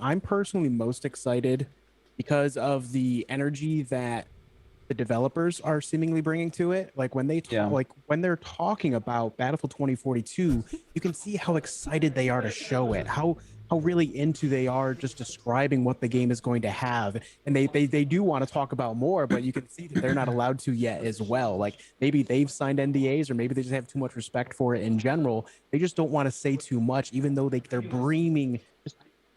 I'm personally most excited because of the energy that the developers are seemingly bringing to it. Like when they Yeah. like when they're talking about Battlefield 2042, you can see how excited they are to show it, how really into they are just describing what the game is going to have. And they do want to talk about more, but you can see that they're not allowed to yet as well. Like maybe they've signed NDAs or maybe they just have too much respect for it in general. They just don't want to say too much, even though they're breaming.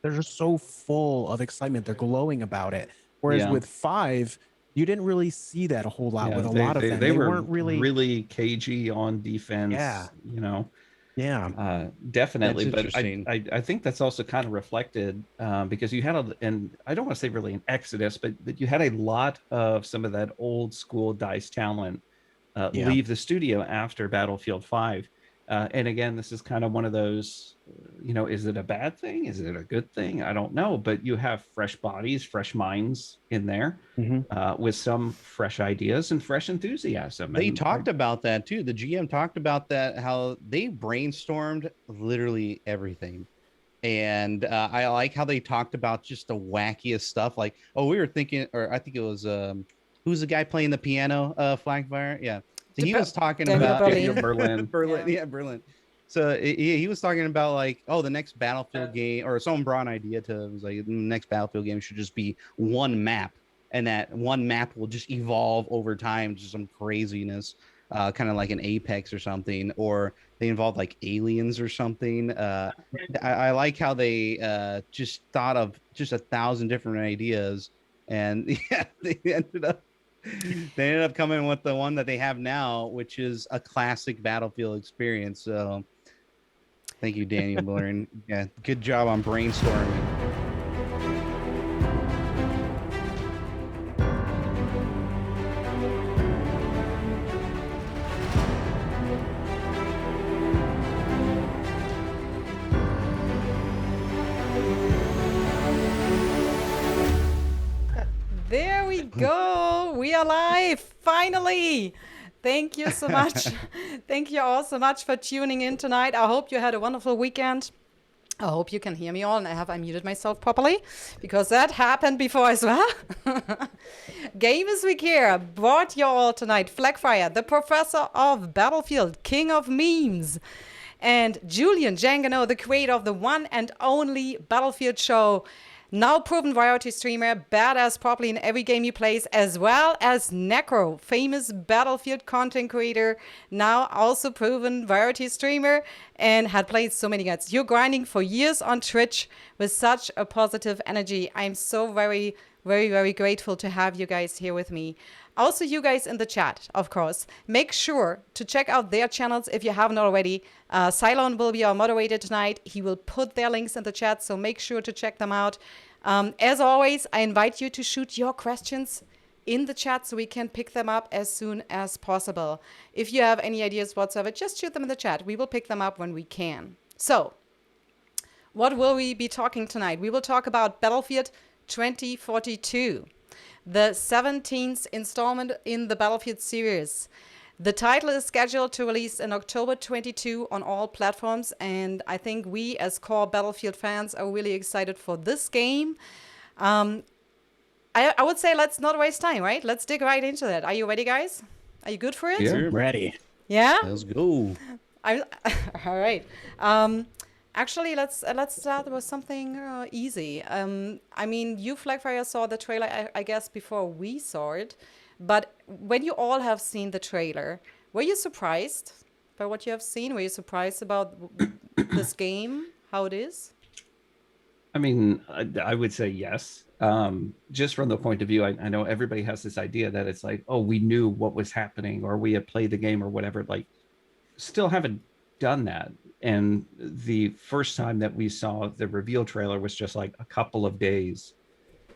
They're just so full of excitement. They're glowing about it. Whereas Yeah. with five, you didn't really see that a whole lot Yeah, with a they lot of they them. they They were weren't really, really cagey on defense, yeah, yeah, That's definitely. But interesting. I think that's also kind of reflected because you had and I don't want to say really an exodus, but you had a lot of some of that old school DICE talent yeah. leave the studio after Battlefield 5. And again, this is kind of one of those, is it a bad thing? Is it a good thing? I don't know. But you have fresh bodies, fresh minds in there Mm-hmm. with some fresh ideas and fresh enthusiasm. They And talked about that too. The GM talked about that, how they brainstormed literally everything. And I like how they talked about just the wackiest stuff. Like, oh, we were thinking, or I think it was, who's the guy playing the piano, Flakfire? Yeah. So he was talking Daniel about Daniel Berlin. Berlin. Berlin. Yeah. Yeah, Berlin. So he was talking about like, oh, the next Battlefield game, or someone brought an idea to, it was like, the next Battlefield game should just be one map, and that one map will just evolve over time to some craziness, kind of like an Apex or something, or they involve like aliens or something. I like how they just thought of just 1,000 different ideas, and yeah, they ended up coming with the one that they have now, which is a classic Battlefield experience. So thank you, Daniel Blurring. Yeah, good job on brainstorming. There we go. We are live. Finally. Thank you so much. Thank you all so much for tuning in tonight. I hope you had a wonderful weekend. I hope you can hear me all and I have unmuted myself properly because that happened before as well. Gamers Week here brought you all tonight Flakfire, the professor of Battlefield, king of memes, and JulianJanganoo, the creator of the one and only Battlefield show, now proven variety streamer, badass probably in every game he plays, as well as Necro, famous Battlefield content creator, now also proven variety streamer, and had played so many games. You're grinding for years on Twitch with such a positive energy. I'm so very, very, very grateful to have you guys here with me. Also, you guys in the chat, of course. Make sure to check out their channels if you haven't already. Cylon will be our moderator tonight. He will put their links in the chat, so make sure to check them out. As always, I invite you to shoot your questions in the chat so we can pick them up as soon as possible. If you have any ideas whatsoever, just shoot them in the chat. We will pick them up when we can. So, what will we be talking tonight? We will talk about Battlefield 2042. The 17th installment in the Battlefield series. The title is scheduled to release in October 22 on all platforms, and I think we as core Battlefield fans are really excited for this game. I would say let's not waste time, right? Let's dig right into that. Are you ready, guys? Are you good for it? Yeah. Ready. Yeah? Let's go. All right. Actually, let's start with something easy. I mean, you, Flagfire, saw the trailer, I guess, before we saw it. But when you all have seen the trailer, were you surprised by what you have seen? Were you surprised about this game, how it is? I mean, I would say yes. Just from the point of view, I know everybody has this idea that it's like, oh, we knew what was happening or we had played the game or whatever. Like, still haven't done that. And the first time that we saw the reveal trailer was just like a couple of days.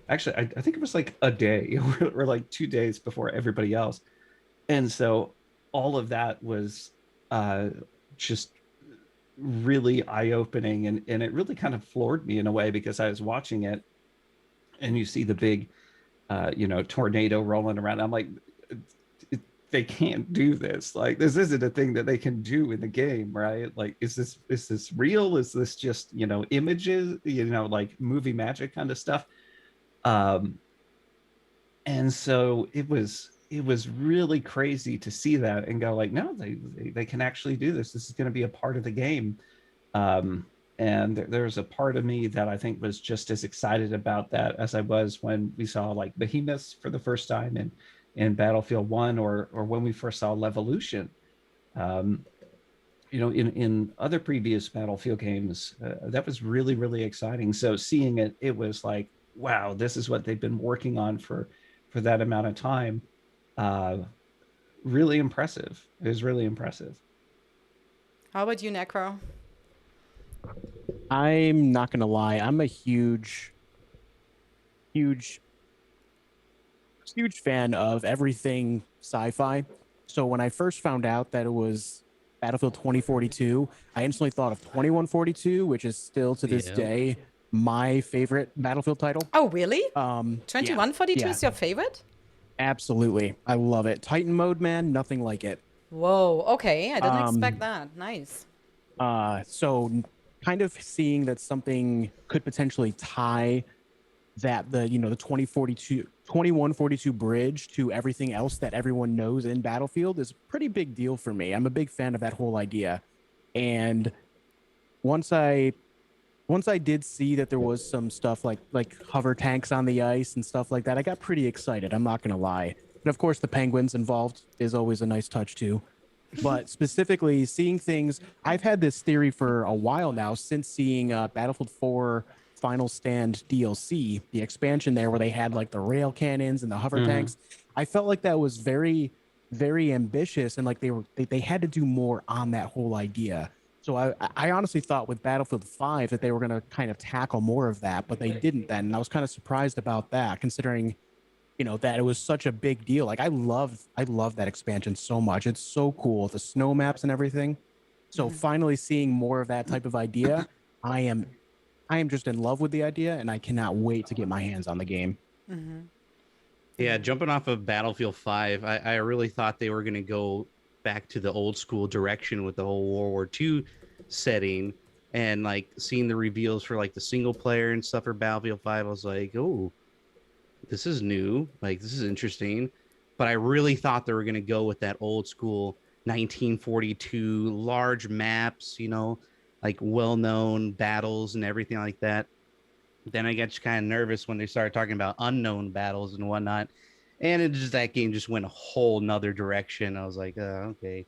Actually, I think it was like a day or like 2 days before everybody else. And so all of that was just really eye-opening. And it really kind of floored me in a way because I was watching it and you see the big, tornado rolling around. I'm like, they can't do this. Like, this isn't a thing that they can do in the game, right? Like, is this real? Is this just, images, like movie magic kind of stuff? And so it was really crazy to see that and go like, no, they can actually do this. This is going to be a part of the game. And there's a part of me that I think was just as excited about that as I was when we saw like behemoths for the first time in Battlefield 1, or when we first saw Levolution. In other previous Battlefield games, that was really, really exciting. So seeing it was like, wow, this is what they've been working on for that amount of time. Really impressive. It was really impressive. How about you, Necro? I'm not gonna lie. I'm a huge fan of everything sci-fi. So when I first found out that it was Battlefield 2042, I instantly thought of 2142, which is still to this day my favorite Battlefield title. Oh, really? 2142 is your favorite? Absolutely. I love it. Titan mode, man, nothing like it. Whoa, okay. I didn't expect that. Nice. So kind of seeing that something could potentially tie that the 2142 bridge to everything else that everyone knows in Battlefield is a pretty big deal for me. I'm a big fan of that whole idea. And once I did see that there was some stuff like hover tanks on the ice and stuff like that, I got pretty excited. I'm not going to lie. And of course, the penguins involved is always a nice touch too. But specifically seeing things, I've had this theory for a while now since seeing Battlefield 4 Final Stand DLC, the expansion there where they had like the rail cannons and the hover tanks. I felt like that was very, very ambitious, and like they had to do more on that whole idea. So I honestly thought with Battlefield 5 that they were going to kind of tackle more of that, but they didn't then. And I was kind of surprised about that, considering, that it was such a big deal. Like I love that expansion so much. It's so cool. The snow maps and everything. So finally seeing more of that type of idea, I am just in love with the idea, and I cannot wait to get my hands on the game. Yeah, jumping off of Battlefield 5, I really thought they were going to go back to the old school direction with the whole World War II setting, and like seeing the reveals for like the single player and stuff for Battlefield 5. I was like, oh, this is new. Like, this is interesting. But I really thought they were going to go with that old school 1942 large maps, like well-known battles and everything like that. Then I got kind of nervous when they started talking about unknown battles and whatnot, and that game just went a whole nother direction. I was like, okay,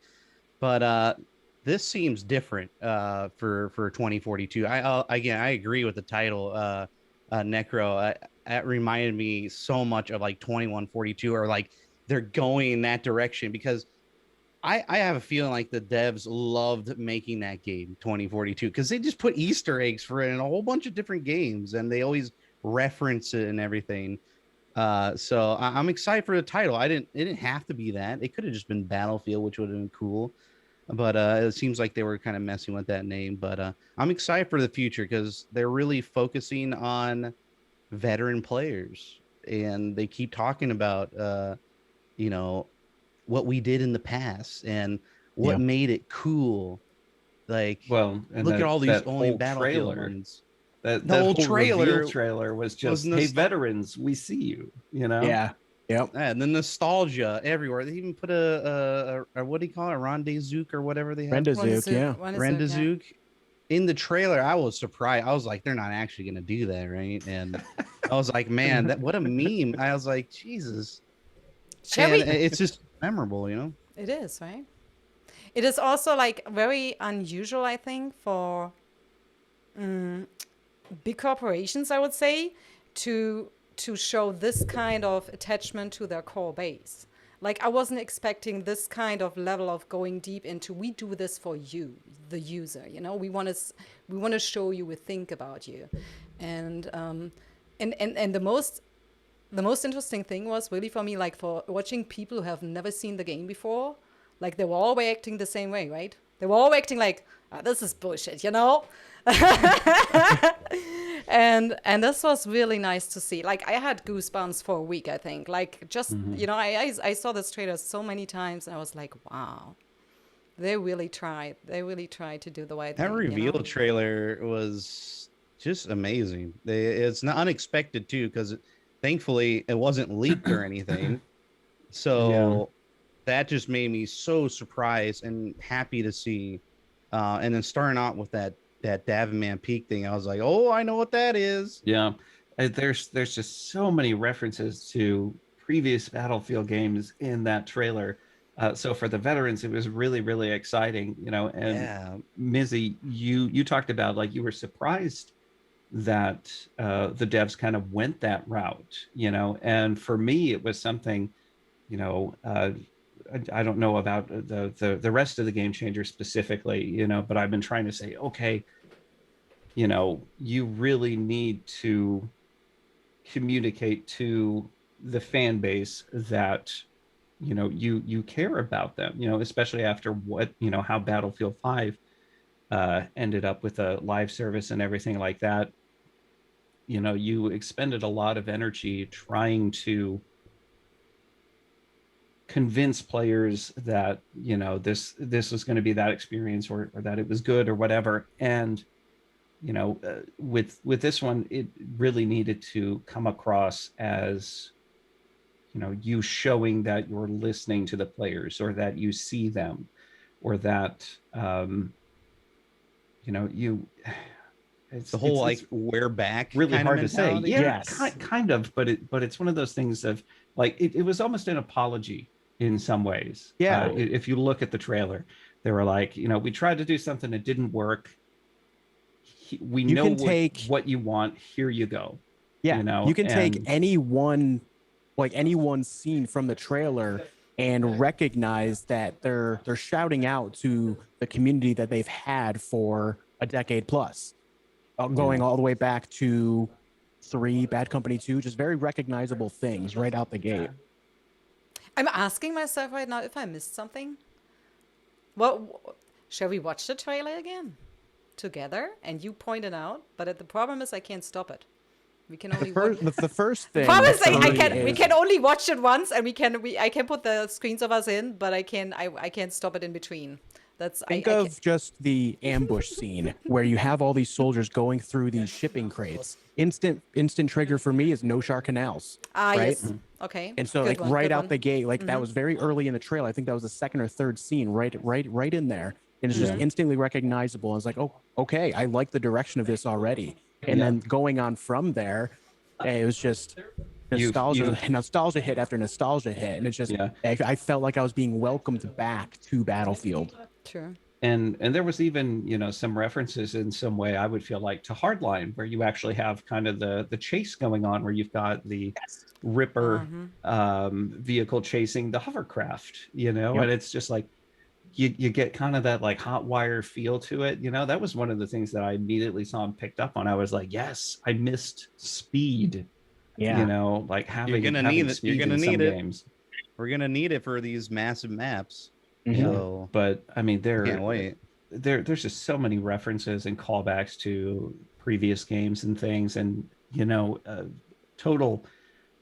but this seems different for 2042. I agree with the title, Necro. That reminded me so much of like 2142, or like they're going in that direction, because I have a feeling like the devs loved making that game 2042, because they just put Easter eggs for it in a whole bunch of different games, and they always reference it and everything. So I'm excited for the title. It didn't have to be that. It could have just been Battlefield, which would have been cool. But it seems like they were kind of messing with that name. But I'm excited for the future, because they're really focusing on veteran players, and they keep talking about what we did in the past and what made it cool. Like, well, and look at all these only old Battlefield trailer. ones. The old trailer was just, hey, veterans, we see you. Yeah. Yep. And the nostalgia everywhere. They even put a what do you call it? A rendezvous or whatever they have. Rendazook in the trailer. I was surprised. I was like, they're not actually going to do that, right? And I was like, man, what a meme. I was like, Jesus. It's just memorable, It is, right? It is also like very unusual, I think, for big corporations, I would say, to show this kind of attachment to their core base. Like, I wasn't expecting this kind of level of going deep into, we do this for you, the user. We want to show you, we think about you, and the most interesting thing was really for me, like, for watching people who have never seen the game before, like they were all acting the same way, right? They were all acting like, "Oh, this is bullshit," you know? and this was really nice to see. Like, I had goosebumps for a week, I think. Like, just, you know, I saw this trailer so many times, and I was like, wow. They really tried. They really tried to do the right thing. That reveal you know? trailer was just amazing. It's not unexpected too, because thankfully it wasn't leaked or anything. So that just made me so surprised and happy to see. And then starting out with that Davenman Peak thing, I was like, oh, I know what that is. Yeah, there's just so many references to previous Battlefield games in that trailer. So for the veterans, it was really, really exciting, you know. And Mizzy, you talked about, like, you were surprised that the devs kind of went that route, you know. And for me, it was something, you know, I don't know about the rest of the Game Changer specifically, you know, but I've been trying to say, okay, you know, you really need to communicate to the fan base that, you know, you care about them, you know, especially after what, you know, how Battlefield 5 ended up with a live service and everything like that. You know, you expended a lot of energy trying to convince players that, you know, this was going to be that experience, or that it was good or whatever. And, you know, with this one, it really needed to come across as, you know, you showing that you're listening to the players, or that you see them, or that, you know, it's the whole, like, we're back. Really hard to say. Yeah, Yes. kind of, but it's one of those things of, like, it was almost an apology in some ways. Yeah. If you look at the trailer, they were like, you know, we tried to do something that didn't work. We You know can take what you want. Here you go. Yeah, You know, you can take and- any one scene from the trailer and recognize that they're shouting out to the community that they've had for a decade plus, going all the way back to 3, Bad Company 2, just very recognizable things right out the gate. I'm asking myself right now if I missed something. Well, shall we watch the trailer again together? And you pointed out, but the problem is I can't stop it. We can only The first thing. problem is for I me can. We is- can only watch it once, and I can put the screens of us in, but I can't stop it in between. That's Think of just the ambush scene where you have all these soldiers going through these shipping crates. Instant trigger for me is no shark canals. Right? yes. Okay. And so, Good like, one, right good out one. the gate, like, that was very early in the trailer. I think that was the second or third scene, right in there. And it's just instantly recognizable. I was like, oh, okay, I like the direction of this already. And then going on from there, it was just nostalgia hit after nostalgia hit. And it's just, I felt like I was being welcomed back to Battlefield. Sure. And there was even, you know, some references in some way, I would feel like, to Hardline, where you actually have kind of the chase going on, where you've got the Ripper vehicle chasing the hovercraft, you know. And it's just like, you get kind of that, like, hot wire feel to it, you know. That was one of the things that I immediately saw and picked up on. I was like, yes, I missed speed. You know, like, having You're gonna need it. speed You're gonna in some need it. games. We're gonna need it for these massive maps. Mhm. So But I mean, can't wait. there's just so many references and callbacks to previous games and things, and, you know, total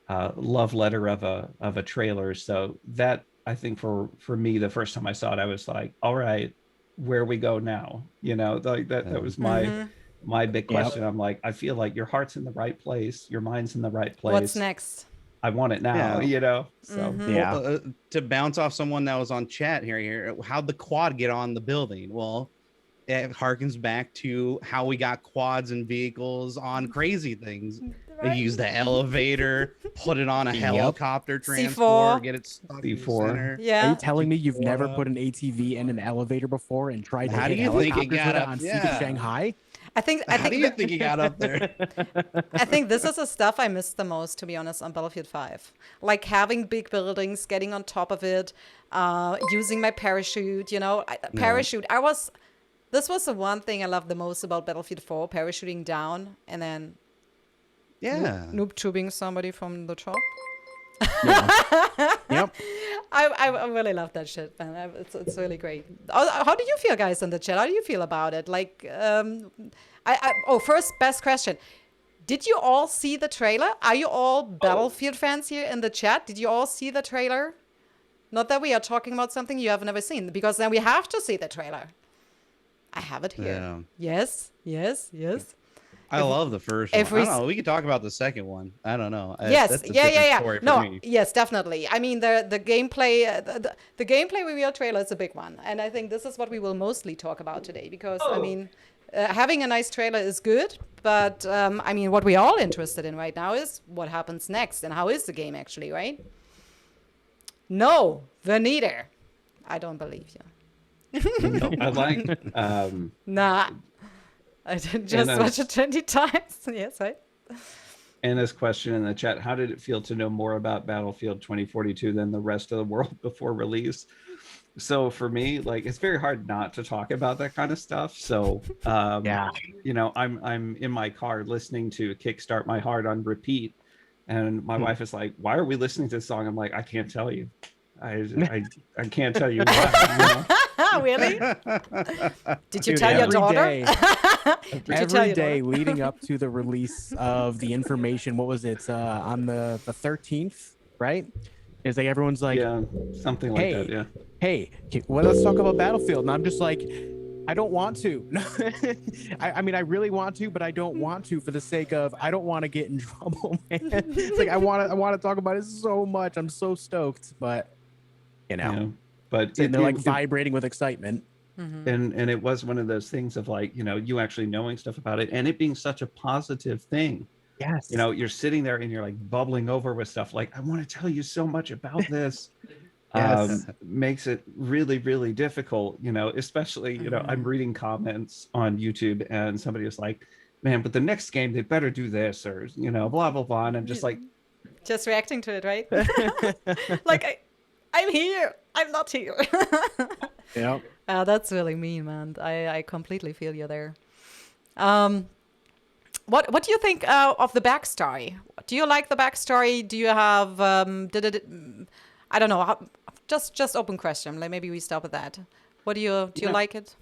love letter of a trailer. So that, I think, for me, the first time I saw it, I was like, all right, where we go now? You know, like, that was my big question. I'm like, I feel like your heart's in the right place, your mind's in the right place. What's next? I want it now, you know. So Well, to bounce off someone that was on chat here, how'd the quad get on the building? Well, it harkens back to how we got quads and vehicles on Crazy Things. They use the elevator, put it on a helicopter transport, get it stuck in the center. Are you telling me you've never put an ATV in an elevator before and tried to How do hit you think it helicopters got with it up? on Sea Yeah. to Shanghai? I think How do you think he got up there? I think this is the stuff I missed the most, to be honest, on Battlefield 5. Like, having big buildings, getting on top of it, using my parachute, you know. Parachute. This was the one thing I loved the most about Battlefield 4, parachuting down and then noob tubing somebody from the top. Yep. I really love that shit, man. It's really great. How do you feel, guys, in the chat? How do you feel about it? Like, first, best question. Did you all see the trailer? Are you all Battlefield fans here in the chat? Did you all see the trailer? Not that we are talking about something you have never seen, because then we have to see the trailer. I have it here. Yeah. Yes. I love the first one. I don't know. We could talk about the second one. I don't know. Yes. That's a Yeah. different story for me. Yes, definitely. I mean, the gameplay, the gameplay reveal trailer is a big one, and I think this is what we will mostly talk about today. Because I mean, having a nice trailer is good, but I mean, what we're all interested in right now is what happens next and how is the game actually, right? No, Vanita, I don't believe you. No, I like. Nah. I did just watch it 20 times. Yes, right. Anna's question in the chat: how did it feel to know more about Battlefield 2042 than the rest of the world before release? So for me, like, it's very hard not to talk about that kind of stuff. So you know, I'm in my car listening to Kickstart My Heart on repeat, and my wife is like, "Why are we listening to this song?" I'm like, "I can't tell you. I can't tell you why." You know? Really? Did you tell your daughter? Every day leading up to the release of the information, what was it, on the 13th, right? Is like everyone's like, yeah, something like that. Yeah. Hey, well, let's talk about Battlefield. And I'm just like, I don't want to. I mean, I really want to, but I don't want to for the sake of, I don't want to get in trouble, man. It's like I want to talk about it so much. I'm so stoked, but you know. Yeah. But they're like vibrating with excitement. And it was one of those things of like, you know, you actually knowing stuff about it and it being such a positive thing. Yes. You know, you're sitting there and you're like bubbling over with stuff like, I want to tell you so much about this. Makes it really, really difficult, you know, especially, you know, I'm reading comments on YouTube and somebody is like, man, but the next game, they better do this or, you know, blah, blah, blah. And I'm just like. Just reacting to it, right? Like, I'm here. I'm not here. Yeah. That's really mean, man. I completely feel you there. What do you think of the backstory? Do you like the backstory? Do you have I don't know. Just open question. Like maybe we stop at that. What do you like it?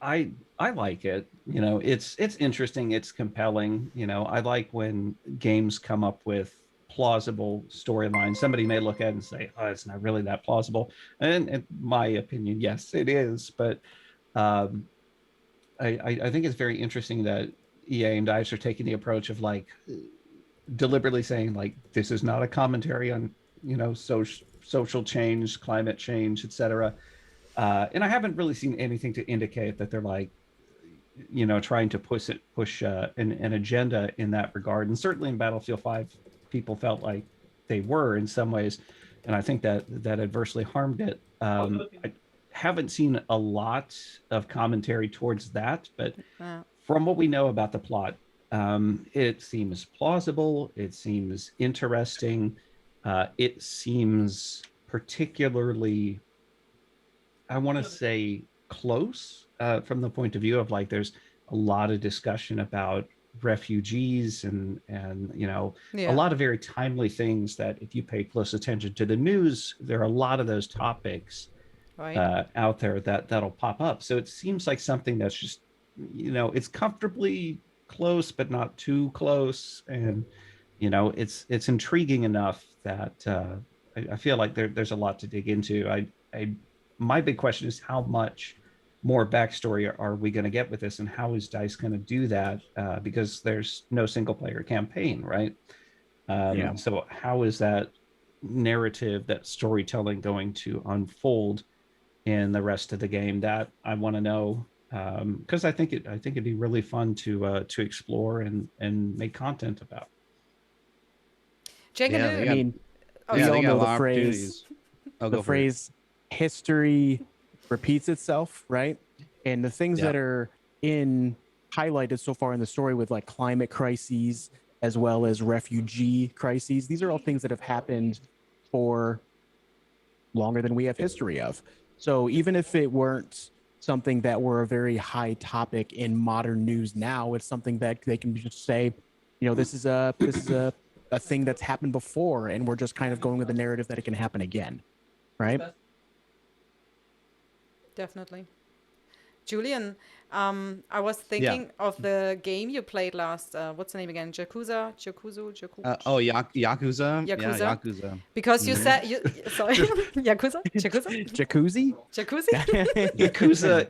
I like it. You know, it's interesting. It's compelling. You know, I like when games come up with plausible storyline. Somebody may look at it and say, oh, it's not really that plausible, and in my opinion, yes, it is. But I think it's very interesting that EA and DICE are taking the approach of like deliberately saying like, this is not a commentary on, you know, social change, climate change, etc. And I haven't really seen anything to indicate that they're like, you know, trying to push an agenda in that regard. And certainly in Battlefield 5, people felt like they were in some ways, and I think that adversely harmed it. I haven't seen a lot of commentary towards that, but from what we know about the plot, it seems plausible. It seems interesting. It seems particularly, I want to say, close from the point of view of like, there's a lot of discussion about refugees and you know, a lot of very timely things that if you pay close attention to the news, there are a lot of those topics out there that'll pop up. So it seems like something that's just, you know, it's comfortably close but not too close, and you know, it's intriguing enough that I feel like there's a lot to dig into. My big question is, how much more backstory are we going to get with this, and how is DICE going to do that? Because there's no single player campaign, right? So how is that narrative, that storytelling going to unfold in the rest of the game? That I want to know, because I think it'd be really fun to explore and make content about. Janganoo, I mean, we all know the phrase. The phrase "history repeats itself," right? And the things that are highlighted so far in the story with like climate crises as well as refugee crises, these are all things that have happened for longer than we have history of. So even if it weren't something that were a very high topic in modern news now, it's something that they can just say, you know, this is a thing that's happened before, and we're just kind of going with the narrative that it can happen again. right? Definitely. Julian, I was thinking of the game you played last. What's the name again? Yakuza? Yakuza? Yakuza. Yeah, Yakuza? Yakuza. Because you Mhm. said you sorry, Yakuza? Yakuza? Jacuzzi? Jacuzzi? Yakuza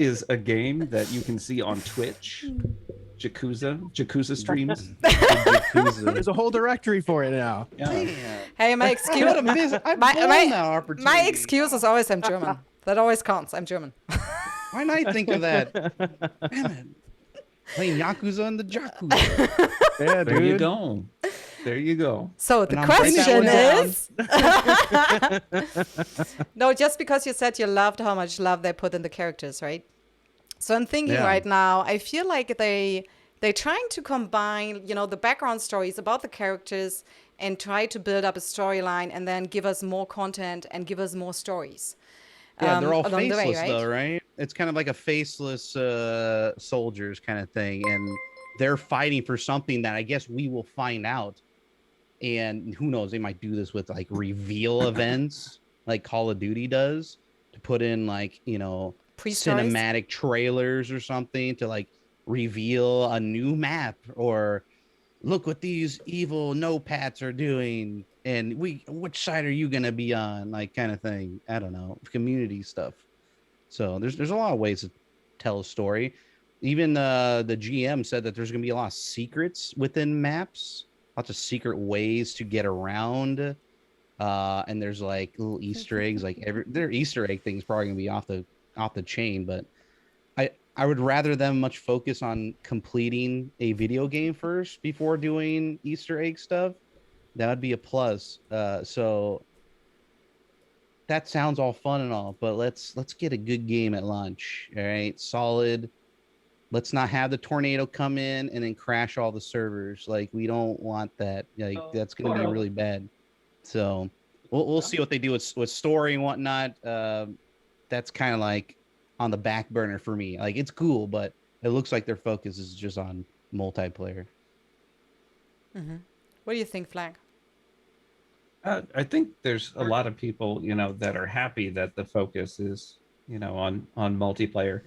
is a game that you can see on Twitch. Yakuza streams. Yakuza. There's a whole directory for it now. Yeah. Damn. Hey, my excuse What a miss! I've my- blown my- that opportunity. my excuse is always I'm German. That always counts. I'm German. Why not I think of that? Damn it! Playing Yakuza in the Yakuza. Yeah, There you go. There you go. So the And I'm writing that question is no, just because you said you loved how much love they put in the characters, right? So I'm thinking Yeah. right now, I feel like they're trying to combine, you know, the background stories about the characters and try to build up a storyline and then give us more content and give us more stories. Yeah, they're all along the faceless way, right? though, right? It's kind of like a faceless soldiers kind of thing, and they're fighting for something that I guess we will find out. And who knows? They might do this with like reveal events, like Call of Duty does, to put in like Pre-stories? cinematic trailers or something to like reveal a new map or look what these evil no-pats are doing and which side are you gonna be on, like kind of thing. I don't know, community stuff. So there's a lot of ways to tell a story. Even the GM said that there's gonna be a lot of secrets within maps, lots of secret ways to get around, and there's like little Easter eggs, like their Easter egg thing's probably gonna be off the chain, but I would rather them much focus on completing a video game first before doing Easter egg stuff. That would be a plus. So that sounds all fun and all, but let's get a good game at launch. All right, solid. Let's not have the tornado come in and then crash all the servers. Like we don't want that. Like that's going to be really bad. So we'll see what they do with story and whatnot. That's kind of like on the back burner for me. Like it's cool, but it looks like their focus is just on multiplayer. Mm-hmm. What do you think, Flag? I think there's a lot of people, that are happy that the focus is, on multiplayer.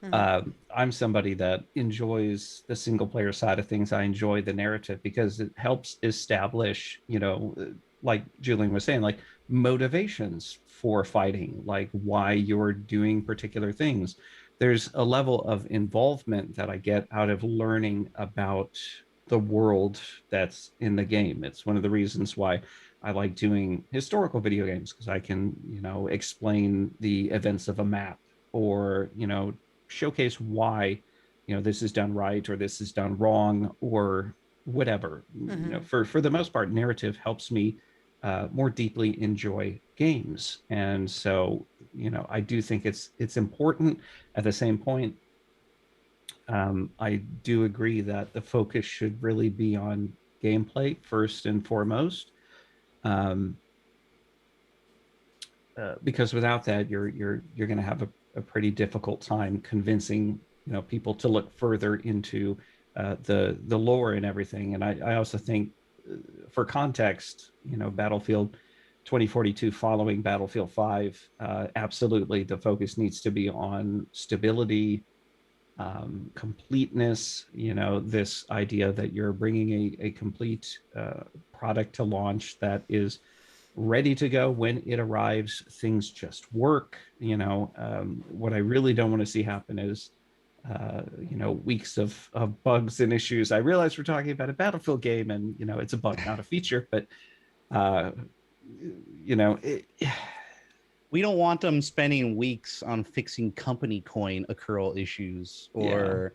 Mm-hmm. I'm somebody that enjoys the single player side of things. I enjoy the narrative because it helps establish, like Julian was saying, like motivations for fighting, like why you're doing particular things. There's a level of involvement that I get out of learning about the world that's in the game. It's one of the reasons why I like doing historical video games, because I can, explain the events of a map or, showcase why, this is done right or this is done wrong or whatever. Mm-hmm. For the most part, narrative helps me more deeply enjoy games. And so, I do think it's important. At the same point, I do agree that the focus should really be on gameplay first and foremost. Because without that, you're going to have a pretty difficult time convincing people to look further into the lore and everything. And I also think, for context, Battlefield 2042 following Battlefield 5, absolutely the focus needs to be on stability, completeness. This idea that you're bringing a complete product to launch that is ready to go when it arrives. Things just work. What I really don't want to see happen is weeks of bugs and issues. I realize we're talking about a Battlefield game and it's a bug, not a feature, but we don't want them spending weeks on fixing company coin accrual issues or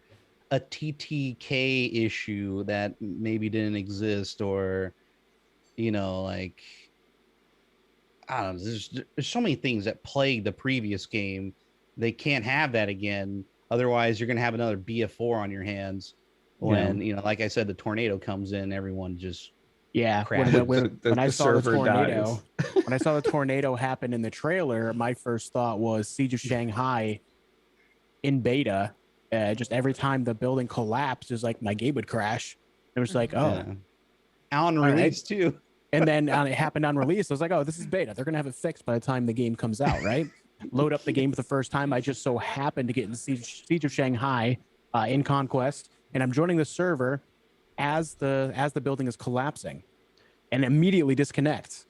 a TTK issue that maybe didn't exist, or like I don't know, there's so many things that plagued the previous game. They can't have that again. Otherwise, you're going to have another BF4 on your hands when, like I said, the tornado comes in, everyone just crashes. When I saw the tornado, dies. when I saw the tornado happen in the trailer, my first thought was Siege of Shanghai in beta. Just every time the building collapsed, it was like my game would crash. It was like, oh. On release too. And then it happened on release. I was like, oh, this is beta. They're going to have it fixed by the time the game comes out, right? Load up the game for the first time. I just so happened to get in Siege of Shanghai in Conquest, and I'm joining the server as the building is collapsing, and immediately disconnects.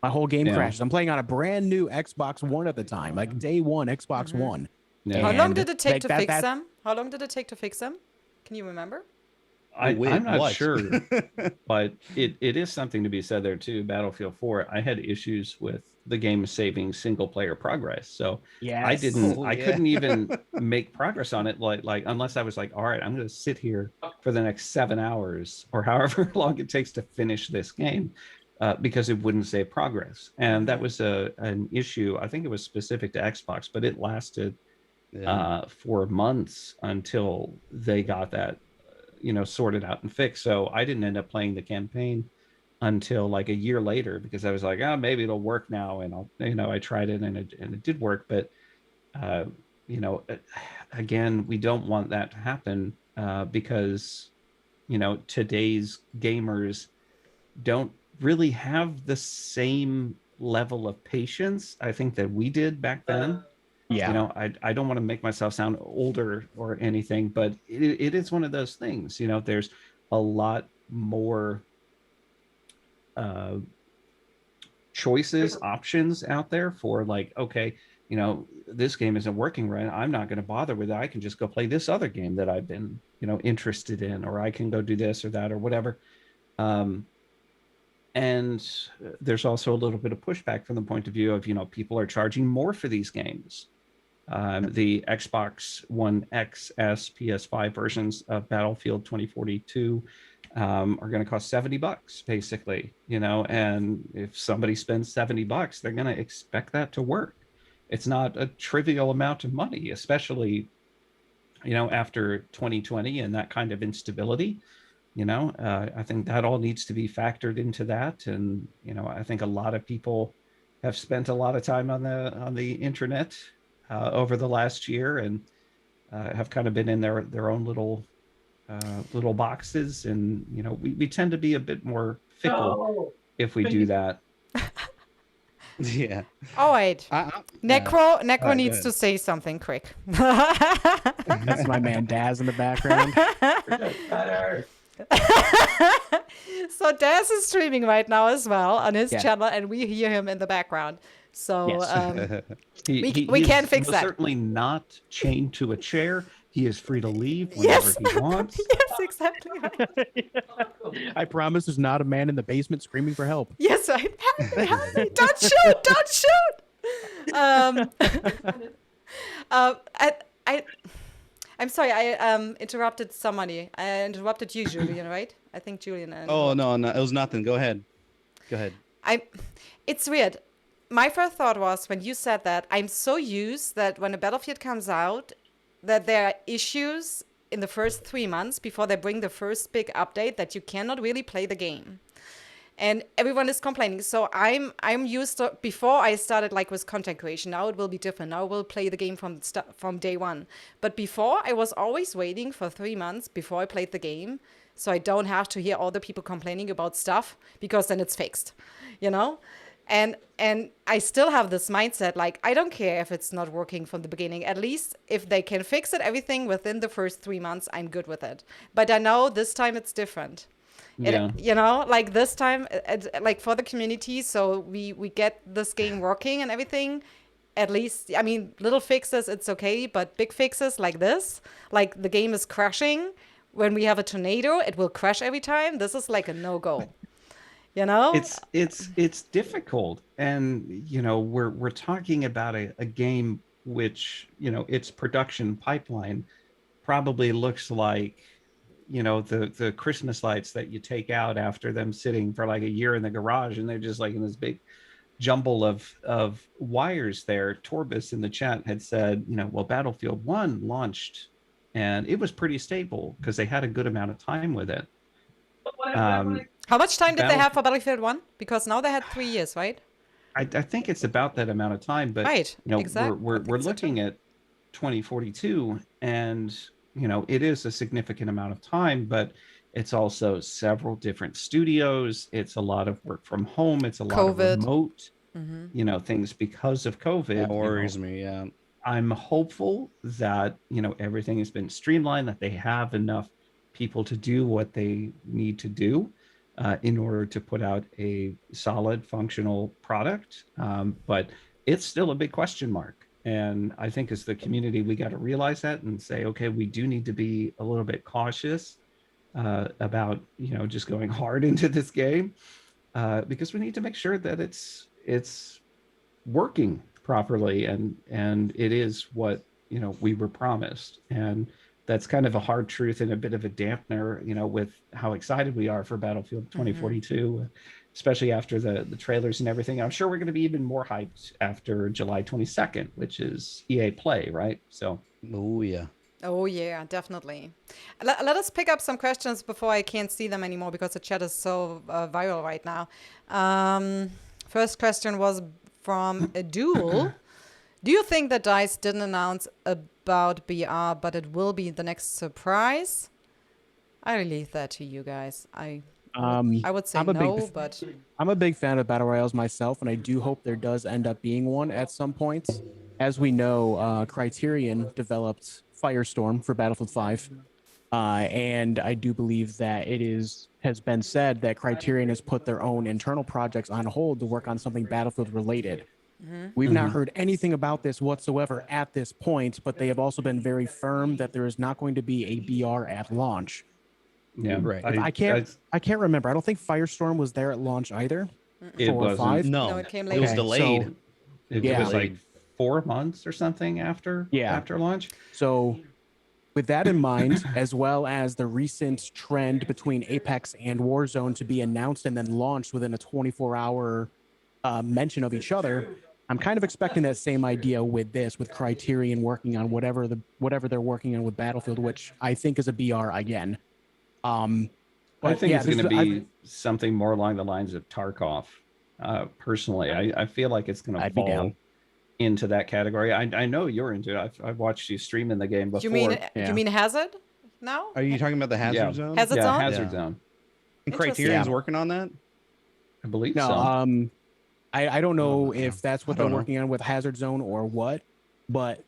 My whole game crashes. I'm playing on a brand new Xbox One at the time, like day one Xbox One. Yeah. How long did it take like to fix them? How long did it take to fix them? Can you remember? I'm not sure, but it is something to be said there too. Battlefield 4, I had issues with the game saving single player progress, so I couldn't even make progress on it like unless I was like, all right, I'm going to sit here for the next 7 hours or however long it takes to finish this game, because it wouldn't save progress, and that was an issue. I think it was specific to Xbox, but it lasted for months until they got that sorted out and fixed. So I didn't end up playing the campaign until like a year later, because I was like, oh, maybe it'll work now. And I tried it and it did work. But, again, we don't want that to happen because, today's gamers don't really have the same level of patience, I think, that we did back then. Yeah, I don't want to make myself sound older or anything, but it is one of those things. There's a lot more choices, options out there for like, okay, this game isn't working right. I'm not going to bother with it. I can just go play this other game that I've been, interested in, or I can go do this or that or whatever. And there's also a little bit of pushback from the point of view of, people are charging more for these games. The Xbox One XS, PS5 versions of Battlefield 2042 are going to cost $70, basically, and if somebody spends $70, they're going to expect that to work. It's not a trivial amount of money, especially, after 2020 and that kind of instability. I think that all needs to be factored into that. And, I think a lot of people have spent a lot of time on the internet over the last year and have kind of been in their own little boxes. And, we tend to be a bit more fickle if we do that. Yeah. Oh, wait. Necro needs to say something quick. That's my man Daz in the background. So Daz is streaming right now as well on his channel, and we hear him in the background. So we can fix that. Certainly not chained to a chair. He is free to leave whenever he wants. Yes, exactly. I promise there's not a man in the basement screaming for help. Yes, right. Help me. Don't shoot. Don't shoot. I'm sorry, I interrupted somebody. I interrupted you, Julian, right? I think Julian. Oh, no, it was nothing. Go ahead. It's weird. My first thought was when you said that, I'm so used that when a Battlefield comes out, that there are issues in the first 3 months before they bring the first big update that you cannot really play the game. And everyone is complaining. So I'm used to, before I started like with content creation, now it will be different. Now we'll play the game from day one. But before, I was always waiting for 3 months before I played the game, so I don't have to hear all the people complaining about stuff, because then it's fixed, And I still have this mindset, like, I don't care if it's not working from the beginning. At least if they can fix it, everything within the first 3 months, I'm good with it. But I know this time it's different. Yeah. Like this time, like for the community, so we get this game working and everything. At least, I mean, little fixes, it's okay, but big fixes like this, like the game is crashing. When we have a tornado, it will crash every time. This is like a no-go. It's difficult, and we're talking about a game which its production pipeline probably looks like the Christmas lights that you take out after them sitting for like a year in the garage, and they're just like in this big jumble of wires there. Torbis in the chat had said, well, Battlefield 1 launched and it was pretty stable because they had a good amount of time with it. How much time did they have for Battlefield 1? Because now they had 3 years, right? I think it's about that amount of time, but right, exactly. we're looking at 2042, and it is a significant amount of time, but It's also several different studios. It's a lot of work from home. It's a lot of COVID. remote, Mm-hmm. things because of COVID. That worries me. Yeah. I'm hopeful that, everything has been streamlined, that they have enough people to do what they need to do in order to put out a solid, functional product. But it's still a big question mark. And I think as the community, we got to realize that and say, okay, we do need to be a little bit cautious about, just going hard into this game because we need to make sure that it's working properly and it is what we were promised. And that's kind of a hard truth and a bit of a dampener with how excited we are for Battlefield 2042, especially after the trailers and everything. I'm sure we're going to be even more hyped after July 22nd, which is EA Play, right? So Oh yeah, definitely. Let us pick up some questions before I can't see them anymore because the chat is so viral right now. First question was from a duel. Do you think that DICE didn't announce about BR, but it will be the next surprise? I leave that to you guys. I would say no, but I'm a big fan of battle royales myself, and I do hope there does end up being one at some point. As we know, Criterion developed Firestorm for Battlefield 5, and I do believe that has been said that Criterion has put their own internal projects on hold to work on something Battlefield related. We've not heard anything about this whatsoever at this point, but they have also been very firm that there is not going to be a BR at launch. Yeah, right. I can't remember. I don't think Firestorm was there at launch either. It wasn't. 5. no, it came It later. was delayed. So, It was like 4 months or something after launch. So with that in mind, as well as the recent trend between Apex and Warzone to be announced and then launched within a 24-hour mention of each other, I'm kind of expecting that same idea with Criterion working on whatever they're working on with Battlefield, which I think is a BR again. I think it's going to be something more along the lines of Tarkov. Personally, I feel like it's going to fall into that category. I know you're into it. I've watched you stream in the game before. You mean Hazard now? Are you talking about the Hazard Zone? Hazard Zone? Hazard Zone. And Criterion's working on that? I believe no, so. I don't know if that's what they're working on with Hazard Zone or what, but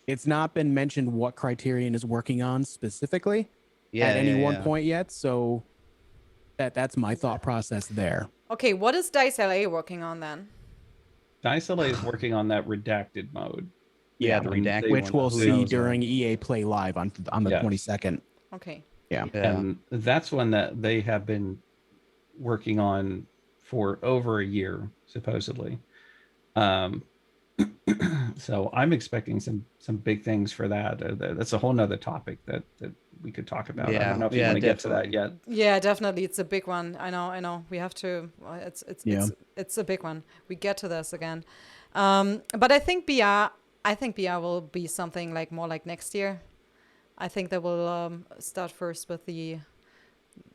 it's not been mentioned what Criterion is working on specifically at any one point yet. So that's my thought process there. Okay, what is DICE LA working on then? DICE LA is working on that redacted mode. Yeah, the redacted which one. we'll see during EA Play Live on the 22nd. Okay. Yeah. And that's one that they have been working on for over a year, supposedly. So I'm expecting some big things for that. That's a whole nother topic that we could talk about. I don't know if you want to get to that yet. Yeah, definitely. It's a big one. I know. We have to. It's a big one. We get to this again. But I think BR will be something like more like next year. I think they will start first with the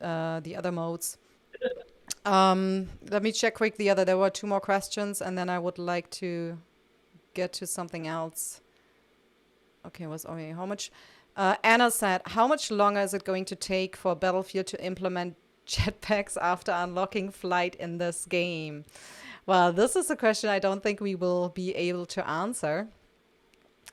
other modes. Let me check quick the other. There were 2 more questions, and then I would like to get to something else. Okay, how much? Anna said, how much longer is it going to take for Battlefield to implement jetpacks after unlocking flight in this game? Well, this is a question I don't think we will be able to answer.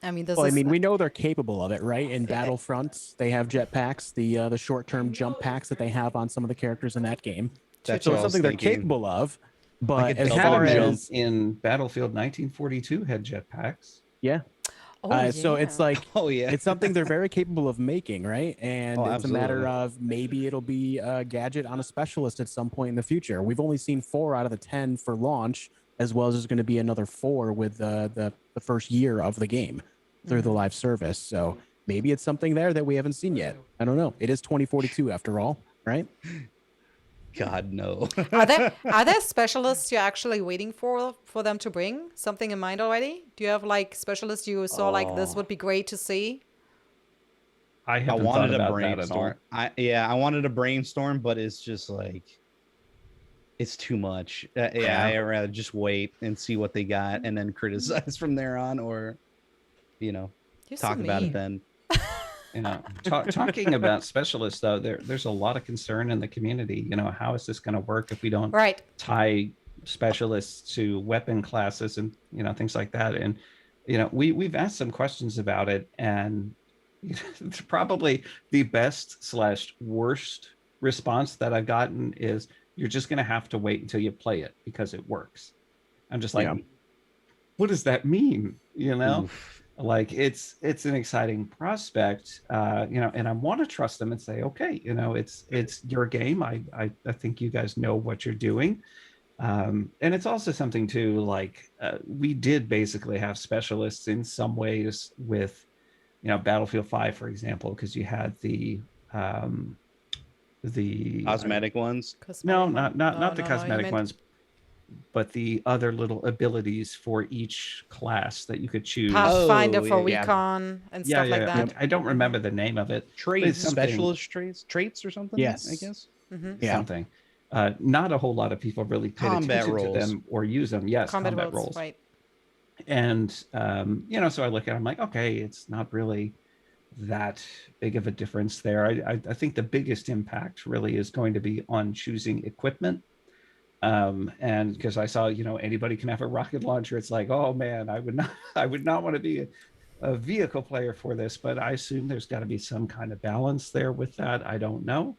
I mean, we know they're capable of it, right? In Battlefront, they have jetpacks, the short-term jump packs that they have on some of the characters in that game. That's something they're capable of. But as far as in Battlefield 1942 had jetpacks. Yeah. So it's like, it's something they're very capable of making, right? And it's a matter of maybe it'll be a gadget on a specialist at some point in the future. We've only seen 4 out of the 10 for launch, as well as there's going to be another 4 with the first year of the game through the live service. So maybe it's something there that we haven't seen yet. I don't know. It is 2042 after all, right? God, no. Are there specialists you're actually waiting for them to bring something in mind already? Do you have like specialists you saw like this would be great to see? I wanted a brainstorm. I wanted a brainstorm, but it's just like it's too much. I'd rather just wait and see what they got and then criticize from there on, or talk about it then. You know, talking about specialists though, there's a lot of concern in the community. You know, how is this going to work if we don't Right. tie specialists to weapon classes and things like that? And we've asked some questions about it, and it's probably the best / worst response that I've gotten is, you're just going to have to wait until you play it because it works. I'm just like, what does that mean? Oof. Like it's an exciting prospect, and I want to trust them and say, okay, it's your game. I think you guys know what you're doing. And it's also something too, like we did basically have specialists in some ways with, Battlefield 5, for example, because you had the Cosmetic ones. no, not the no, cosmetic you meant- ones, but the other little abilities for each class that you could choose. Pathfinder for yeah. recon and stuff like that. I don't remember the name of it. Traits, something- specialist traits or something. Yes. I guess. Yeah. Something. Not a whole lot of people really paid Combat attention roles. to them or use them. Yes, Combat combat roles, roles. right. And so I look at it, I'm like, okay, it's not really that big of a difference there. I think the biggest impact really is going to be on choosing equipment. And because I saw, anybody can have a rocket launcher. It's like, oh man, I would not want to be a vehicle player for this, but I assume there's got to be some kind of balance there with that. I don't know.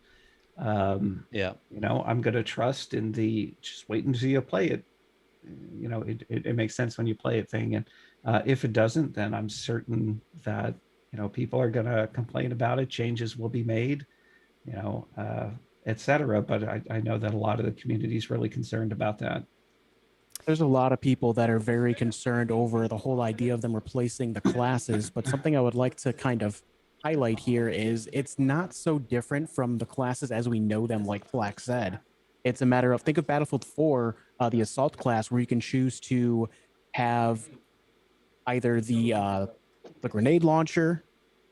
Yeah. I'm going to trust in just wait until you play it. It makes sense when you play it thing. And if it doesn't, then I'm certain that, people are going to complain about it. Changes will be made, etc. But I know that a lot of the community is really concerned about that. There's a lot of people that are very concerned over the whole idea of them replacing the classes. But something I would like to kind of highlight here is it's not so different from the classes as we know them, like Flack said. It's a matter of, think of Battlefield 4, the assault class, where you can choose to have either the grenade launcher,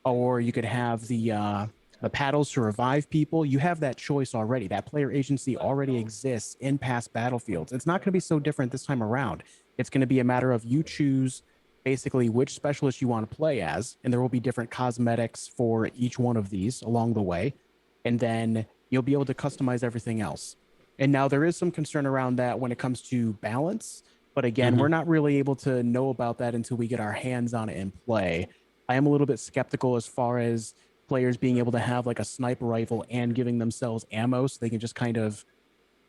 or you could have the paddles to revive people. You have that choice already. That player agency already exists in past Battlefields. It's not going to be so different this time around. It's going to be a matter of you choose basically which specialist you want to play as, and there will be different cosmetics for each one of these along the way, and then you'll be able to customize everything else. And now there is some concern around that when it comes to balance, but again, we're not really able to know about that until we get our hands on it and play. I am a little bit skeptical as far as players being able to have like a sniper rifle and giving themselves ammo so they can just kind of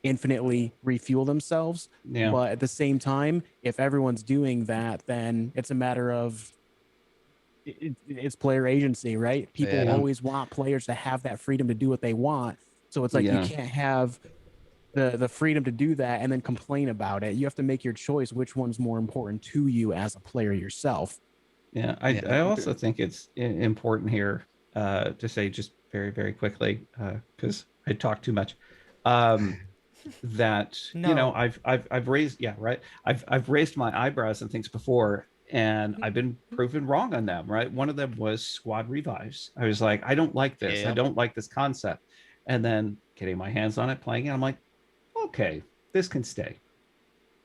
infinitely refuel themselves. Yeah. But at the same time, if everyone's doing that, then it's a matter of it's player agency, right? People always want players to have that freedom to do what they want. So it's like you can't have the freedom to do that and then complain about it. You have to make your choice which one's more important to you as a player yourself. Yeah, I also think it's important here to say just very, very quickly, because I talk too much. That I've raised I've raised my eyebrows and things before, and I've been proven wrong on them. Right, one of them was squad revives. I was like, I don't like this. I don't like this concept. And then getting my hands on it, playing it, I'm like, okay, this can stay.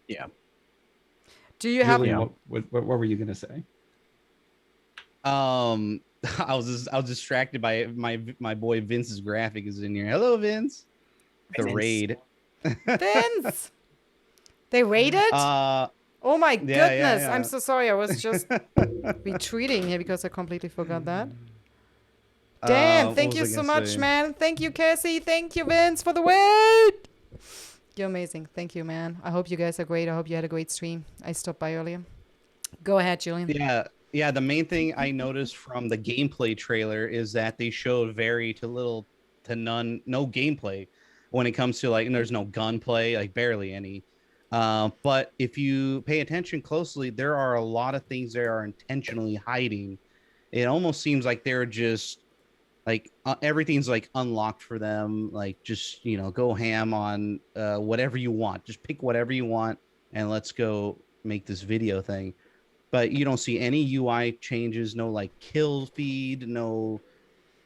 Yeah. Do you have? Julian, what were you gonna say? I was distracted by my boy Vince's graphic is in here. Hello, Vince. The raid. Vince, they raided? Oh my goodness. yeah. I'm so sorry. I was just retweeting here because I completely forgot that. Damn, thank you so much, man. Thank you, Cassie. Thank you, Vince, for the wait. You're amazing. Thank you, man. I hope you guys are great. I hope you had a great stream. I stopped by earlier. Go ahead, Julian. Yeah, the main thing I noticed from the gameplay trailer is that they showed very to little to no gameplay when it comes to like, and there's no gunplay, like barely any. But if you pay attention closely, there are a lot of things they are intentionally hiding. It almost seems like they're just like everything's like unlocked for them. Like just, go ham on whatever you want. Just pick whatever you want and let's go make this video thing. But you don't see any UI changes, no like kill feed, no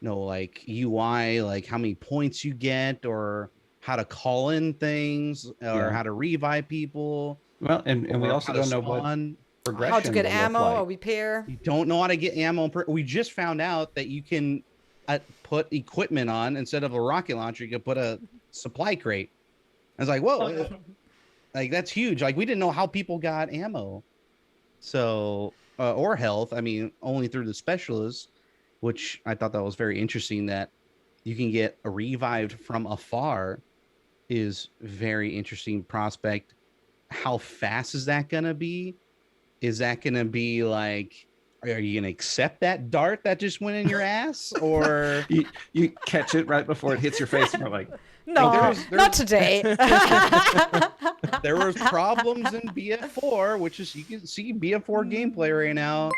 like UI, like how many points you get or how to call in things or how to revive people. Well, and we also don't know what progression How to get will look ammo like. or repair. You don't know how to get ammo. We just found out that you can put equipment on instead of a rocket launcher. You can put a supply crate. I was like, whoa, like that's huge. Like we didn't know how people got ammo, so or health. I mean, only through the specialists, which I thought that was very interesting. That you can get revived from afar is very interesting prospect. How fast is that gonna be? Is that gonna be like? Are you gonna accept that dart that just went in your ass, or You catch it right before it hits your face, and you're like, No, not today. there was problems in BF4, which is you can see BF4 gameplay right now.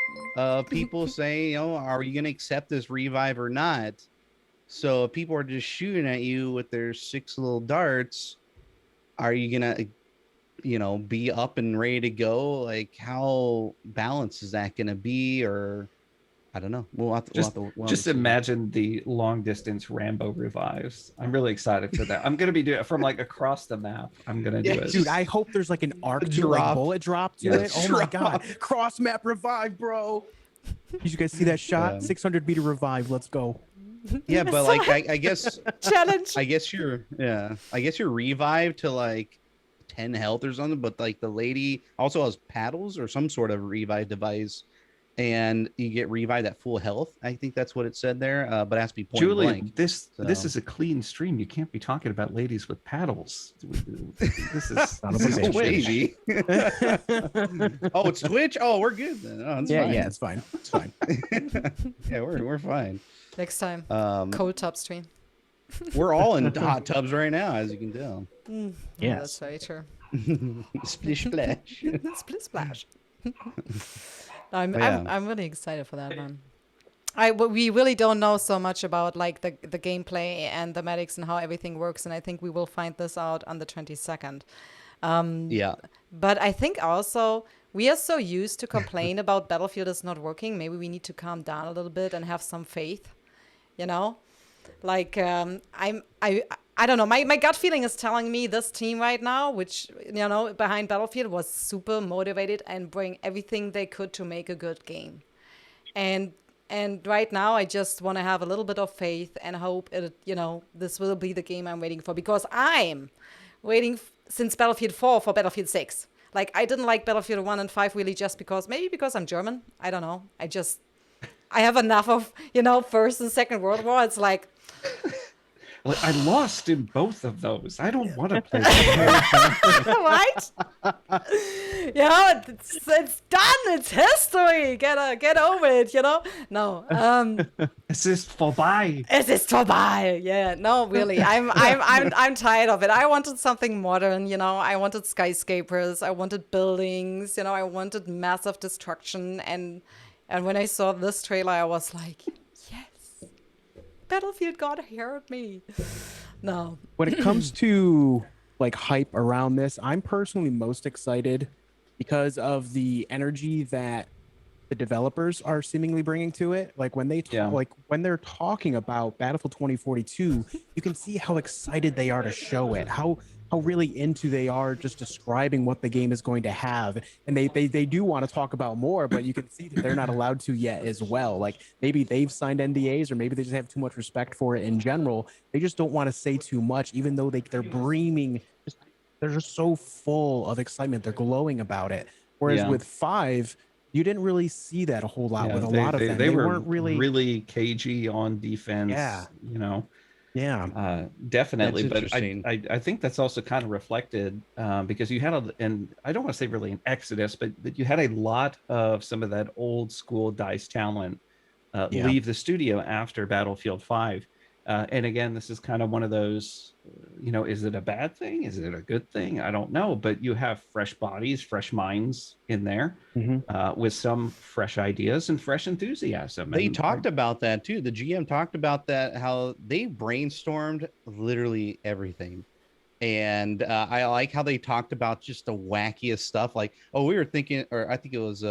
People say, you know, are you gonna accept this revive or not? So if people are just shooting at you with their 6 little darts, are you gonna, you know, be up and ready to go? Like how balanced is that gonna be? Or I don't know. We'll have to just see. imagine the long distance Rambo revives. I'm really excited for that. I'm gonna be doing it from like across the map. I'm gonna do it. Dude, I hope there's like an arc to it, like bullet drop to it. Oh my god, cross map revive, bro! Did you guys see that shot? 600 meter revive. Let's go. Yeah, but like I guess challenge. I guess you're revived to like 10 health or something, but like the lady also has paddles or some sort of revive device, and you get revived at full health. I think that's what it said there, but it has to be point Julian, blank. this is a clean stream. You can't be talking about ladies with paddles. This is Twitch. Oh, it's Twitch. Oh, we're good then. Oh, Yeah, it's fine. It's fine. Yeah, we're fine. Next time, cold tub stream. We're all in hot tubs right now, as you can tell. Yeah, that's very true. Splish splash. Split splash. I'm really excited for that one. We really don't know so much about like the gameplay and the medics and how everything works, and I think we will find this out on the 22nd. Yeah. But I think also we are so used to complain about Battlefield is not working. Maybe we need to calm down a little bit and have some faith. You know, like I don't know. My gut feeling is telling me this team right now, which, you know, behind Battlefield was super motivated and bring everything they could to make a good game. And right now I just want to have a little bit of faith and hope it, you know, this will be the game I'm waiting for, because I'm waiting since Battlefield 4 for Battlefield 6. Like I didn't like Battlefield 1 and 5 really just because I'm German. I don't know. I have enough of, you know, First and Second World War. It's like, I lost in both of those. I don't want to play that. right? You know, it's done. It's history. Get over it. You know. No. Es ist vorbei. Es ist vorbei. Yeah. No, really. I'm tired of it. I wanted something modern. You know. I wanted skyscrapers. I wanted buildings. You know. I wanted massive destruction. And when I saw this trailer, I was like, yes, Battlefield God heard me. No. When it comes to like hype around this, I'm personally most excited because of the energy that the developers are seemingly bringing to it. Like when they when they're talking about Battlefield 2042, you can see how excited they are to show it, how really into they are just describing what the game is going to have. And they do want to talk about more, but you can see that they're not allowed to yet as well. Like maybe they've signed NDAs, or maybe they just have too much respect for it in general. They just don't want to say too much, even though they're breaming. They're just so full of excitement. They're glowing about it. Whereas with 5, you didn't really see that a whole lot with a lot of them. They weren't really cagey on defense. Yeah. You know. Yeah, definitely. But I think that's also kind of reflected because you had and I don't want to say really an exodus, but you had a lot of some of that old school DICE talent leave the studio after Battlefield 5. And again, this is kind of one of those, you know, is it a bad thing? Is it a good thing? I don't know. But you have fresh bodies, fresh minds in there with some fresh ideas and fresh enthusiasm. They talked about that too. The GM talked about that, how they brainstormed literally everything. And I like how they talked about just the wackiest stuff. Like, oh, we were thinking, or I think it was,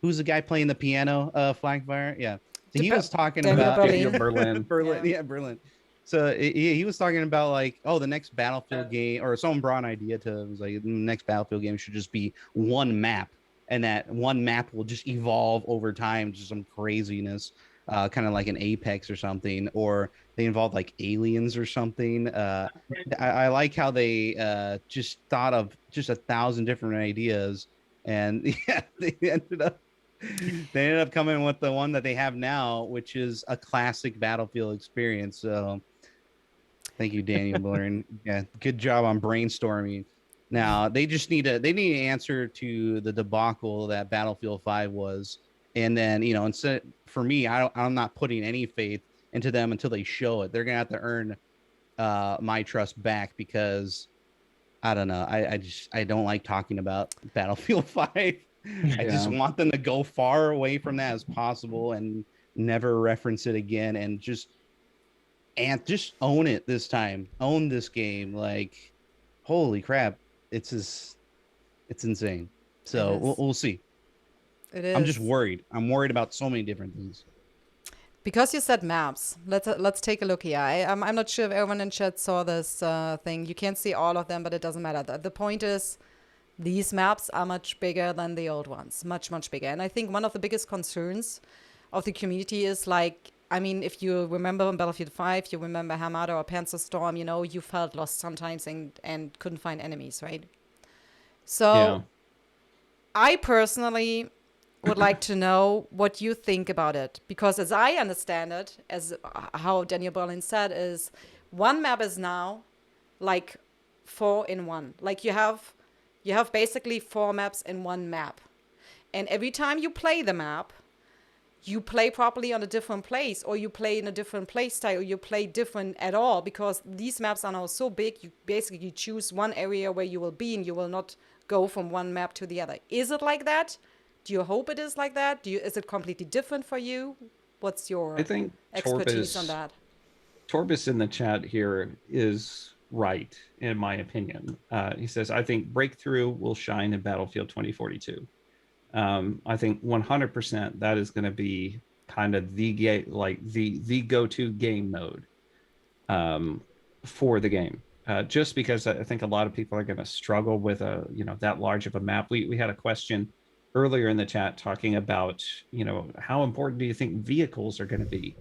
who's the guy playing the piano, Flakfire? Yeah. So he was talking about Berlin. Yeah, Berlin. So he was talking about like, oh, the next Battlefield game, or someone brought an idea to, it was like, the next Battlefield game should just be one map, and that one map will just evolve over time to some craziness, kind of like an Apex or something, or they involve like aliens or something. I like how they just thought of just 1,000 different ideas, and yeah, they ended up coming with the one that they have now, which is a classic Battlefield experience. So thank you, Daniel Blurring. Yeah, good job on brainstorming. Now they need an answer to the debacle that Battlefield 5 was. And then, instead, for me, I'm not putting any faith into them until they show it. They're gonna have to earn my trust back, because I don't know. I don't like talking about Battlefield 5. I just want them to go far away from that as possible and never reference it again, and just own it this time. Own this game. Like, holy crap. It's insane. So we'll see. It is. I'm just worried. I'm worried about so many different things. Because you said maps, let's take a look here. I'm not sure if everyone in chat saw this thing. You can't see all of them, but it doesn't matter. The point is, these maps are much bigger than the old ones. Much, much bigger. And I think one of the biggest concerns of the community is, like, I mean, if you remember in Battlefield 5, you remember Hamada or Panzer Storm, you felt lost sometimes and couldn't find enemies, right? So I personally would like to know what you think about it, because as I understand it, as how Daniel Berlin said, is one map is now like 4 in 1. Like you have basically 4 maps in one map, and every time you play the map, you play properly on a different place, or you play in a different play style, or you play different at all, because these maps are now so big. You basically choose one area where you will be, and you will not go from one map to the other. Is it like that? Do you hope it is like that? Is it completely different for you? What's your expertise on that? Torbis in the chat here is right, in my opinion. He says, I think Breakthrough will shine in Battlefield 2042. I think 100% that is going to be kind of the go-to game mode for the game. Just because I think a lot of people are going to struggle with that large of a map. We had a question earlier in the chat talking about, how important do you think vehicles are going to be?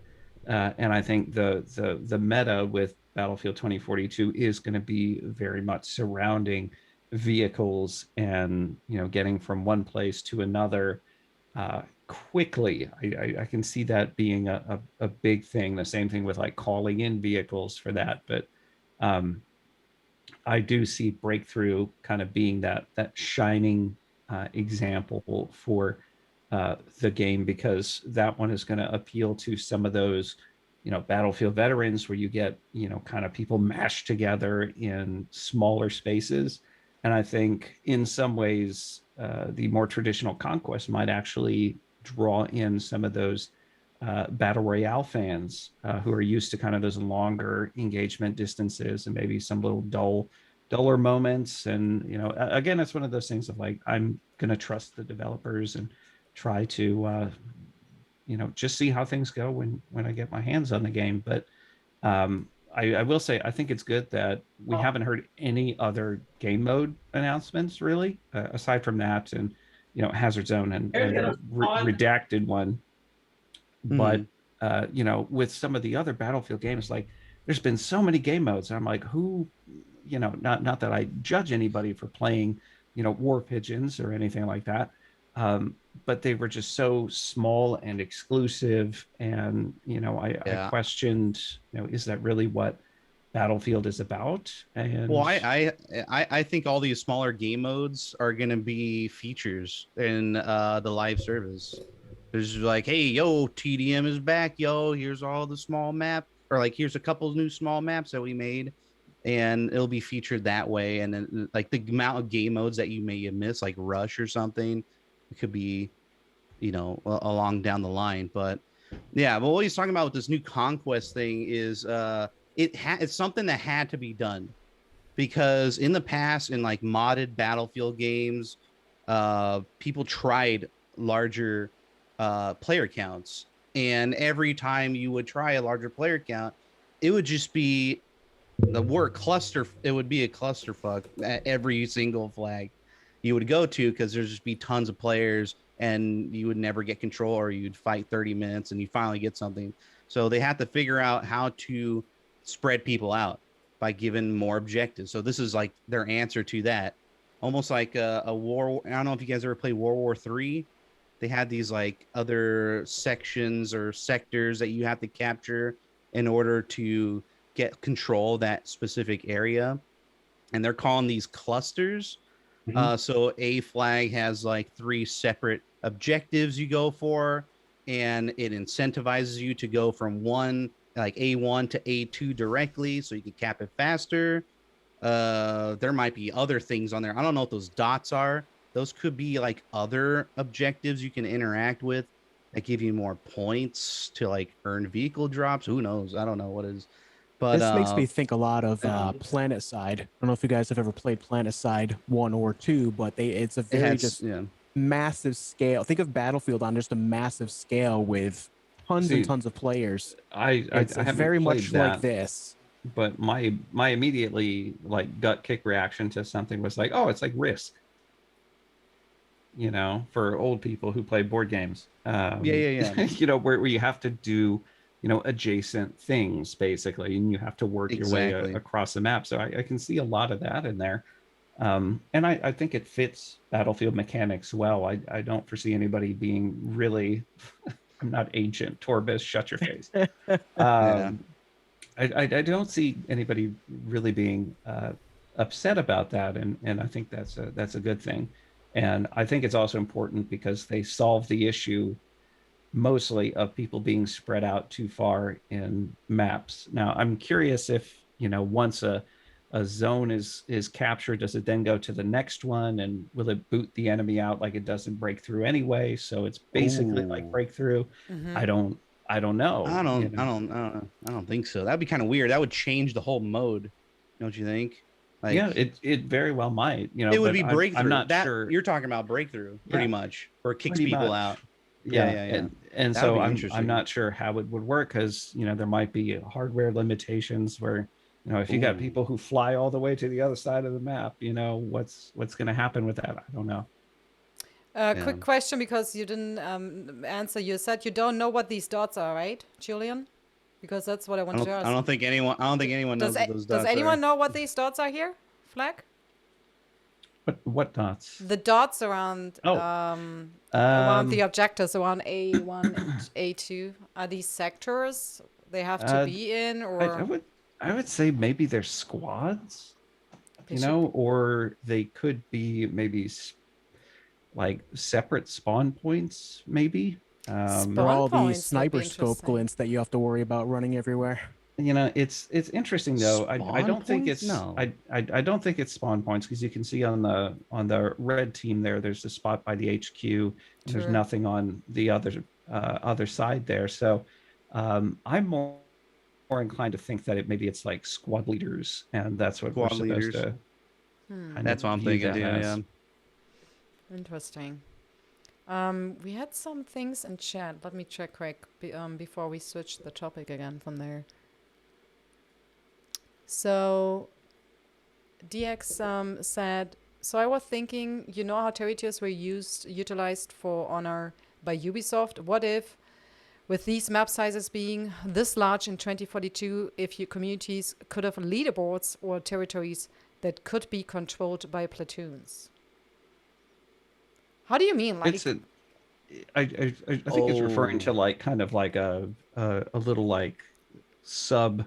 And I think the meta with Battlefield 2042 is going to be very much surrounding vehicles and, getting from one place to another quickly. I can see that being a big thing. The same thing with like calling in vehicles for that. But I do see Breakthrough kind of being that shining example for the game, because that one is going to appeal to some of those, Battlefield veterans, where you get, kind of people mashed together in smaller spaces. And I think in some ways, the more traditional Conquest might actually draw in some of those Battle Royale fans who are used to kind of those longer engagement distances and maybe some little duller moments. And, again, it's one of those things of like, I'm going to trust the developers and try to, just see how things go when I get my hands on the game. But I will say, I think it's good that we haven't heard any other game mode announcements, really, aside from that and, Hazard Zone and the redacted one. But, with some of the other Battlefield games, like there's been so many game modes. And I'm like, who, not that I judge anybody for playing, War Pigeons or anything like that. But they were just so small and exclusive. And, I questioned, is that really what Battlefield is about? And well, I think all these smaller game modes are going to be features in the live service. There's like, hey, yo, TDM is back, yo. Here's all the small map, or like, here's a couple new small maps that we made, and it'll be featured that way. And then like the amount of game modes that you may miss, like Rush or something, it could be, along down the line. But yeah, but what he's talking about with this new Conquest thing is it's something that had to be done, because in the past, in like modded Battlefield games, people tried larger player counts, and every time you would try a larger player count, it would just be the word cluster. It would be a clusterfuck at every single flag. you would go to, because there's just be tons of players and you would never get control, or you'd fight 30 minutes and you finally get something. So they have to figure out how to spread people out by giving more objectives. So this is like their answer to that. Almost like a war. I don't know if you guys ever played World War III. They had these like other sections or sectors that you have to capture in order to get control of that specific area. And they're calling these clusters. So a flag has like 3 separate objectives you go for, and it incentivizes you to go from one, like A1 to A2 directly, so you can cap it faster. There might be other things on there. I don't know what those dots are. Those could be like other objectives you can interact with that give you more points to like earn vehicle drops. Who knows? I don't know what it is. But This makes me think a lot of Planet Side. I don't know if you guys have ever played Planet Side 1 or 2, but it's a very massive scale. Think of Battlefield on just a massive scale with tons and tons of players. It's very much like this. But my immediately like gut kick reaction to something was like, oh, it's like Risk. You know, for old people who play board games. You know, where you have to do, you know, adjacent things basically, and you have to work your way across the map. So I can see a lot of that in there. And I think it fits Battlefield mechanics well. I don't foresee anybody being really, I'm not Agent Torbis, shut your face. I don't see anybody really being upset about that. And I think that's a good thing. And I think it's also important because they solve the issue mostly of people being spread out too far in maps. Now, I'm curious if, you know, once a zone is captured, does it then go to the next one, and will it boot the enemy out like it doesn't break through anyway? So it's basically like breakthrough. I don't know. I don't think so. That'd be kind of weird. That would change the whole mode, don't you think? Like, yeah, it very well might. You know, it would be breakthrough. I'm not sure. You're talking about breakthrough, pretty much, or it kicks people out. Yeah. And so I'm not sure how it would work, because, you know, there might be hardware limitations where, you know, if you got people who fly all the way to the other side of the map, you know, what's going to happen with that? I don't know. Quick question, because you didn't answer. You said you don't know what these dots are, right, Julian? Because that's what I wanted to ask. I don't think anyone knows what those dots are. Does anyone know what these dots are here, Flag? What dots? The dots around around the objectives, around A1 and A2. Are these sectors they have to be in, or I would say maybe they're squads, you know, or they could be maybe like separate spawn points, maybe. There are all these sniper scope glints that you have to worry about running everywhere. You know, it's interesting though. I don't think it's I don't think it's spawn points, because you can see on the red team there's a spot by the HQ. There's nothing on the other side there. So I'm more inclined to think that maybe it's like squad leaders, and that's what we're supposed to. That's what I'm thinking too. Yeah. Interesting. We had some things in chat. Let me check quick before we switch the topic again from there. So DX said, so I was thinking, you know how territories were utilized for Honor by Ubisoft? What if, with these map sizes being this large in 2042, if your communities could have leaderboards or territories that could be controlled by platoons? How do you mean? Like, I think it's referring to like kind of like a little like sub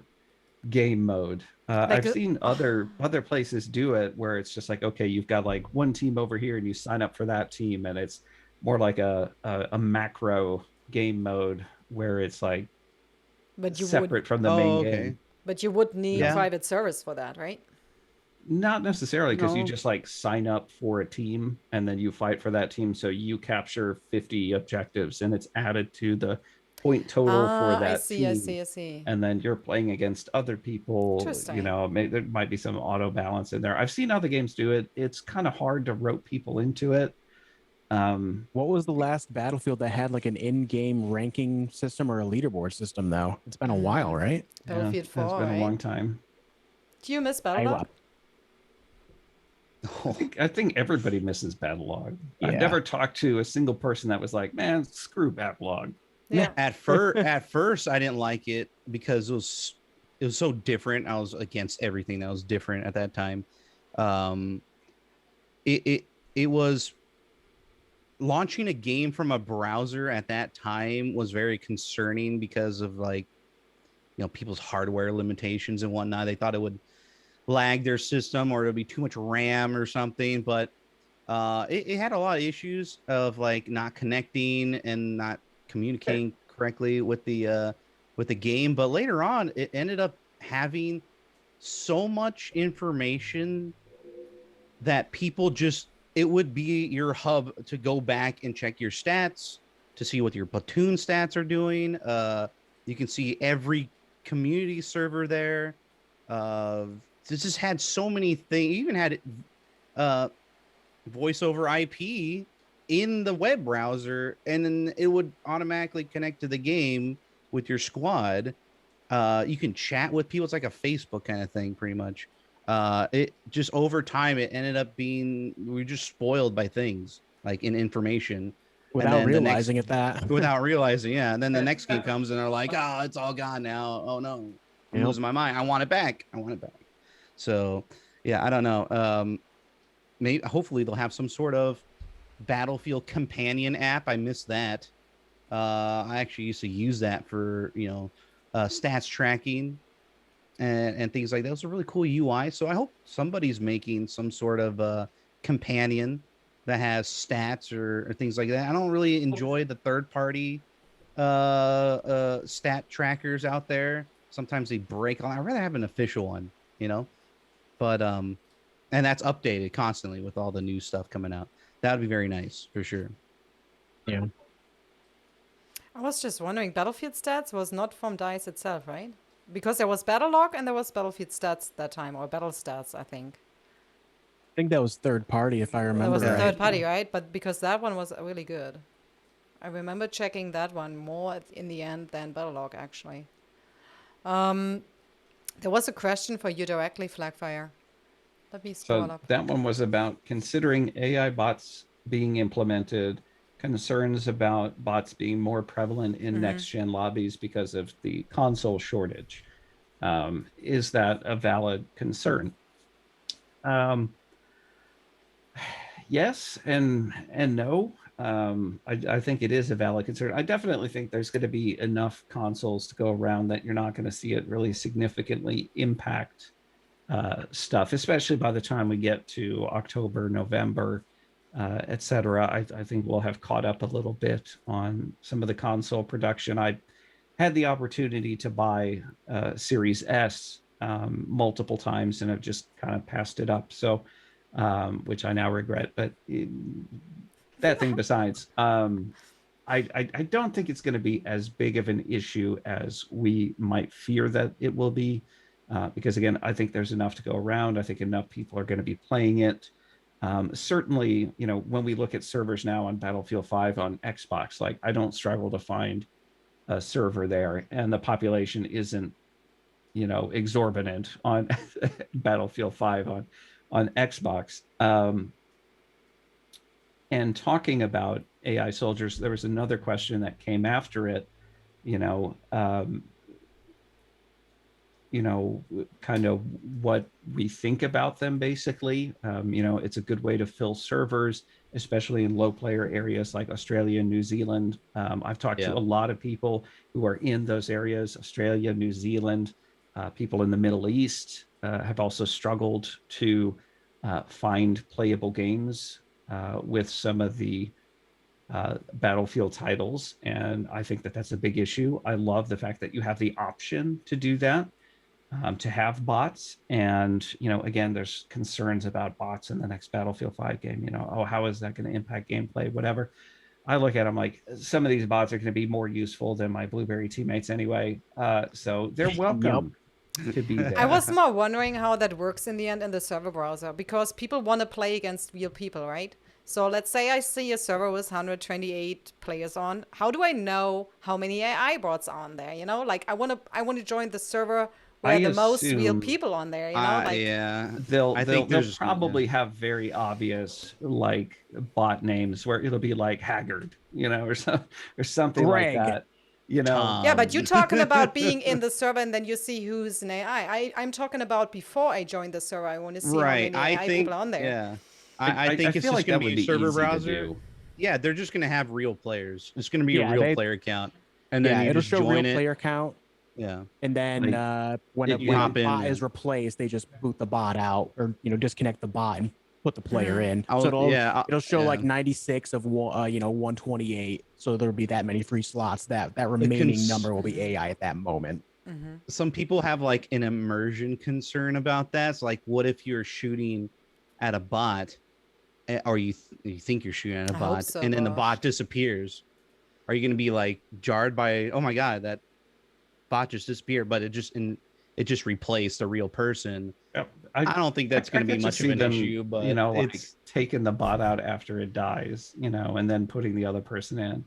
game mode. I've seen other places do it where it's just like, okay, you've got like one team over here and you sign up for that team, and it's more like a macro game mode where it's like separate from the main game. But you would need private service for that, right? Not necessarily, because you just like sign up for a team and then you fight for that team. So you capture 50 objectives and it's added to the point total for that team. I see. And then you're playing against other people. You know, there might be some auto balance in there. I've seen other games do it. It's kind of hard to rope people into it. What was the last Battlefield that had like an in-game ranking system or a leaderboard system, though? It's been a while, right? Battlefield 4, it's been a long time. Do you miss Battlefield? I think everybody misses Battlelog. Yeah. I've never talked to a single person that was like, man, screw Battlelog. Yeah. At first, I didn't like it because it was so different. I was against everything that was different at that time. It was launching a game from a browser at that time was very concerning because of like, you know, people's hardware limitations and whatnot. They thought it would lag their system or it would be too much RAM or something, but it had a lot of issues of like not connecting and not communicating correctly with the game. But later on, it ended up having so much information that people just, it would be your hub to go back and check your stats to see what your platoon stats are doing. You can see every community server there. This just had so many things. Even had voice over IP in the web browser, and then it would automatically connect to the game with your squad. You can chat with people. It's like a Facebook kind of thing, pretty much. It just over time, it ended up being, we were just spoiled by things like in information Without realizing it that. without realizing. Yeah. And then the next game comes and they're like, oh, it's all gone now. Oh no, I'm Yep. losing my mind. I want it back. I want it back. So yeah, I don't know. Maybe hopefully they'll have some sort of Battlefield companion app. I missed that. I actually used to use that for, you know, stats tracking and things like that. It was a really cool UI. So I hope somebody's making some sort of companion that has stats or things like that. I don't really enjoy the third party stat trackers out there. Sometimes they break. I'd rather have an official one, you know, but and that's updated constantly with all the new stuff coming out. That would be very nice for sure. Yeah. I was just wondering, Battlefield Stats was not from DICE itself, right? Because there was Battlelog and there was Battlefield Stats that time, or Battle Stats, I think. I think that was third party, if I That remember was the right. third party, right? But because that one was really good. I remember checking that one more in the end than Battlelog, actually. There was a question for you directly, Flakfire. Let me scroll So up. that one was about considering AI bots being implemented, concerns about bots being more prevalent in next-gen lobbies because of the console shortage. Is that a valid concern? Yes and no. I think it is a valid concern. I definitely think there's going to be enough consoles to go around that you're not going to see it really significantly impact stuff, especially by the time we get to October, November, etc. I think we'll have caught up a little bit on some of the console production. I had the opportunity to buy Series S multiple times and have just kind of passed it up. So, which I now regret, but that thing besides, I don't think it's going to be as big of an issue as we might fear that it will be. Because again, I think there's enough to go around. I think enough people are going to be playing it. Certainly, you know, when we look at servers now on Battlefield 5 on Xbox, like I don't struggle to find a server there, and the population isn't, you know, exorbitant on Battlefield 5 on Xbox. And talking about AI soldiers, there was another question that came after it, kind of what we think about them, basically. It's a good way to fill servers, especially in low player areas like Australia and New Zealand. I've talked to a lot of people who are in those areas, Australia, New Zealand, people in the Middle East have also struggled to find playable games with some of the Battlefield titles. And I think that that's a big issue. I love the fact that you have the option to do that. To have bots, and again, there's concerns about bots in the next Battlefield 5 game. How is that going to impact gameplay, whatever. I look at them like some of these bots are going to be more useful than my Blueberry teammates anyway, so they're welcome to be there. I was more wondering how that works in the end in the server browser, because people want to play against real people, right? So let's say I see a server with 128 players on. How do I know how many AI bots are on there? Like I want to join the server where I the most real assume- people on there, you know, like yeah, They'll I they'll, think they'll there's- probably have very obvious like bot names where it'll be like Haggard, or something like Greg. that. You know, Tom. yeah, but you're talking about being in the server and then you see who's an AI. I'm talking about before I joined the server. I want to see right. how many I AI think people are on there. yeah. I think it's feel just like gonna that would be a server easy to browser. do. Yeah, they're just gonna have real players. It's gonna be Yeah, a real they- player count, and then you it'll just show real join it. player count. Yeah, And then Like, when you when hop the in, bot yeah. is replaced, they just boot the bot out or disconnect the bot and put the player in. I'll- So it'll yeah, I'll- it'll show yeah. like 96 of 128. So there'll be that many free slots. That remaining cons- number will be AI at that moment. some people have like an immersion concern about that. It's like, what if you're shooting at a bot, or you think you're shooting at a I hope bot, so, and then the gosh. bot disappears? Are you going to be like jarred by, oh my god, that bot just disappeared, but it just replaced a real person? Yep. I don't think that's going to be could much just of see an them, issue, but like it's taking the bot out after it dies, and then putting the other person in.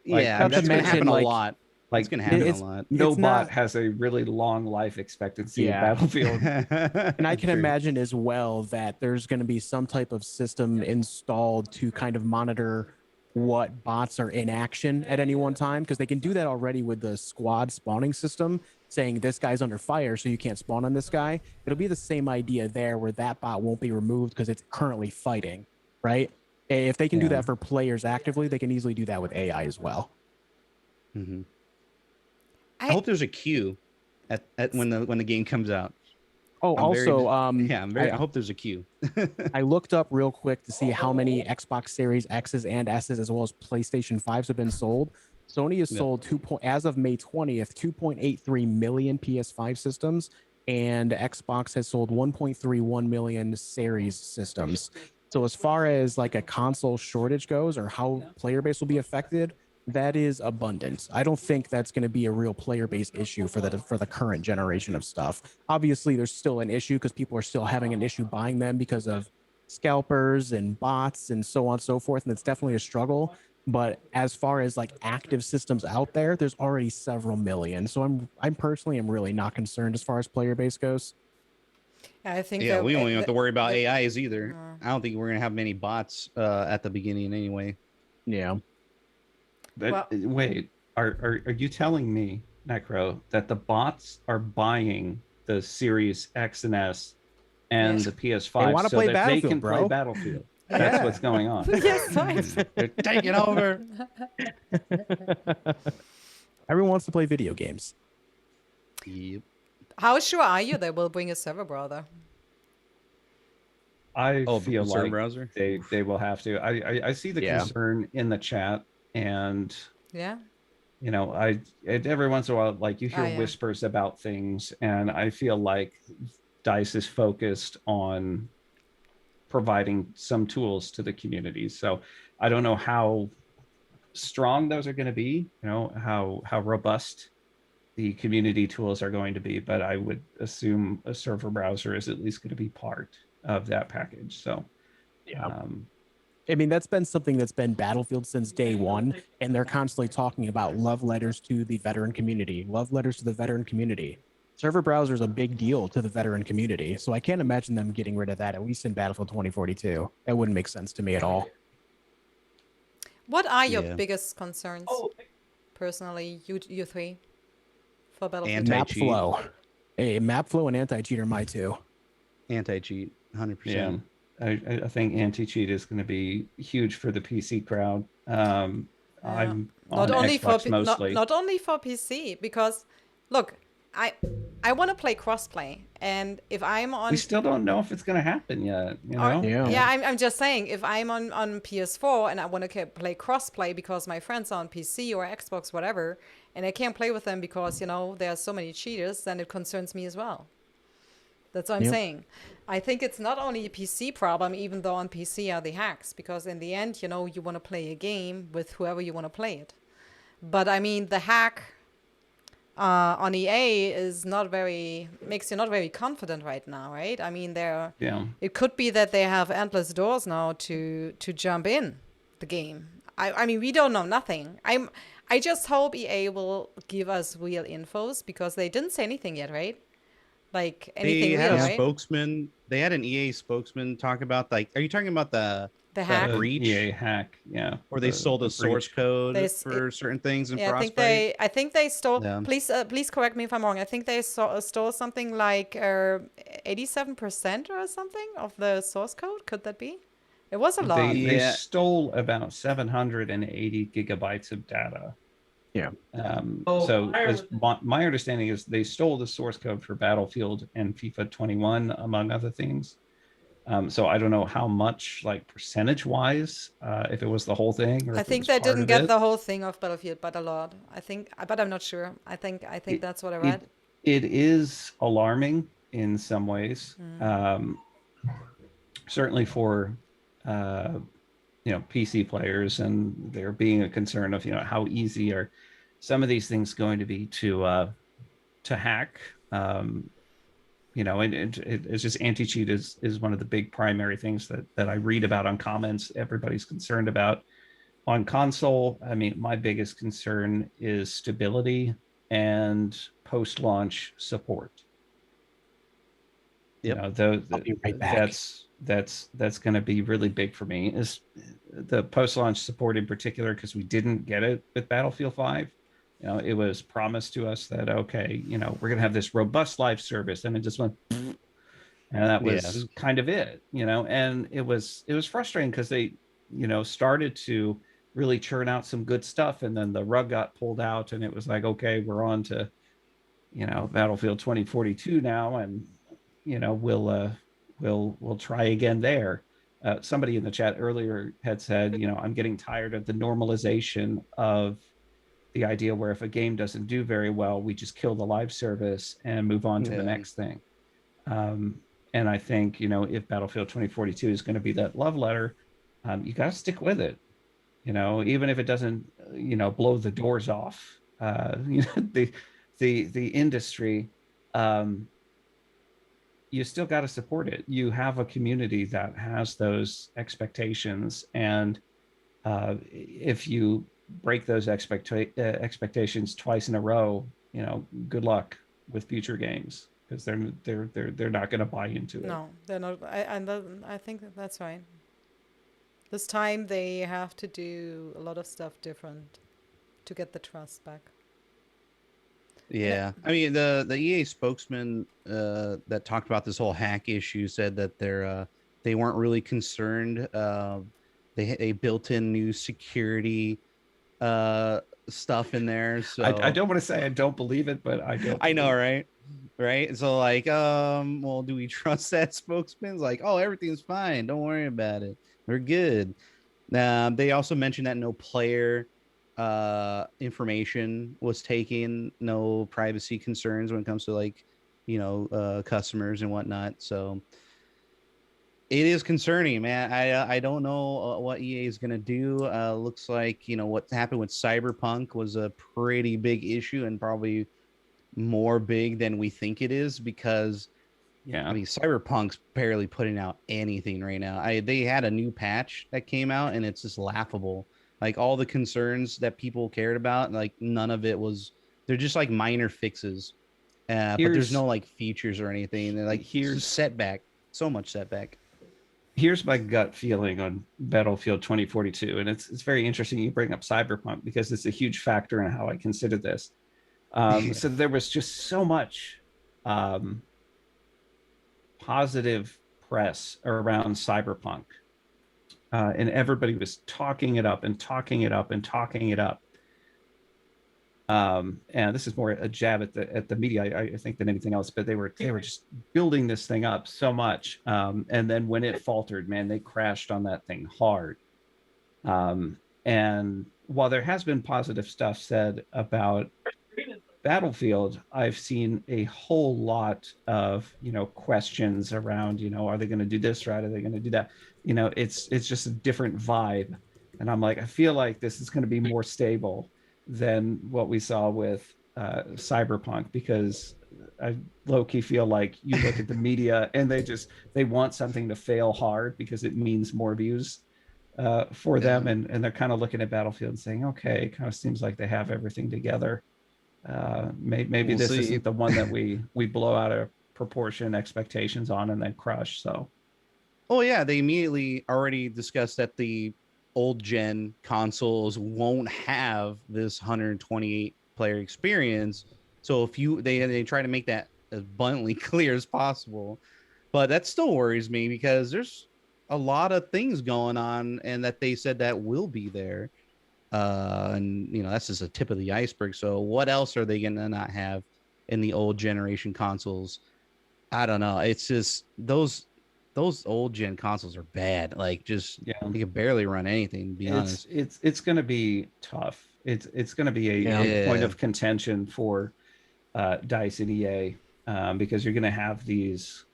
Like, yeah, not to that's going to mention, happen like- a lot. Like It's going to happen it's- a lot. no it's bot not- has a really long life expectancy Yeah. in Battlefield. And I can True. imagine as well that there's going to be some type of system installed to kind of monitor what bots are in action at any one time, because they can do that already with the squad spawning system, saying this guy's under fire, so you can't spawn on this guy. It'll be the same idea there, where that bot won't be removed because it's currently fighting, right? If they can do Yeah. that for players actively, they can easily do that with AI as well. Mhm. I- I hope there's a queue at when the game comes out. Oh, I'm very- also, I hope there's a queue. I looked up real quick to see how many Xbox Series X's and S's as well as PlayStation 5s have been sold. Sony has Yeah. sold as of May 20th, 2.83 million PS5 systems, and Xbox has sold 1.31 million Series systems. So as far as like a console shortage goes, or how player base will be affected, that is abundant. I don't think that's going to be a real player base issue for the current generation of stuff. Obviously, there's still an issue because people are still having an issue buying them because of scalpers and bots and so on and so forth, and it's definitely a struggle. But as far as like active systems out there, there's already several million. So I'm personally really not concerned as far as player base goes. I think Yeah, that- we don't even have to worry about the- AIs either. I don't think we're gonna have many bots at the beginning anyway. Yeah. But wait, are you telling me, Necro, that the bots are buying the Series X and S and Yes. the PS5 They wanna so play that they Battlefield, can play bro. Battlefield? That's Yeah. what's going on. Yes, right. They're taking over. Everyone wants to play video games. Yep. How sure are you they will bring a server browser? I Oh, feel server like browser. they will have to. I see the Yeah. concern in the chat, and Yeah. every once in a while, like you hear Oh, yeah. whispers about things, and I feel like DICE is focused on providing some tools to the community. So I don't know how strong those are going to be, how robust the community tools are going to be, but I would assume a server browser is at least going to be part of that package. So Yeah. I mean, that's been something that's been Battlefield since day one, and they're constantly talking about love letters to the veteran community, love letters to the veteran community. Server browser is a big deal to the veteran community, so I can't imagine them getting rid of that, at least in Battlefield 2042. That wouldn't make sense to me at all. What are your Yeah. biggest concerns, personally, you three, for Battlefield? Anti- Map Anti-cheat. flow. Hey, map flow and anti-cheat are my two. Anti-cheat, 100%. I think anti-cheat is going to be huge for the PC crowd. I'm on not only Xbox for mostly. not only for PC, because look, I want to play crossplay, and if I'm on We still don't know if it's going to happen yet. Yeah. yeah, I'm just saying, if I'm on PS4 and I want to play crossplay because my friends are on PC or Xbox, whatever, and I can't play with them because there are so many cheaters, then it concerns me as well. That's what I'm Yep. saying. I think it's not only a PC problem, even though on PC are the hacks, because in the end, you want to play a game with whoever you want to play it. But I mean, the hack on EA makes you not very confident right now, right? I mean, it could be that they have endless doors now to jump in the game. I mean, we don't know nothing. I just hope EA will give us real infos, because they didn't say anything yet, right? Like anything They had real, a right? spokesman. They had an EA spokesman talk about like. Are you talking about The the hack. breach, EA hack, yeah. or they stole the source breach. code They for certain things in Yeah, Frostbite? I think they stole. Yeah. Please correct me if I'm wrong. I think they stole something like 87% or something of the source code. Could that be? It was a lot. They Yeah. stole about 780 gigabytes of data. Yeah. So as my understanding is they stole the source code for Battlefield and FIFA 21, among other things. So I don't know how much, like percentage wise, if it was the whole thing or I if it think was they part didn't of get it. the whole thing of Battlefield, but a lot. I think, but I'm not sure. I think that's what I read. It is alarming in some ways. Certainly for PC players, and there being a concern of how easy are some of these things going to be to hack. And it's just anti-cheat is one of the big primary things that I read about on comments. Everybody's concerned about on console. I mean, my biggest concern is stability and post-launch support. Yep. I'll be right back. That's going to be really big for me, is the post-launch support in particular, because we didn't get it with Battlefield 5. It was promised to us that, okay, we're going to have this robust live service, and it just went, and that was kind of it, and it was frustrating because they, started to really churn out some good stuff, and then the rug got pulled out, and it was like, okay, we're on to, Battlefield 2042 now, and we'll try again there. Somebody in the chat earlier had said, I'm getting tired of the normalization of the idea where if a game doesn't do very well, we just kill the live service and move on to the next thing. And I think, if Battlefield 2042 is going to be that love letter, you got to stick with it. Even if it doesn't, blow the doors off, the industry, you still got to support it. You have a community that has those expectations, and if you break those expectations twice in a row, good luck with future games, because they're not going to buy into it. No, they're not. I think that's right. This time they have to do a lot of stuff different to get the trust back. Yeah, I mean the EA spokesman that talked about this whole hack issue said that they weren't really concerned. They built in new security stuff in there. So I don't want to say I don't believe it, but I don't. I know, right? Right. So like, well, do we trust that spokesman? It's like, oh, everything's fine. Don't worry about it. We're good. They also mentioned that no player information was taken, no privacy concerns when it comes to like, customers and whatnot. So it is concerning, man. I don't know what EA is gonna do. Looks like what happened with Cyberpunk was a pretty big issue, and probably more big than we think it is, because I mean Cyberpunk's barely putting out anything right now. They had a new patch that came out, and it's just laughable. Like all the concerns that people cared about, like none of it was. They're just like minor fixes, but there's no like features or anything. They're like, here's setback, so much setback. Here's my gut feeling on Battlefield 2042, and it's very interesting you bring up Cyberpunk, because it's a huge factor in how I consider this. So there was just so much positive press around Cyberpunk. And everybody was talking it up and talking it up and talking it up. And this is more a jab at the media, I think, than anything else. But they were just building this thing up so much, and then when it faltered, man, they crashed on that thing hard. And while there has been positive stuff said about Battlefield, I've seen a whole lot of questions around are they going to do this right? Are they going to do that? It's just a different vibe, and I'm like, I feel like this is going to be more stable than what we saw with Cyberpunk, because I low-key feel like you look at the media and they want something to fail hard because it means more views for them, and they're kind of looking at Battlefield and saying, okay, it kind of seems like they have everything together. Maybe this isn't the one that we blow out of proportion expectations on and then crush. So, Oh yeah, they immediately already discussed that the old gen consoles won't have this 128 player experience. So if they try to make that as abundantly clear as possible, but that still worries me because there's a lot of things going on, and that they said that will be there. And that's just a tip of the iceberg. So what else are they gonna not have in the old generation consoles? I don't know. It's just those old gen consoles are bad. Like, just yeah, they can barely run anything, to be honest. it's going to be tough. It's going to be a point of contention for DICE and EA, because you're going to have these,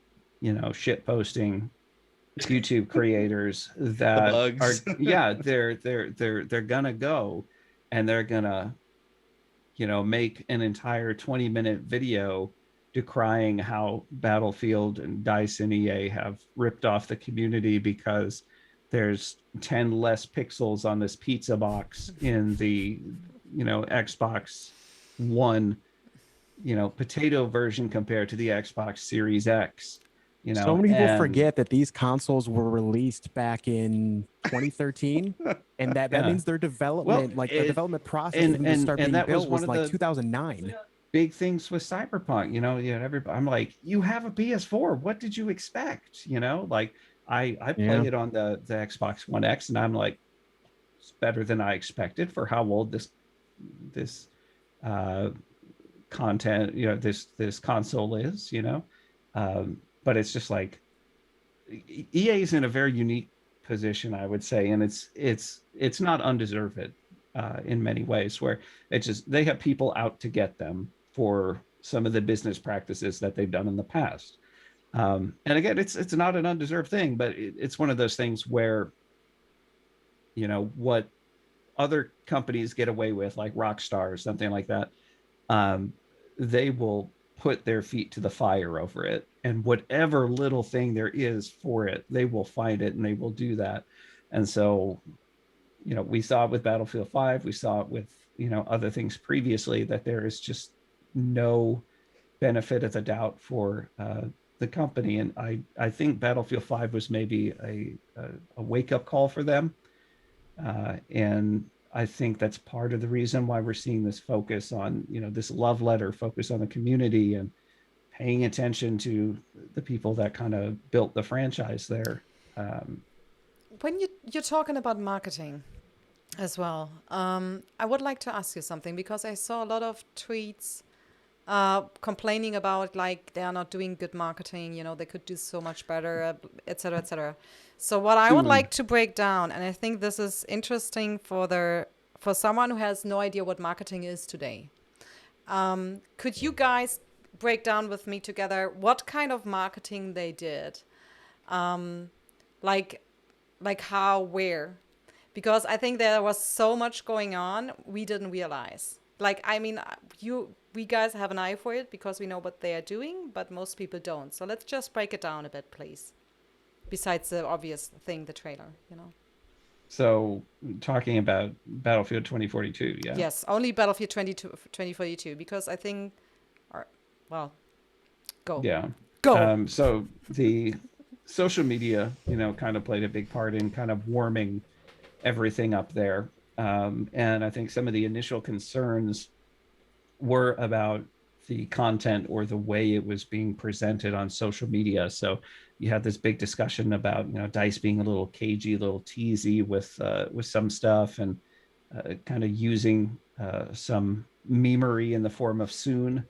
shit posting YouTube creators that are, yeah, they're gonna go and they're gonna, make an entire 20-minute video decrying how Battlefield and DICE and EA have ripped off the community because there's 10 less pixels on this pizza box in the, Xbox One, potato version compared to the Xbox Series X. So many people forget that these consoles were released back in 2013, and that means their development, the development process for them to start being built was like 2009. Big things with Cyberpunk, everybody, I'm like, you have a PS4, what did you expect? I play it on the Xbox One X, and I'm like, it's better than I expected for how old this content, this console is, but it's just like EA is in a very unique position, I would say, and it's not undeserved in many ways, where it's just they have people out to get them for some of the business practices that they've done in the past. And again, it's not an undeserved thing, but it's one of those things where, what other companies get away with, like Rockstar or something like that, they will put their feet to the fire over it, and whatever little thing there is for it, they will find it and they will do that. And so, we saw it with Battlefield 5, we saw it with, other things previously, that there is just no benefit of the doubt for the company. And I think Battlefield 5 was maybe a wake-up call for them. And I think that's part of the reason why we're seeing this focus on, this love letter focus on the community and paying attention to the people that kind of built the franchise there. When you're talking about marketing as well, I would like to ask you something, because I saw a lot of tweets complaining about, like, they are not doing good marketing, they could do so much better, et cetera, et cetera. So what I would like to break down, and I think this is interesting for someone who has no idea what marketing is today. Could you guys break down with me together what kind of marketing they did? Like how, where? Because I think there was so much going on we didn't realize. We guys have an eye for it because we know what they are doing, but most people don't. So let's just break it down a bit, please. Besides the obvious thing, the trailer, So talking about Battlefield 2042, yeah? Yes, only Battlefield 2042, because I think, go. Yeah. Go. So the social media, kind of played a big part in kind of warming everything up there. And I think some of the initial concerns were about the content or the way it was being presented on social media. So you had this big discussion about, DICE being a little cagey, a little teasy with some stuff, and kind of using some memery in the form of soon,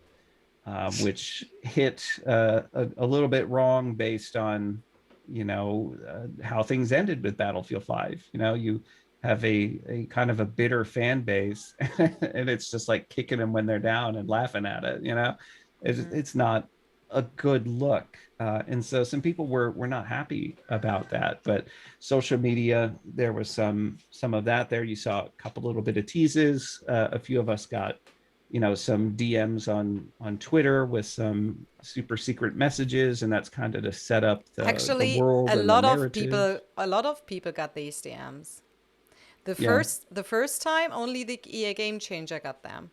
which hit a little bit wrong based on, how things ended with Battlefield 5. You have a kind of a bitter fan base, and it's just like kicking them when they're down and laughing at it. It's not a good look. And so some people were not happy about that, but social media, there was some of that there. You saw a couple little bit of teases. A few of us got, some DMs on Twitter with some super secret messages, and that's kind of to set up the world. a lot of people got these DMs. The first time only the EA Game Changer got them.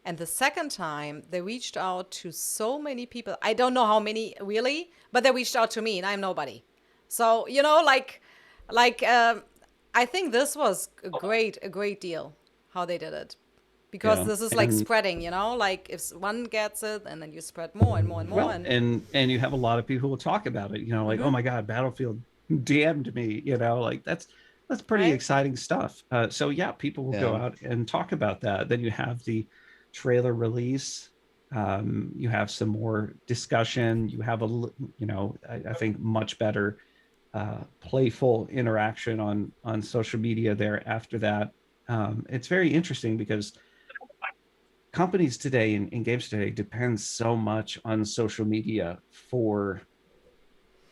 And the second time, they reached out to so many people. I don't know how many really, but they reached out to me, and I'm nobody. So I think this was a great deal how they did it, because Yeah. this is like And spreading. Like if one gets it, and then you spread more and more and more. well, and you have a lot of people who talk about it. Like, oh my God, Battlefield DM'd me. Like that's pretty Right? exciting stuff. So yeah, people will go Yeah. out and talk about that. Then you have the trailer release. You have some more discussion. You have I think much better playful interaction on social media there after that. It's very interesting because companies today and games today depend so much on social media for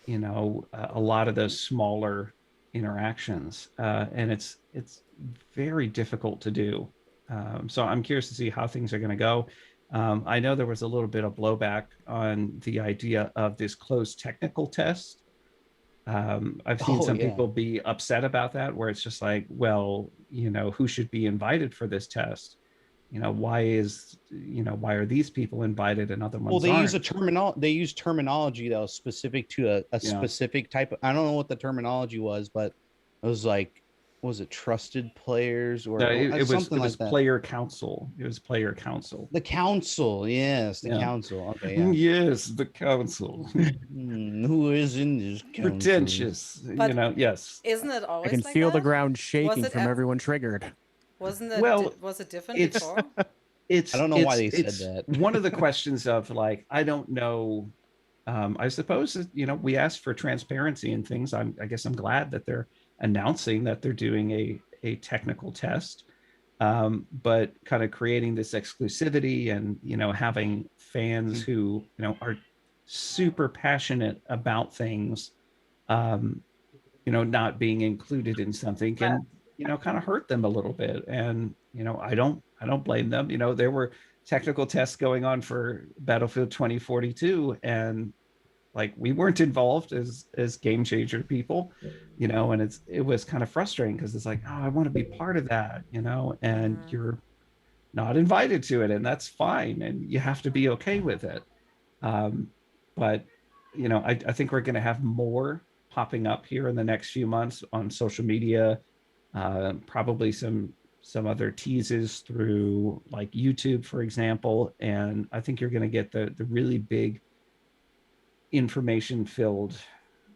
a lot of those smaller interactions, and it's very difficult to do. So I'm curious to see how things are going to go. I know there was a little bit of blowback on the idea of this closed technical test. I've seen some people be upset about that, where it's just like, well, who should be invited for this test? Why are these people invited and other ones Well, they aren't? they use terminology that was specific to a specific type of, I don't know what the terminology was, but it was like, was it trusted players or No, it something was like that? player council. It was player council. The council, yes, the Yeah. council. Okay, yeah. Yes, the council. Who is in this council? Pretentious. But yes. Isn't it I always can like feel the that? ground shaking it from ev- everyone triggered. Wasn't it? Well, Was it different it's- before? It's I don't know why they said it's that. one of the questions of like, I don't know. I suppose we asked for transparency and things. I guess I'm glad that they're announcing that they're doing a technical test, but kind of creating this exclusivity and having fans who are super passionate about things, not being included in something can kind of hurt them a little bit. And I don't blame them. There were technical tests going on for Battlefield 2042, and like we weren't involved as game changer people, and it was kind of frustrating because it's like, oh, I want to be part of that, and you're not invited to it, and that's fine, and you have to be okay with it. But I think we're going to have more popping up here in the next few months on social media, probably some other teases through like YouTube, for example. And I think you're going to get the really big information filled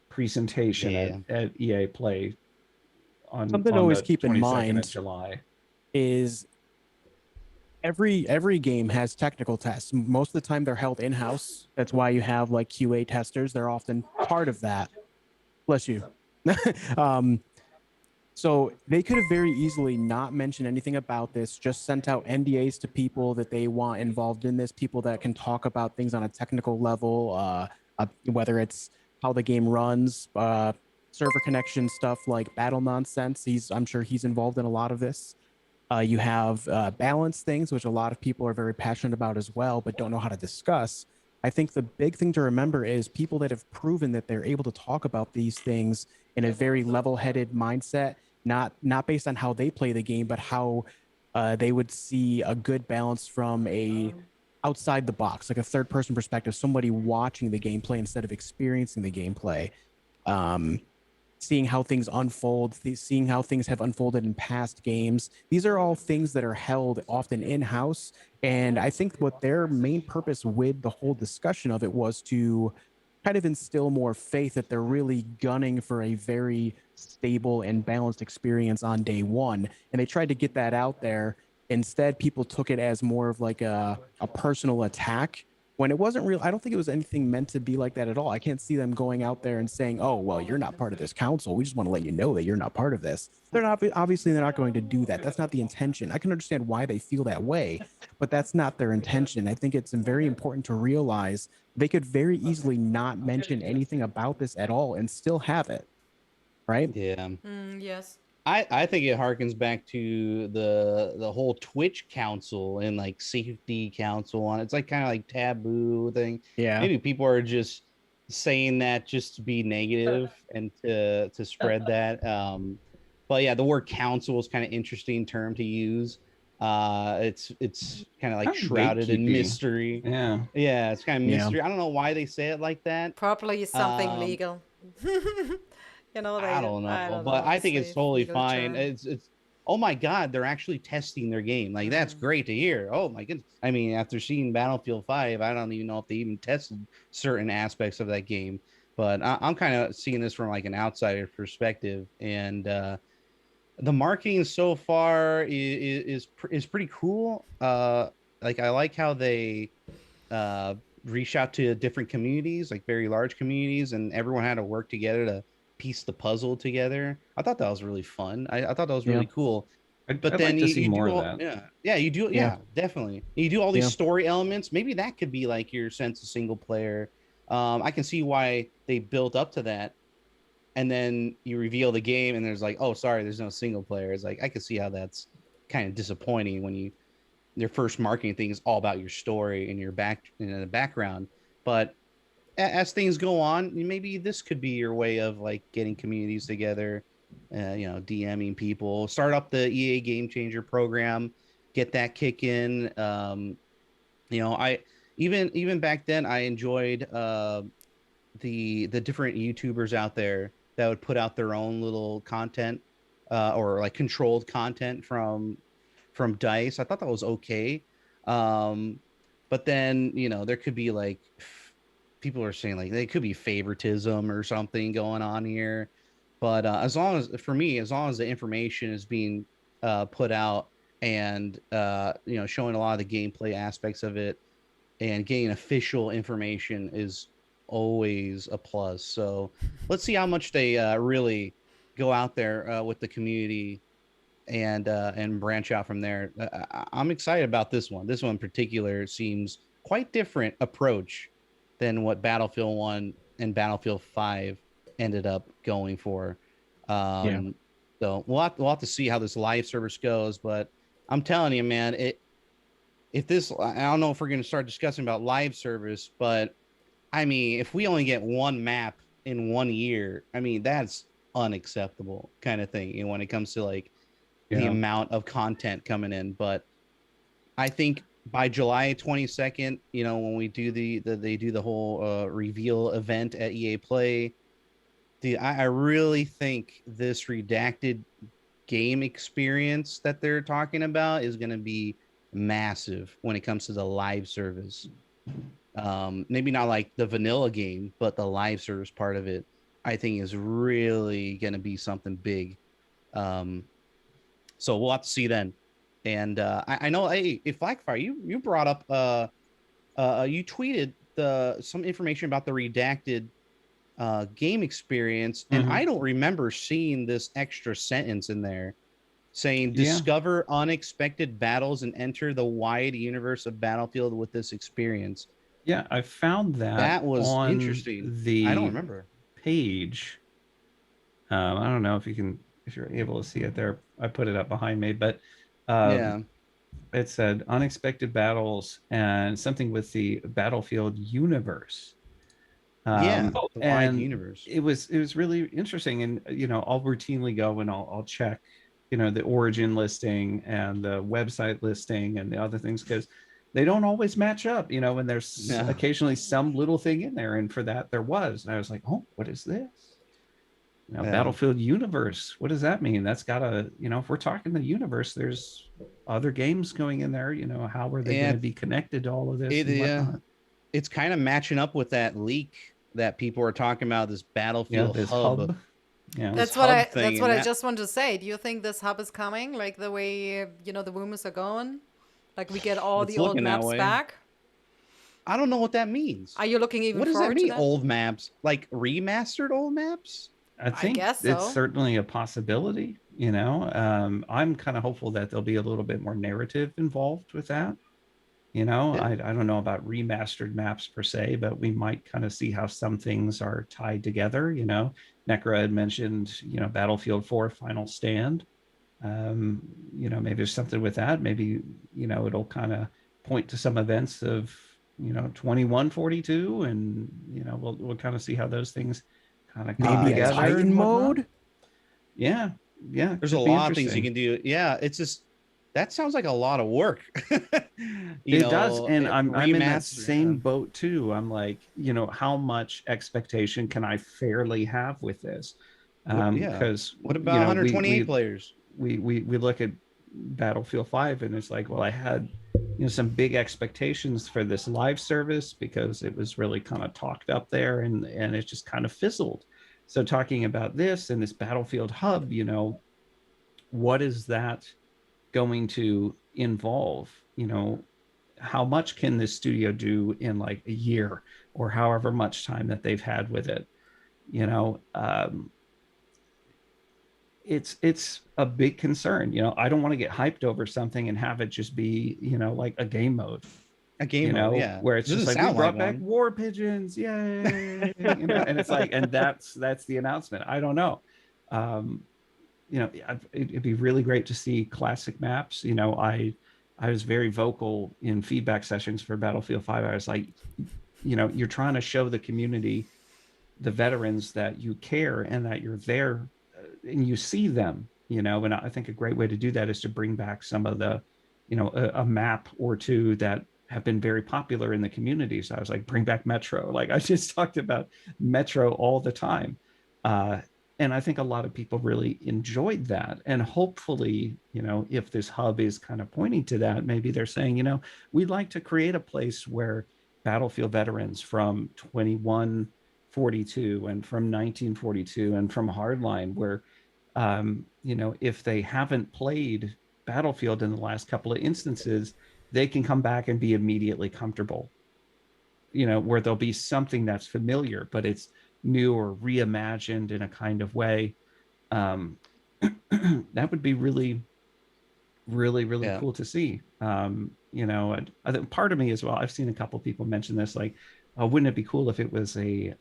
presentation at EA Play on Something to on always the keep in 22nd mind of July. is every game has technical tests. Most of the time they're held in-house. That's why you have like QA testers. They're often part of that. Bless you. So they could have very easily not mentioned anything about this, just sent out NDAs to people that they want involved in this, people that can talk about things on a technical level, whether it's how the game runs, server connection stuff like battle nonsense. I'm sure he's involved in a lot of this. You have balance things, which a lot of people are very passionate about as well, but don't know how to discuss. I think the big thing to remember is people that have proven that they're able to talk about these things in a very level-headed mindset, not based on how they play the game, but how they would see a good balance from a outside the box, like a third-person perspective, somebody watching the gameplay instead of experiencing the gameplay. Seeing how things unfold, seeing how things have unfolded in past games. These are all things that are held often in-house. And I think what their main purpose with the whole discussion of it was to kind of instill more faith that they're really gunning for a very stable and balanced experience on day one. And they tried to get that out there. Instead, people took it as more of like a personal attack, when it wasn't real. I don't think it was anything meant to be like that at all. I can't see them going out there and saying, oh, well, you're not part of this council. We just want to let you know that you're not part of this. They're not, obviously they're not going to do that. That's not the intention. I can understand why they feel that way, but that's not their intention. I think it's very important to realize they could very easily not mention anything about this at all and still have it, right? Yeah. Yes. I think it harkens back to the whole Twitch council and like safety council on it's like kind of like taboo thing. Yeah. Maybe people are just saying that just to be negative and to spread that. But yeah, the word council is kind of interesting term to use. It's kind of like Kind of shrouded in gatekeepy. mystery. Yeah. Yeah, it's kind of Yeah. mystery. I don't know why they say it like that. Probably something Um, legal. You know, I don't I know, don't but know I the think it's safe totally legal fine. term. It's oh my god, they're actually testing their game. Like that's great to hear. Oh my goodness. I mean, after seeing Battlefield 5, I don't even know if they even tested certain aspects of that game. But I'm kind of seeing this from like an outsider perspective, and the marketing so far is pretty cool. Like I like how they uh reach out to different communities, like very large communities, and everyone had to work together to piece the puzzle together. I thought that was really fun. I thought that was Yeah. really cool. But I'd then like to see you more do of all, that. yeah, you do, Yeah. yeah, definitely. You do all these Yeah. story elements. Maybe that could be like your sense of single player. I can see why they built up to that, and then you reveal the game, and there's like, oh, sorry, there's no single player. It's like I can see how that's kind of disappointing when your first marketing thing is all about your story and your in the background. But as things go on, maybe this could be your way of like getting communities together, DMing people, start up the EA Game Changer program, get that kick in. I even back then I enjoyed the different YouTubers out there that would put out their own little content or like controlled content from Dice. I thought that was okay. But then, there could be like people are saying like there could be favoritism or something going on here. But as long as for me, as long as the information is being put out and showing a lot of the gameplay aspects of it and getting official information is always a plus. So let's see how much they really go out there with the community and branch out from there. I'm excited about this one. This one in particular seems quite different approach than what Battlefield 1 and Battlefield 5 ended up going for. Yeah. So we'll have to see how this live service goes, but I'm telling you, man, if this, I don't know if we're going to start discussing about live service, but I mean, if we only get one map in 1 year, I mean, that's unacceptable kind of thing, when it comes to like the Yeah. amount of content coming in. But I think by July 22nd, when we do they do the whole reveal event at EA Play, I really think this redacted game experience that they're talking about is going to be massive when it comes to the live service. Maybe not like the vanilla game, but the live service part of it, I think is really going to be something big. So we'll have to see then. And I know, hey, Flakfire, you brought up, you tweeted some information about the redacted game experience, and I don't remember seeing this extra sentence in there saying discover unexpected battles and enter the wide universe of Battlefield with this experience. Yeah, I found That was on interesting. the I don't remember. page. I don't know if you're able to see it there. I put it up behind me, but it said unexpected battles and something with the Battlefield universe. The wide universe. It was really interesting, and I'll routinely go and I'll check, the origin listing and the website listing and the other things, because they don't always match up, and there's occasionally some little thing in there, and for that there was, and I was like, oh, what is this? Battlefield universe, what does that mean? That's gotta, if we're talking the universe, there's other games going in there. How are they going to be connected to all of this? It's kind of matching up with that leak that people are talking about, this Battlefield this hub. Yeah, that's what I just want to say. Do you think this hub is coming, like the way the rumors are going, like we get all the old maps back? I don't know what that means. Are you looking even? What does that mean? To that? Old maps, like remastered old maps? I guess so. It's certainly a possibility. I'm kind of hopeful that there'll be a little bit more narrative involved with that. I don't know about remastered maps per se, but we might kind of see how some things are tied together. Necro had mentioned, Battlefield 4 Final Stand. Maybe there's something with that. Maybe, it'll kind of point to some events of, 2142, and, we'll kind of see how those things kind of come maybe together. a Titan mode. Yeah. There's a lot of things you can do. Yeah, it's just that sounds like a lot of work. It does, and I'm in that remaster, same yeah. boat too. I'm like, how much expectation can I fairly have with this? Yeah. Because What about 128 players? we look at Battlefield 5 and it's like, well, I had some big expectations for this live service because it was really kind of talked up there, and it just kind of fizzled. So talking about this and this Battlefield hub, what is that going to involve? How much can this studio do in like a year or however much time that they've had with it? It's a big concern. I don't want to get hyped over something and have it just be like a game mode. A game mode, yeah. Where it's Doesn't just like, we sound brought like back one. war pigeons, yay! And it's like, and that's the announcement. I don't know. It'd be really great to see classic maps. I was very vocal in feedback sessions for Battlefield 5. I was like, you're trying to show the community, the veterans, that you care and that you're there and you see them, and I think a great way to do that is to bring back some of the, a map or two that have been very popular in the community. So I was like, bring back Metro. Like, I just talked about Metro all the time. And I think a lot of people really enjoyed that. And hopefully, if this hub is kind of pointing to that, maybe they're saying, we'd like to create a place where Battlefield veterans from 2142 and from 1942 and from Hardline, where, if they haven't played Battlefield in the last couple of instances, they can come back and be immediately comfortable, where there'll be something that's familiar, but it's new or reimagined in a kind of way. That would be really, really, really cool to see. I think part of me as well, I've seen a couple people mention this, like, wouldn't it be cool if it was a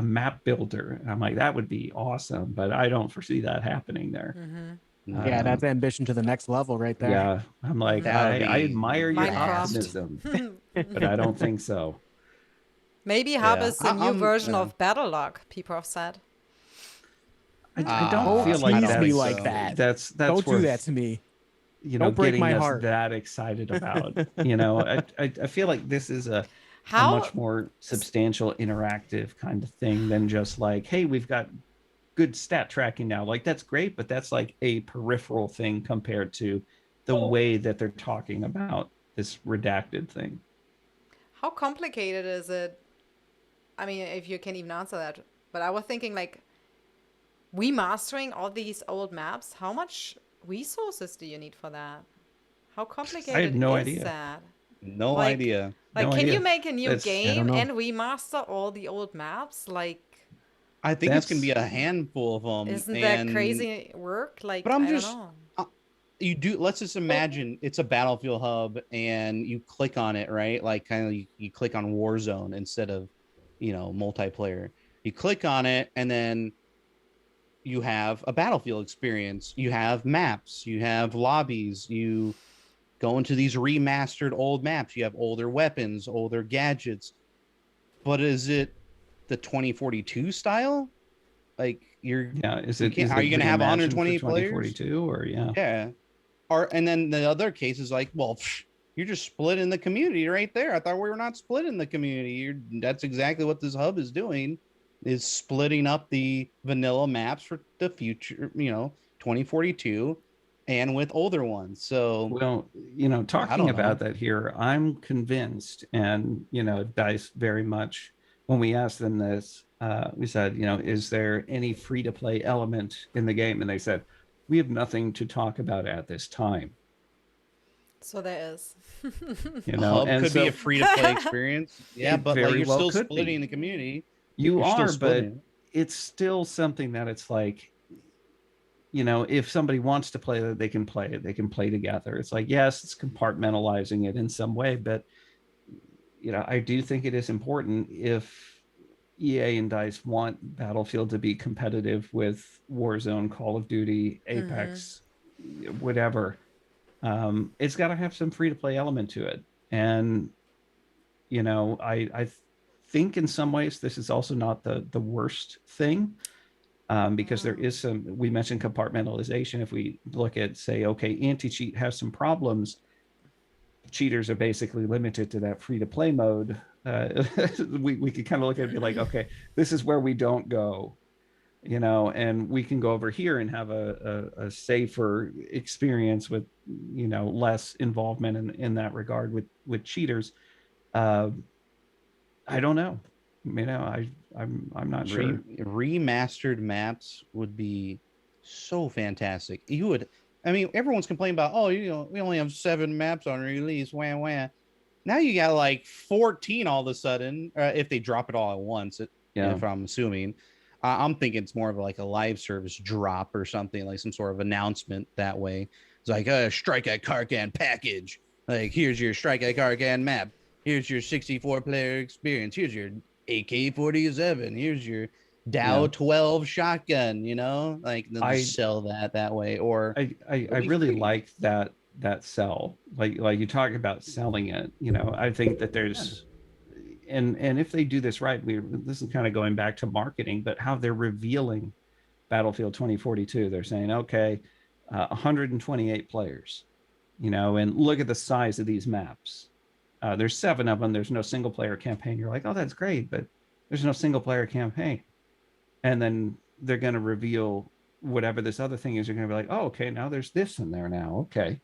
map builder? And I'm like, that would be awesome, but I don't foresee that happening there. Mm-hmm. Yeah, that's ambition to the next level right there. Yeah, I'm like, I admire your Minecraft. optimism, but I don't think so. Maybe hub is the new version yeah. of Battlelog, people have said. I don't feel like tease that. me like that. That's Don't do that to me. Don't break getting my us heart. that excited about. I feel like this is a much more substantial, interactive kind of thing than just like, hey, we've got good stat tracking now. Like, that's great, but that's like a peripheral thing compared to the way that they're talking about this redacted thing. How complicated is it? I mean, if you can even answer that. But I was thinking, like, remastering all these old maps, how much resources do you need for that? How complicated I have no is idea. that? No Like- idea. Like, No can idea. you make a new That's- I game don't know. and remaster all the old maps? Like, I think it's That's- gonna be a handful of them. isn't that crazy work? Like, But I'm I just- don't know. Let's just imagine it's a Battlefield hub and you click on it, right? Like, kind of you click on Warzone instead of, multiplayer. You click on it and then you have a Battlefield experience. You have maps, you have lobbies, you go into these remastered old maps. You have older weapons, older gadgets. But is it the 2042 style? Like, Is it? are you gonna have reimagined for 120 players? 2042 or yeah? Yeah. And then the other case is like, well, you're just splitting the community right there. I thought we were not splitting the community. That's exactly what this hub is doing, is splitting up the vanilla maps for the future, 2042, and with older ones. So, Well, talking about that here, I'm convinced, and Dice very much, when we asked them this, we said, is there any free-to-play element in the game? And they said, we have nothing to talk about at this time. So there is. hub and could so be a free-to-play experience. Yeah, It but like, very you're well still could be. splitting the community. you You're still are, but splitting. it's still something that it's like, if somebody wants to play it, they can play it. They can play together. It's like, yes, it's compartmentalizing it in some way, but I do think it is important if EA and DICE want Battlefield to be competitive with Warzone, Call of Duty, Apex, whatever. It's got to have some free-to-play element to it. And, I think in some ways this is also not the worst thing. because there is some, we mentioned compartmentalization. If we look at, say, okay, anti-cheat has some problems, cheaters are basically limited to that free-to-play mode. We could kind of look at it and be like, okay, this is where we don't go, you know, and we can go over here and have a safer experience with, you know, less involvement in that regard with cheaters. I don't know. You know, I'm not sure. Remastered maps would be so fantastic. You would, I mean, everyone's complaining about, oh, you know, we only have 7 maps on release, wah wah. Now you got like 14 all of a sudden, if they drop it all at once. Yeah. If I'm assuming, I'm thinking it's more of like a live service drop or something, like some sort of announcement that way. It's like a Strike at Karkan package. Like, here's your Strike at Karkan map. Here's your 64 player experience. Here's your AK-47. Here's your Dow 12 shotgun. You know, like they'll sell that way. Or I really like that sell. Like you talk about selling it. You know, I think that there's. And if they do this right, this is kind of going back to marketing, but how they're revealing Battlefield 2042. They're saying, okay, 128 players, you know, and look at the size of these maps. There's 7 of them. There's no single player campaign. You're like, oh, that's great, but there's no single player campaign. And then they're going to reveal whatever this other thing is. You're going to be like, oh, okay, now there's this in there now. Okay.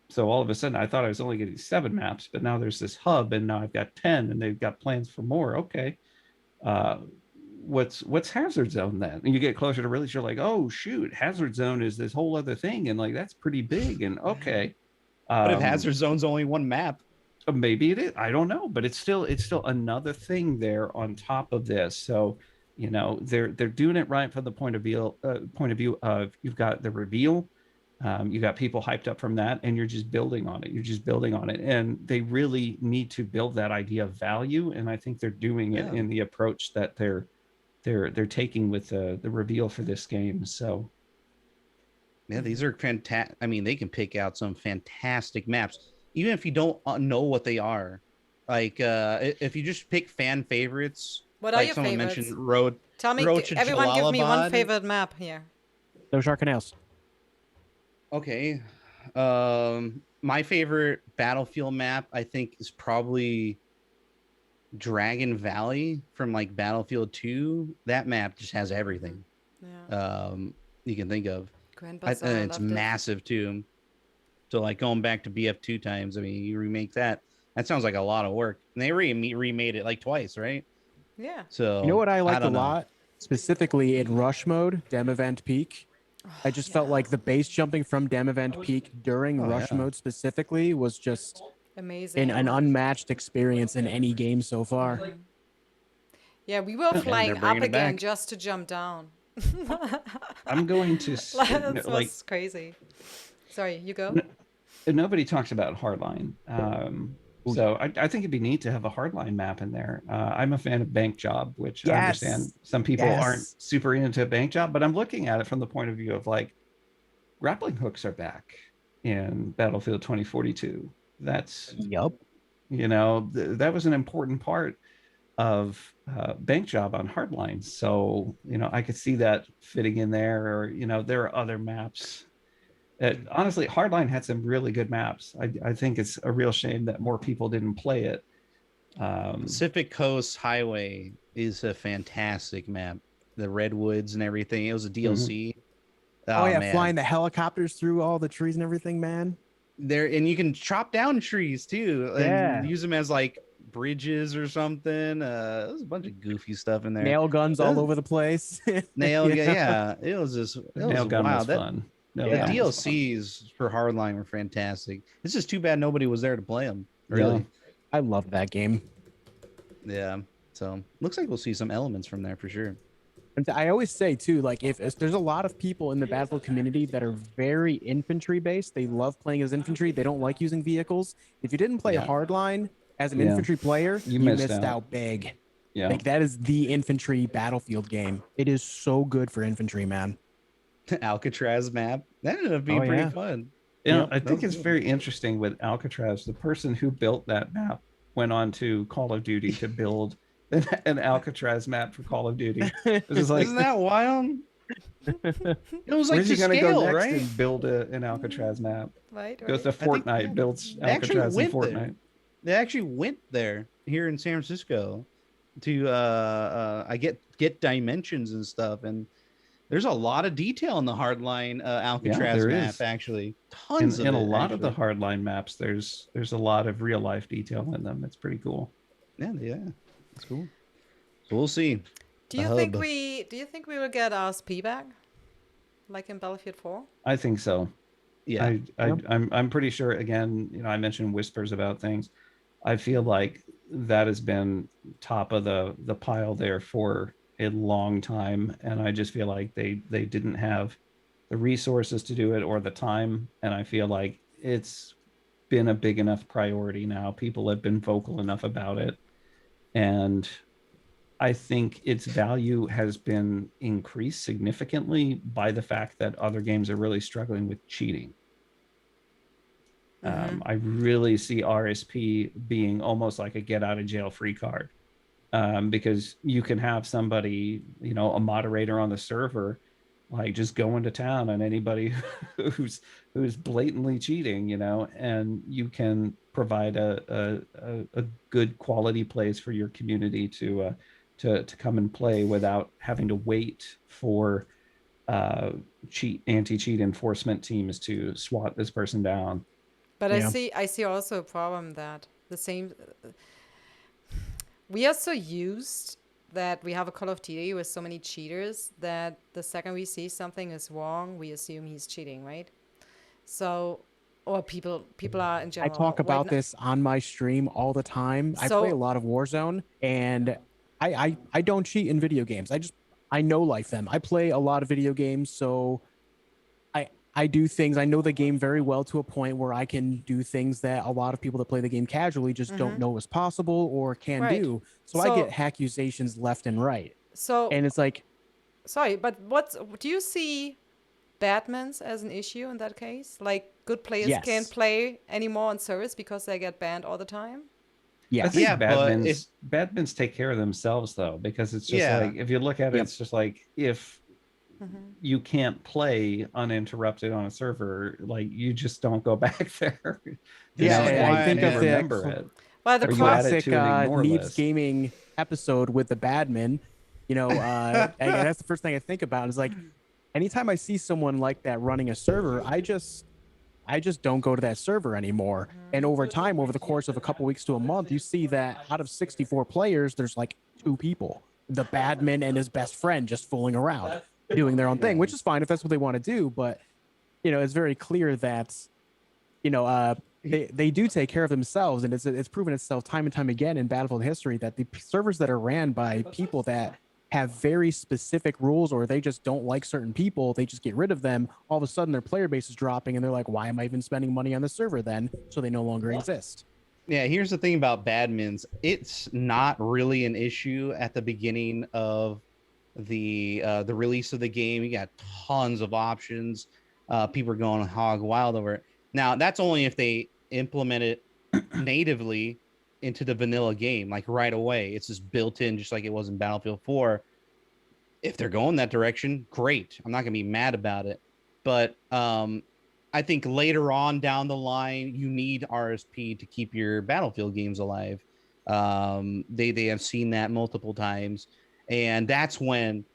So all of a sudden, I thought I was only getting 7 maps, but now there's this hub, and now I've got 10, and they've got plans for more. Okay, what's Hazard Zone then? And you get closer to release, you're like, oh shoot, Hazard Zone is this whole other thing, and like that's pretty big. And okay, but if Hazard Zone's only 1 map, maybe it is. I don't know, but it's still another thing there on top of this. So you know they're doing it right from the point of view of you've got the reveal. You got people hyped up from that, and you're just building on it. And they really need to build that idea of value. And I think they're doing it in the approach that they're taking with the reveal for this game. So yeah, these are fantastic. I mean, they can pick out some fantastic maps, even if you don't know what they are. Like if you just pick fan favorites. What like are your someone favorites? mentioned Road. Tell me, Road to everyone give me one Jalalabad. favorite map here. No Shark and Nails. Okay. My favorite Battlefield map, I think, is probably Dragon Valley from like Battlefield 2. That map just has everything. Yeah. You can think of. Grand Bazaar, It's massive too. So like going back to BF2 times, I mean, you remake that. That sounds like a lot of work. And they remade it like twice, right? Yeah. So You know what I liked a don't know. lot? Specifically in Rush mode, Dem Event Peak. I just felt like the base jumping from Dem Event Peak during Rush mode specifically was just amazing. an unmatched experience in any game so far. Yeah, we were flying they're up bringing it again back. just to jump down. I'm going to That like was crazy. Sorry, you go. nobody talks about Hardline. So I think it'd be neat to have a Hardline map in there. I'm a fan of Bank Job, which I understand some people aren't super into Bank Job, but I'm looking at it from the point of view of like grappling hooks are back in Battlefield 2042. That's you know that was an important part of Bank Job on Hardline. So you know I could see that fitting in there, or you know there are other maps. Honestly, Hardline had some really good maps. I think it's a real shame that more people didn't play it. Pacific Coast Highway is a fantastic map. The redwoods and everything. It was a DLC. Oh yeah, man. flying the helicopters through all the trees and everything, man. There, and you can chop down trees too. And use them as like bridges or something. There's a bunch of goofy stuff in there. Nail guns all over the place. Yeah. It was just Nail gun was fun. The DLCs for Hardline were fantastic. It's just too bad nobody was there to play them. Really, I love that game. Yeah. So looks like we'll see some elements from there for sure. And I always say too, like if there's a lot of people in the Battlefield community that are very infantry based, they love playing as infantry. They don't like using vehicles. If you didn't play Hardline as an infantry player, you missed out big. Yeah, like that is the infantry Battlefield game. It is so good for infantry, man. Alcatraz map that ended up being pretty fun. You know, I think it's very interesting with Alcatraz. The person who built that map went on to Call of Duty to build an Alcatraz map for Call of Duty. It's just like, Isn't that wild? It was like where's to he gonna scale, go next right? and build an Alcatraz map? Right, Goes to right. I think, Fortnite, yeah, builds they actually Alcatraz in went there. Fortnite. They actually went there here in San Francisco to I get dimensions and stuff, and there's a lot of detail in the hardline Alcatraz there map. is. Actually, tons In of a it. lot of the Actually. hardline maps, there's a lot of real life detail in them. It's pretty cool. Yeah, that's cool. So we'll see. Do The you think hub. we will get RSP back, like in Battlefield 4? I think so. Yeah. I'm pretty sure. Again, you know, I mentioned whispers about things. I feel like that has been top of the pile there for a long time, and I just feel like they didn't have the resources to do it or the time, and I feel like it's been a big enough priority now. People have been vocal enough about it, and I think its value has been increased significantly by the fact that other games are really struggling with cheating. I really see RSP being almost like a get out of jail free card, because you can have somebody, you know, a moderator on the server, like just go into town on anybody who's blatantly cheating, you know, and you can provide a good quality place for your community to come and play without having to wait for anti-cheat enforcement teams to swat this person down. But Yeah. I see also a problem that the same. We are so used that we have a Call of Duty with so many cheaters that the second we see something is wrong, we assume he's cheating, right? So, or people are in I general. talk about this on my stream all the time. I play a lot of Warzone, and I don't cheat in video games. I know life them. I play a lot of video games, so I do things. I know the game very well to a point where I can do things that a lot of people that play the game casually just don't know is possible or can do. So I get accusations left and right. So, and it's like, sorry, but do you see badmins as an issue in that case? Like good players Yes. can't play anymore on servers because they get banned all the time? I think Yeah, badmins take care of themselves though, because it's just like, if you look at it, it's just like, if you can't play uninterrupted on a server, like you just don't go back there. I think of remember it. Well, the classic Neebs Neebs Gaming episode with the badman, you know, and that's the first thing I think about is like, anytime I see someone like that running a server, I just don't go to that server anymore. And over time, over the course of a couple weeks to a month, you see that out of 64 players, there's like 2 people, the badman and his best friend, just fooling around, doing their own thing, which is fine if that's what they want to do. But, you know, it's very clear that, you know, they do take care of themselves. And it's proven itself time and time again in Battlefield history that the servers that are ran by people that have very specific rules, or they just don't like certain people, they just get rid of them. All of a sudden their player base is dropping and they're like, why am I even spending money on the server then? So they no longer exist. Yeah, here's the thing about badmins. It's not really an issue at the beginning of the release of the game. You got tons of options. People are going hog wild over it. Now, that's only if they implement it natively into the vanilla game, like right away. It's just built in, just like it was in Battlefield 4. If they're going that direction, great. I'm not gonna be mad about it. But I think later on down the line, you need RSP to keep your Battlefield games alive. They have seen that multiple times, and that's when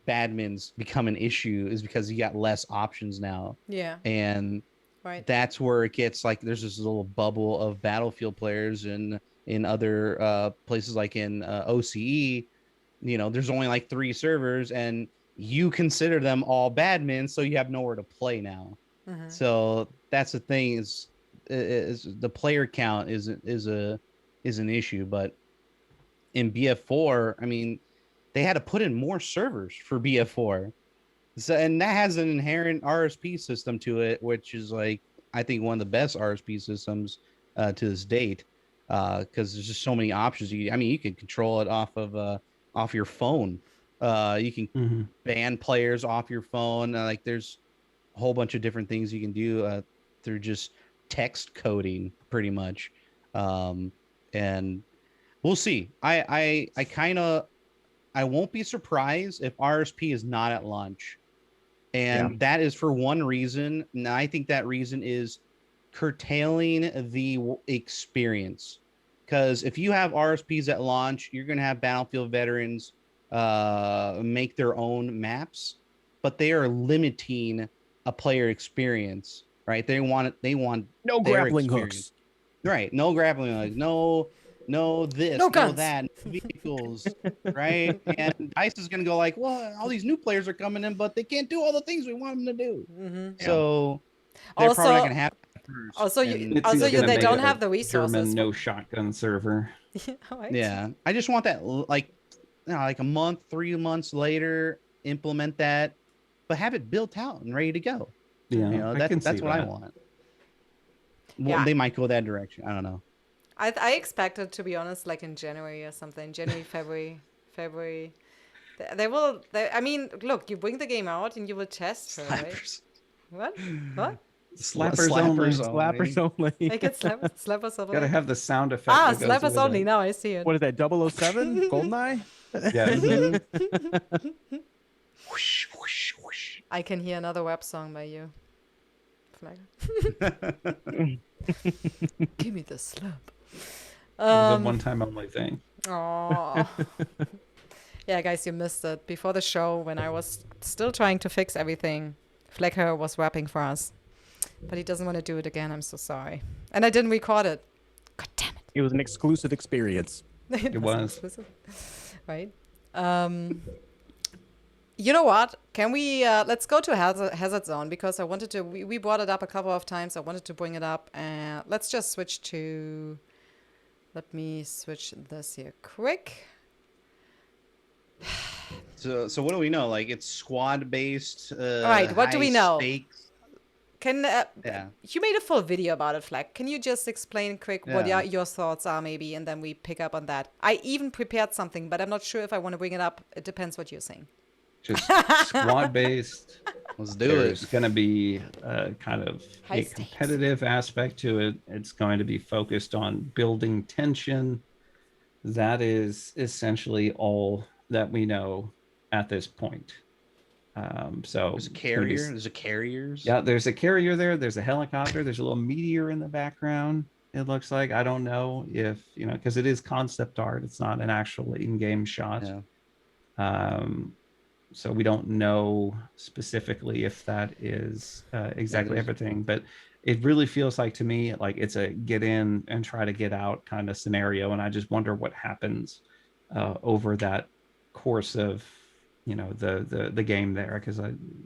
badmins become an issue, is because you got less options now. Yeah. And that's where it gets like there's this little bubble of Battlefield players in other places, like in OCE. You know, there's only like 3 servers, and you consider them all badmins, so you have nowhere to play now. So that's the thing, is the player count is an issue. But in BF4, I mean, they had to put in more servers for BF4. So, and that has an inherent RSP system to it, which is like, I think, one of the best RSP systems to this date, because there's just so many options. You can control it off your phone. You can ban players off your phone. Like there's a whole bunch of different things you can do through just text coding, pretty much. And We'll see. I won't be surprised if RSP is not at launch. And that is for one reason. And I think that reason is curtailing the experience. Because if you have RSPs at launch, you're going to have Battlefield veterans make their own maps, but they are limiting a player experience, right? They want No their grappling experience. hooks. Right. No grappling hooks. No this, No no guns. that, no vehicles, right? And DICE is going to go like, well, all these new players are coming in, but they can't do all the things we want them to do. Mm-hmm. So they're probably not Also, going to have that first. also, And It's either gonna they make don't it have a the resources. German no shotgun server. Right? yeah, I just want that like, like a month, 3 months later, implement that, but have it built out and ready to go. Yeah, You know, I can that's see what I that. want. Well, Yeah. they might go that direction. I don't know. I expected, to be honest, like in January or something. January, February. They will. I mean, look, you bring the game out and you will test her, right? Slappers. What? What? Slappers only. Slappers only. Make it slappers only. Gotta have the sound effect. Ah, that goes slappers with only. it. Now I see it. What is that? 007? Goldeneye? Yeah. Whoosh, whoosh, whoosh. I can hear another web song by you. Flag. Give me the slap. The one time only thing. Oh. Yeah, guys, you missed it. Before the show, when I was still trying to fix everything, Flakfire was rapping for us. But he doesn't want to do it again. I'm so sorry. And I didn't record it. God damn it. It was an exclusive experience. It was. Exclusive. Right. You know what? Can we let's go to hazard zone, because I wanted to. We brought it up a couple of times. I wanted to bring it up, and let's just switch to. Let me switch this here quick. So what do we know? Like, it's squad based. All right, what do we know? Stakes. Can Yeah. you made a full video about it, Flag? Can you just explain quick what Yeah. your thoughts are, maybe, and then we pick up on that? I even prepared something, but I'm not sure if I want to bring it up. It depends what you're saying. Just squad based. Let's do There's it. going to be kind of High a stakes. competitive aspect to it. It's going to be focused on building tension. That is essentially all that we know at this point. So There's a carrier. There's a carriers. Yeah, there's a carrier there. There's a helicopter. There's a little meteor in the background. It looks like, I don't know if, because it is concept art. It's not an actual in-game shot. Yeah. So we don't know specifically if that is exactly everything, but it really feels like, to me, like it's a get in and try to get out kind of scenario. And I just wonder what happens over that course of, the game there, because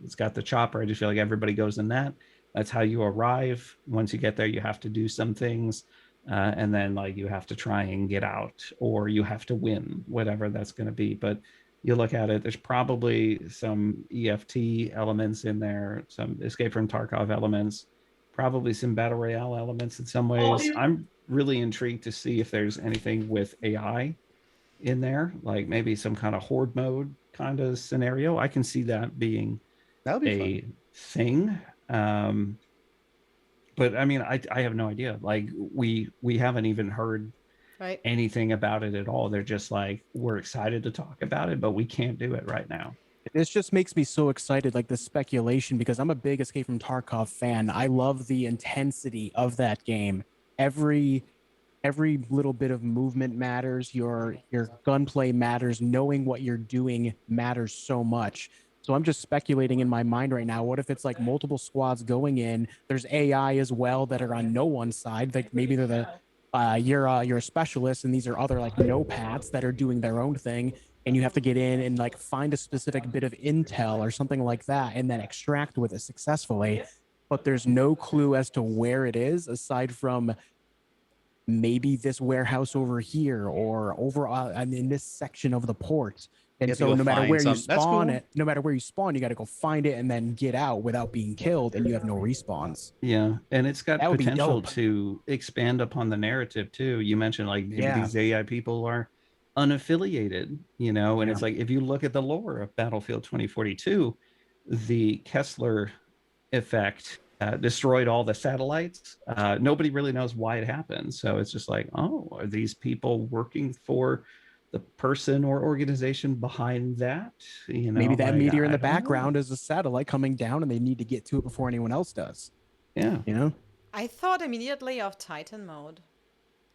it's got the chopper. I just feel like everybody goes in that. That's how you arrive. Once you get there, you have to do some things. And then like you have to try and get out, or you have to win, whatever that's going to be. But you look at it, there's probably some EFT elements in there, some Escape from Tarkov elements, probably some Battle Royale elements in some ways. I'm really intrigued to see if there's anything with AI in there, like maybe some kind of horde mode kind of scenario. I can see that being That would be a fun. thing. But I mean, I have no idea. Like we haven't even heard Right. anything about it at all. They're just like, we're excited to talk about it, but we can't do it right now. This just makes me so excited, like the speculation, because I'm a big Escape from Tarkov fan. I love the intensity of that game. Every little bit of movement matters. Your gunplay matters. Knowing what you're doing matters so much. So I'm just speculating in my mind right now. What if it's like multiple squads going in? There's AI as well that are on no one's side. Like maybe they're the you're a specialist, and these are other like no-pats that are doing their own thing, and you have to get in and like find a specific bit of intel or something like that, and then extract with it successfully. But there's no clue as to where it is, aside from maybe this warehouse over here or over in this section of the port. And You have to so go no matter find where you some- that's spawn cool. it, no matter where you spawn, you got to go find it and then get out without being killed, and you have no respawns. Yeah, and it's got That would be potential dope. to expand upon the narrative too. You mentioned like maybe Yeah. these AI people are unaffiliated, and Yeah. it's like, if you look at the lore of Battlefield 2042, the Kessler effect destroyed all the satellites. Nobody really knows why it happened. So it's just like, oh, are these people working for the person or organization behind that? You know, Maybe that like, meteor in I the don't know. background is a satellite coming down, and they need to get to it before anyone else does. Yeah. You know, I thought immediately of Titan mode.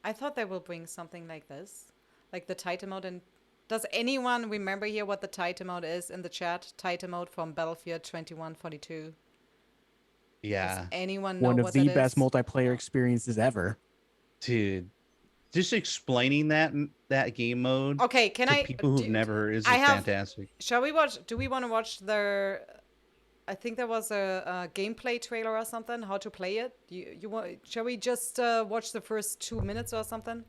I thought they will bring something like this, like the Titan mode. And does anyone remember here what the Titan mode is in the chat? Titan mode from Battlefield 2142. Yeah, Does anyone know one of what the that best is? multiplayer experiences ever. dude. Just explaining that game mode Okay, can to I people who've never is I just have- fantastic. Shall we watch? Do we want to watch the? I think there was a gameplay trailer or something. How to play it? You want? Shall we just watch the first 2 minutes or something?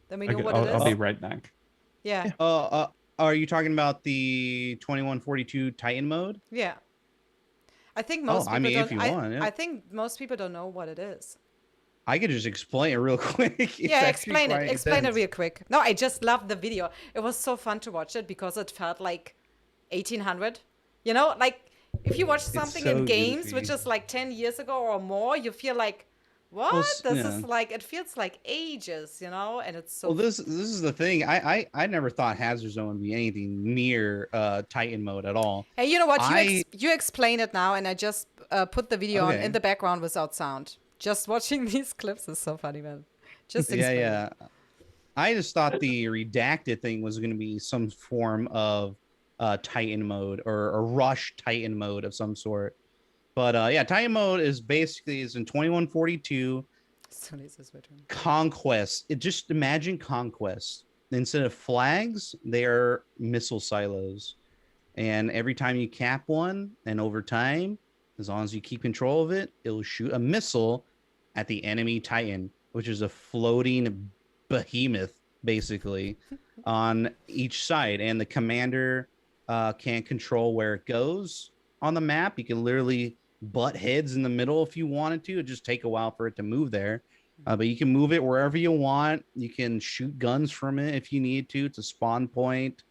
Then we know what it is. I'll be right back. Yeah, Are you talking about the 2142 Titan mode? yeah. I think most people I mean, don't. if you want, yeah. I think most people don't know what it is. I could just explain it real quick. It's Yeah, actually explain it. quite Explain it intense. real quick. No, I just loved the video. It was so fun to watch it because it felt like 1800. You know, like if you watch something so in games, goofy. which is like 10 years ago or more, you feel like, what? This is like, it feels like ages, you know? And it's so. Well, this is the thing. I never thought Hazard Zone would be anything near Titan mode at all. Hey, you know what? You explain it now, and I just put the video on in the background without sound. Just watching these clips is so funny, man. Just explain it. I just thought the redacted thing was going to be some form of Titan mode or a rush Titan mode of some sort. But yeah, Titan mode is basically in 2142 Conquest. Just imagine Conquest. Instead of flags, they are missile silos. And every time you cap one, and over time, as long as you keep control of it, it'll shoot a missile at the enemy Titan, which is a floating behemoth, basically, on each side. And the commander can't control where it goes on the map. You can literally butt heads in the middle if you wanted to. It'd just take a while for it to move there. But you can move it wherever you want. You can shoot guns from it if you need to. It's a spawn point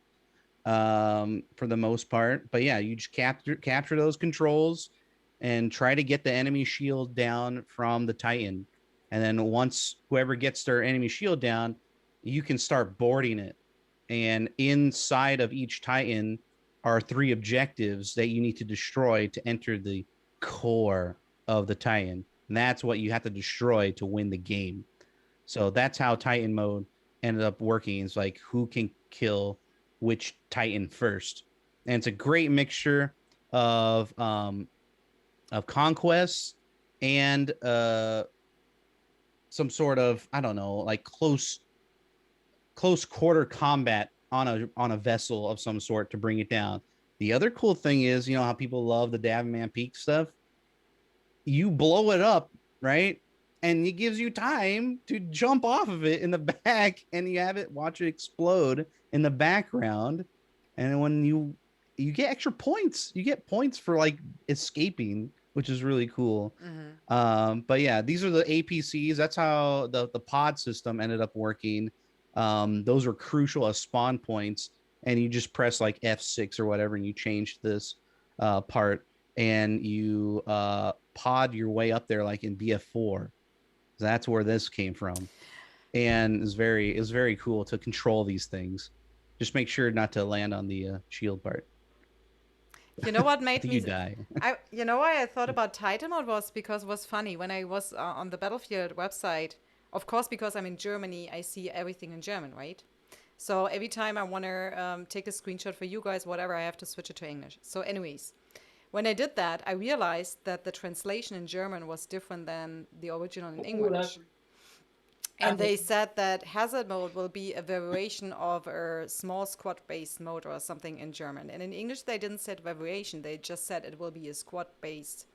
for the most part. But yeah, you just capture those controls and try to get the enemy shield down from the Titan. And then once whoever gets their enemy shield down, you can start boarding it. And inside of each Titan are 3 objectives that you need to destroy to enter the core of the Titan. And that's what you have to destroy to win the game. So that's how Titan mode ended up working. It's like who can kill which Titan first. And it's a great mixture of conquest and some sort of, I don't know, like close quarter combat on a vessel of some sort to bring it down. The other cool thing is, you know how people love the Davman Peak stuff? You blow it up, right? And it gives you time to jump off of it in the back, and you have it watch it explode in the background. And when you get extra points, you get points for like escaping, which is really cool. Mm-hmm. But yeah, these are the APCs. That's how the pod system ended up working. Those were crucial as spawn points, and you just press like F6 or whatever, and you change this part, and you pod your way up there like in BF4. That's where this came from, and it's very cool to control these things. Just make sure not to land on the shield part. You know what made me you die. You know why I thought about Titan mode was because it was funny when I was on the Battlefield website. Of course, because I'm in Germany, I see everything in German, right? So every time I want to take a screenshot for you guys, whatever, I have to switch it to English. So anyways, when I did that, I realized that the translation in German was different than the original in English. And they said that hazard mode will be a variation of a small squad-based mode or something in German. And in English, they didn't say variation. They just said it will be a squad-based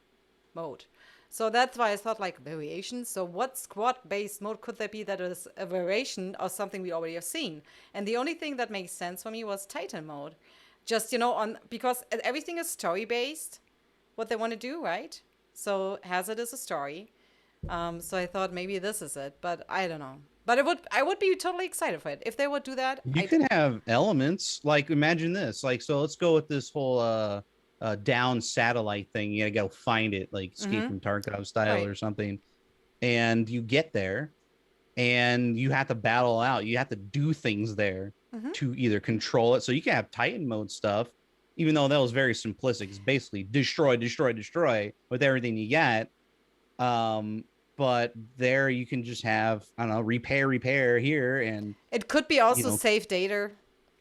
mode. So that's why I thought like variation. So what squad-based mode could there be that is a variation of something we already have seen? And the only thing that makes sense for me was Titan mode. Just, you know, because everything is story-based, what they want to do, right? So hazard is a story. So I thought maybe this is it, but I don't know. But I would be totally excited for it if they would do that. You can have elements like, imagine this, like, so let's go with this whole down satellite thing. You gotta go find it, like Escape from Tarkov style or something. And you get there, and you have to battle out. You have to do things there to either control it. So you can have Titan mode stuff, even though that was very simplistic. It's basically destroy, destroy, destroy with everything you get. But there you can just have, I don't know, repair here, and it could be also save data.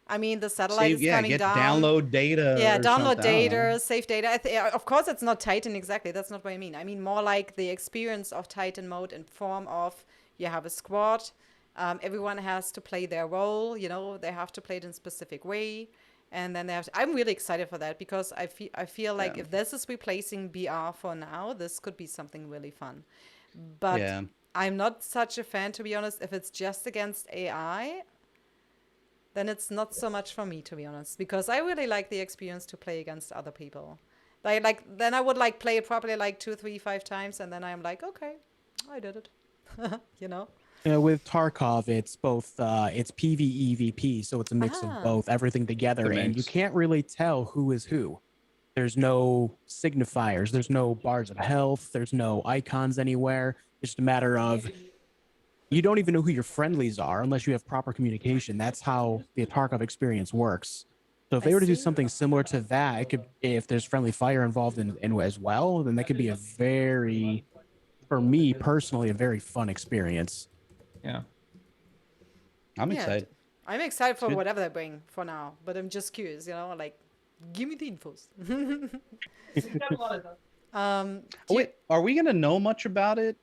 I mean, the satellite is coming down. Download data. Yeah, download data, save data. Of course, it's not Titan exactly. That's not what I mean. I mean more like the experience of Titan mode in form of you have a squad. Everyone has to play their role. You know, they have to play it in a specific way. And then they have to, I'm really excited for that because I feel like if this is replacing BR for now, this could be something really fun. But I'm not such a fan, to be honest. If it's just against AI, then it's not so much for me, to be honest, because I really like the experience to play against other people. Like then I would like play it properly like 2, 3, 5 times, and then I'm like, okay, I did it. You know? With Tarkov, it's both it's PvEVP, so it's a mix of both, everything together, and you can't really tell who is who. There's no signifiers, there's no bars of health, there's no icons anywhere. It's just a matter of you don't even know who your friendlies are unless you have proper communication. That's how the Tarkov experience works. So if they were to do something similar to that, it could, if there's friendly fire involved in as well, then that could be a very, for me personally, a very fun experience. Yeah. I'm excited. I'm excited for whatever they bring for now, but I'm just curious, you know, like, give me the infos. Wait, are we going to know much about it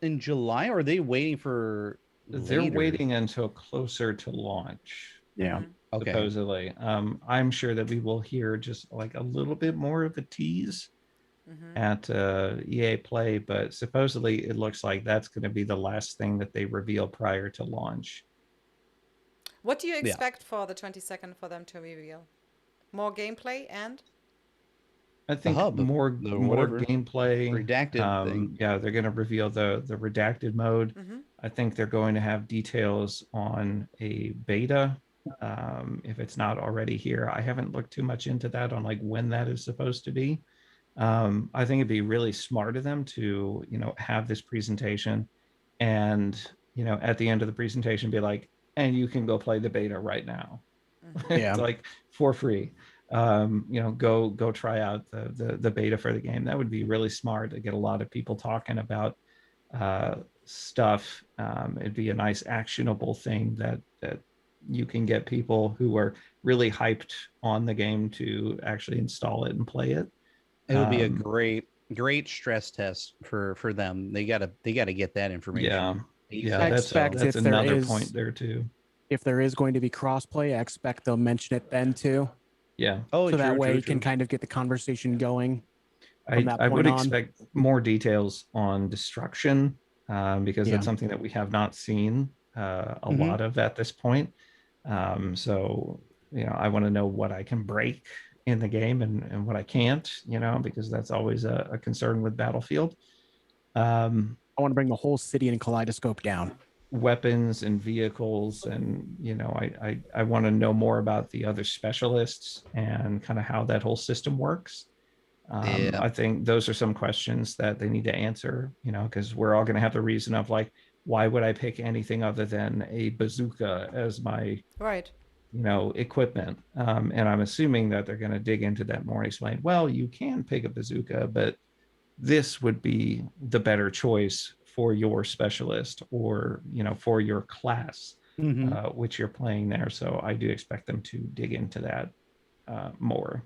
in July, or are they waiting for They're later? waiting until closer to launch. Yeah. Okay. Supposedly. I'm sure that we will hear just like a little bit more of a tease at EA Play, but supposedly it looks like that's going to be the last thing that they reveal prior to launch. What do you expect for the 22nd for them to reveal? More gameplay and? I think more gameplay. Redacted thing. Yeah, they're going to reveal the redacted mode. I think they're going to have details on a beta. If it's not already here, I haven't looked too much into that on like when that is supposed to be. I think it'd be really smart of them to, you know, have this presentation and, you know, at the end of the presentation be like, and you can go play the beta right now. It's like for free. You know, go try out the beta for the game. That would be really smart to get a lot of people talking about stuff. It'd be a nice actionable thing that you can get people who are really hyped on the game to actually install it and play it. It would be a great stress test for them. They gotta get that information. Yeah, that's another point there too. If there is going to be crossplay, I expect they'll mention it then too. Yeah. Oh, so that way you can kind of get the conversation going. I would expect more details on destruction because that's something that we have not seen a lot of at this point. So, you know, I want to know what I can break in the game and what I can't, you know, because that's always a concern with Battlefield. I want to bring the whole city in Kaleidoscope down. Weapons and vehicles, and you know, I want to know more about the other specialists and kind of how that whole system works. I think those are some questions that they need to answer, you know, because we're all going to have the reason of like, why would I pick anything other than a bazooka as my you know, equipment? And I'm assuming that they're going to dig into that more and explain, well, you can pick a bazooka, but this would be the better choice for your specialist or, you know, for your class, which you're playing there. So I do expect them to dig into that more.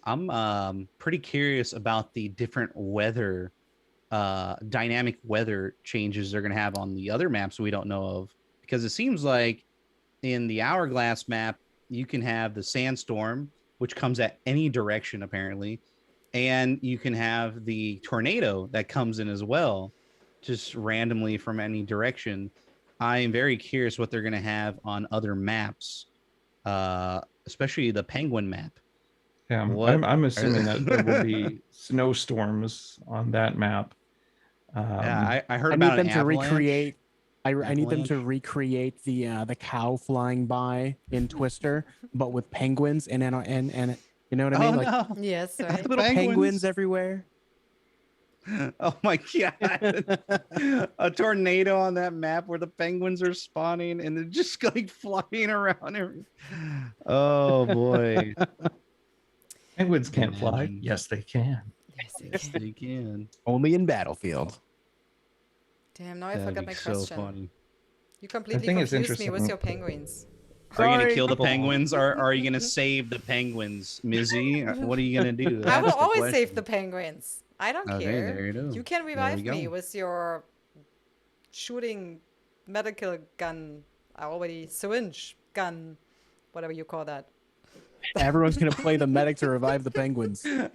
I'm pretty curious about the different weather, dynamic weather changes they're going to have on the other maps we don't know of, because it seems like in the Hourglass map, you can have the sandstorm, which comes at any direction, apparently. And you can have the tornado that comes in as well, just randomly from any direction. I am very curious what they're going to have on other maps, especially the Penguin map. Yeah, I'm assuming that there will be snowstorms on that map. Yeah, I heard about them to avalanche. recreate. I need them to recreate the cow flying by in Twister, but with penguins and You know what I mean? Oh Like no! Yes, The right. little penguins everywhere. Oh my god! A tornado on that map where the penguins are spawning and they're just like flying around. Oh boy! Penguins can't fly. Imagine. Yes, they can. Yes, they Yes, can. they can. Only in Battlefield. Damn, now I That'd forgot be my so question. funny. You completely think it's confused me with interesting. your penguins. Are you gonna Sorry. kill the People- penguins or are you gonna save the penguins, Mizzy? What are you gonna do? I will That's the always save question. the penguins. I don't Okay, care. there you go. You can There we revive me go. with your shooting medical gun. I already syringe gun, whatever you call that. Everyone's gonna play the medic to revive the penguins. I'm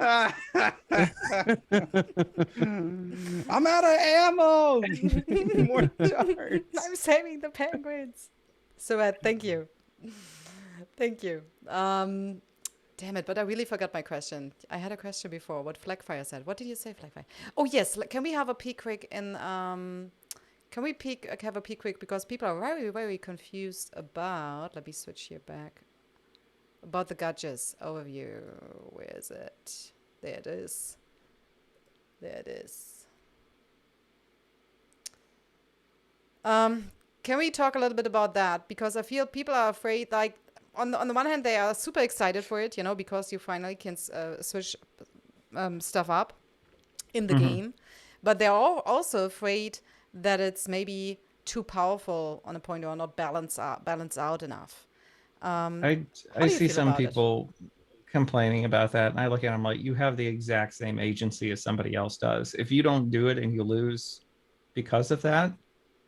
out of ammo. More darts. I'm saving the penguins. So thank you. Thank you. Damn it, but I really forgot my question. I had a question before. What Flakfire said. What did you say, Flakfire? Oh yes, can we have a peek quick in can we have a peek quick because people are very, very confused about, let me switch here back, about the gadgets overview. Where is it? There it is. There it is. Can we talk a little bit about that? Because I feel people are afraid, like, on the one hand, they are super excited for it, you know, because you finally can switch stuff up in the game. But they're also afraid that it's maybe too powerful on a point or not balance out enough. I do you see feel some about it? people complaining about that, and I look at them like, you have the exact same agency as somebody else does. If you don't do it and you lose because of that,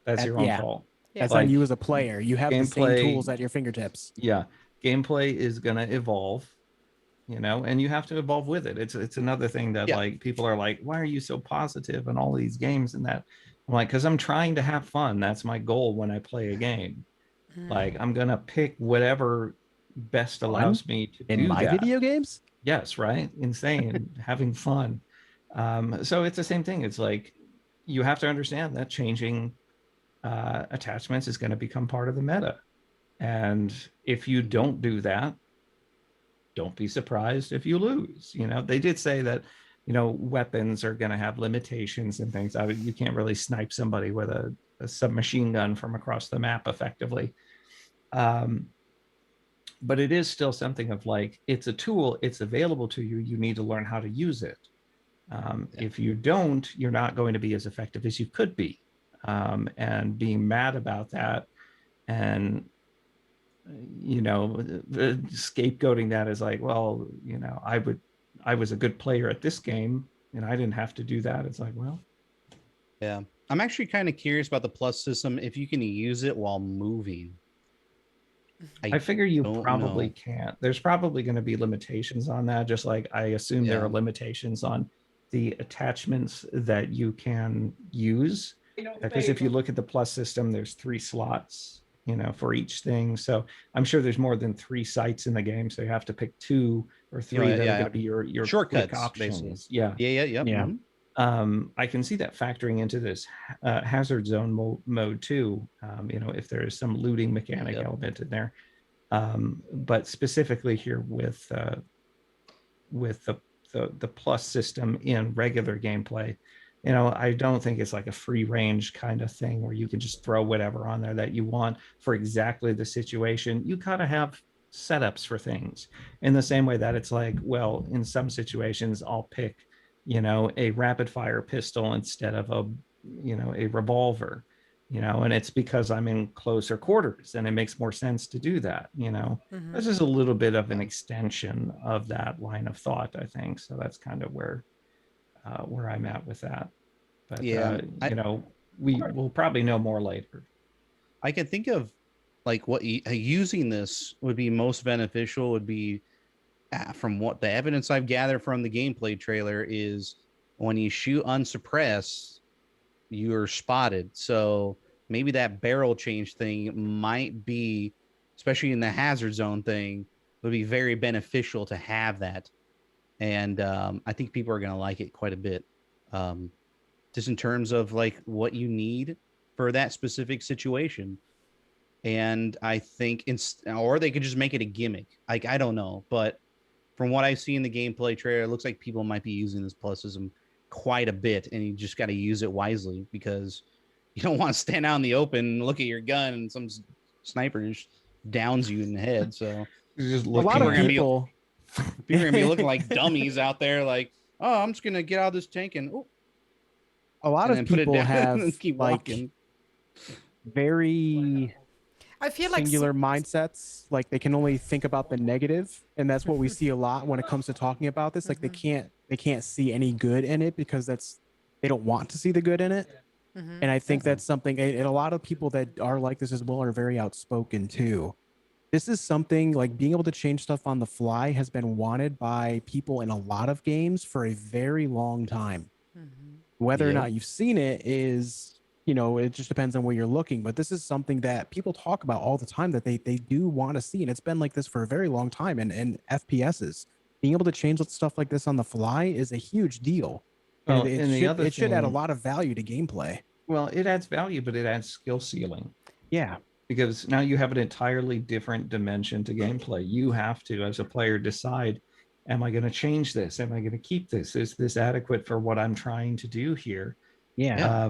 that's your own Yeah. fault. Yeah. That's Like, on you as a player. You have the same gameplay- tools at your fingertips. Yeah, gameplay is going to evolve, you know, and you have to evolve with it. It's another thing that Yeah. like people are like, why are you so positive in all these games and that? I'm like, because I'm trying to have fun. That's my goal when I play a game. Like, I'm gonna pick whatever best allows me to In do my that. video games? Yes, right. Insane, having fun. So it's the same thing. It's like you have to understand that changing attachments is going to become part of the meta. And if you don't do that, don't be surprised if you lose. You know, they did say that, you know, weapons are going to have limitations and things. I mean, you can't really snipe somebody with a submachine gun from across the map effectively. But it is still something of like, it's a tool, it's available to you. You need to learn how to use it. If you don't, you're not going to be as effective as you could be. And being mad about that and, you know, scapegoating that is like, well, you know, I was a good player at this game and I didn't have to do that. It's like, well, Yeah. I'm actually kind of curious about the plus system if you can use it while moving. I figure you don't probably know. can't. There's probably going to be limitations on that, just like I assume there Yeah. are limitations on the attachments that you can use. Because if you look at the plus system, there's 3 slots, you know, for each thing. So I'm sure there's more than 3 sites in the game. So you have to pick 2 or 3 that are going to be your shortcuts, quick options. basically. Yeah. Yeah. Yeah. Mhm. I can see that factoring into this hazard zone mode too. You know, if there is some looting mechanic Yep. element in there, but specifically here with the plus system in regular gameplay, you know, I don't think it's like a free range kind of thing where you can just throw whatever on there that you want for exactly the situation. You gotta have setups for things in the same way that it's like, well, in some situations I'll pick, you know, a rapid fire pistol instead of a, you know, a revolver, you know, and it's because I'm in closer quarters and it makes more sense to do that, you know. This is a little bit of an extension of that line of thought, I think. So that's kind of where I'm at with that. But Yeah, you know, we will probably know more later. I can think of like what using this would be most beneficial would be from what the evidence I've gathered from the gameplay trailer is when you shoot unsuppressed, you're spotted. So maybe that barrel change thing might be, especially in the hazard zone thing, would be very beneficial to have that. And I think people are going to like it quite a bit. Just in terms of like what you need for that specific situation. And I think, or they could just make it a gimmick. Like, I don't know, but from what I see in the gameplay trailer, it looks like people might be using this plus system quite a bit, and you just got to use it wisely because you don't want to stand out in the open and look at your gun and some sniper just downs you in the head. So Just A looking lot of at it. people. people are gonna be looking like dummies out there, like, oh, I'm just gonna get out of this tank and A lot and of then put it people down have and keep like walking. very I feel like singular mindsets. Like they can only think about the negative, and that's what we see a lot when it comes to talking about this. Like they can't see any good in it because they don't want to see the good in it. And I think that's something, and a lot of people that are like this as well are very outspoken too. This is something like being able to change stuff on the fly has been wanted by people in a lot of games for a very long time. Whether or Yep. not you've seen it is, it just depends on where you're looking. But this is something that people talk about all the time that they do want to see. And it's been like this for a very long time. And FPSs, being able to change stuff like this on the fly is a huge deal. And Well, and the other it should add a thing- lot of value to gameplay. Well, it adds value, but it adds skill ceiling. Yeah. Because now you have an entirely different dimension to gameplay. You have to, as a player, decide, am I going to change this? Am I going to keep this? Is this adequate for what I'm trying to do here? Yeah.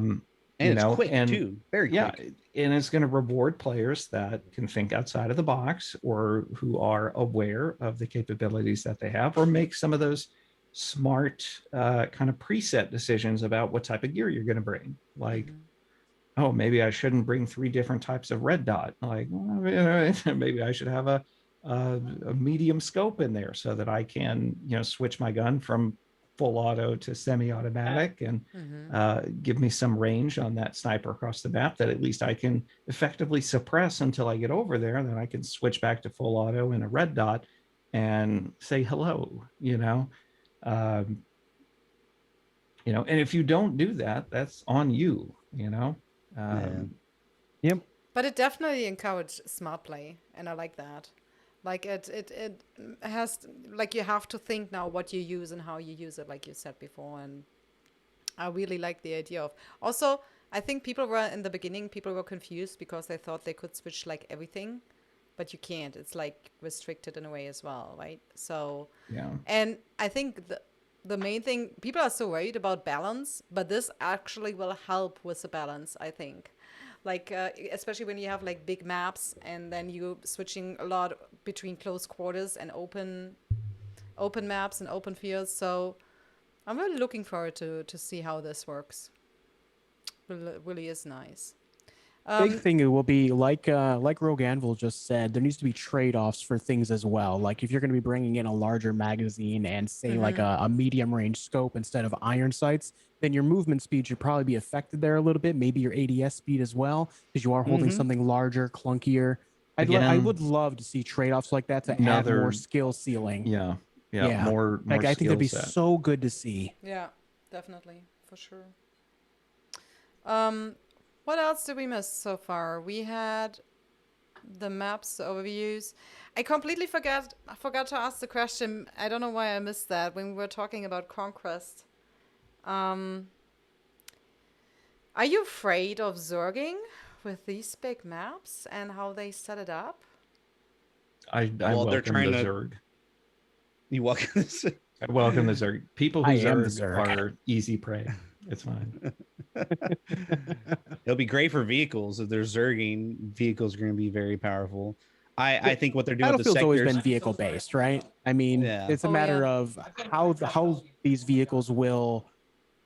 And it's quick too, very quick. And it's going to reward players that can think outside of the box or who are aware of the capabilities that they have, or make some of those smart kind of preset decisions about what type of gear you're going to bring. Like, oh, maybe I shouldn't bring 3 different types of red dot. Like, well, maybe I should have a medium scope in there so that I can, switch my gun from full auto to semi-automatic and give me some range on that sniper across the map that at least I can effectively suppress until I get over there. And then I can switch back to full auto in a red dot and say hello, and if you don't do that, that's on you, Yep. But it definitely encouraged smart play, and I like that. Like it has, like, you have to think now what you use and how you use it, like you said before. And I really like the idea of. Also, I think people were confused because they thought they could switch like everything, but you can't. It's like restricted in a way as well, right? So yeah. And I think the main thing, people are so worried about balance, but this actually will help with the balance, I think. Like, especially when you have like big maps and then you switching a lot between close quarters and open maps and open fields. So I'm really looking forward to see how this works. It really is nice. Big thing it will be like Rogue Anvil just said, there needs to be trade-offs for things as well. Like if you're going to be bringing in a larger magazine and say like a medium range scope instead of iron sights, then your movement speed should probably be affected there a little bit. Maybe your ADS speed as well, because you are holding something larger, clunkier. I would love to see trade-offs like that to add more skill ceiling. Yeah. More Like I think that'd be skill set. so good to see. Yeah, definitely, for sure. What else did we miss so far? We had the maps overviews. I completely forgot to ask the question. I don't know why I missed that when we were talking about Conquest. Are you afraid of zerging with these big maps and how they set it up? I welcome they're trying the to- Zerg. You welcome this. I welcome the Zerg. People who I am the Zerg Zerg. are easy prey. It's fine. It'll be great for vehicles. If they're zerging, vehicles are going to be very powerful. I think what they're doing with the Battlefield's always sectors. been vehicle based, right? I mean, Yeah. it's a matter of how these vehicles will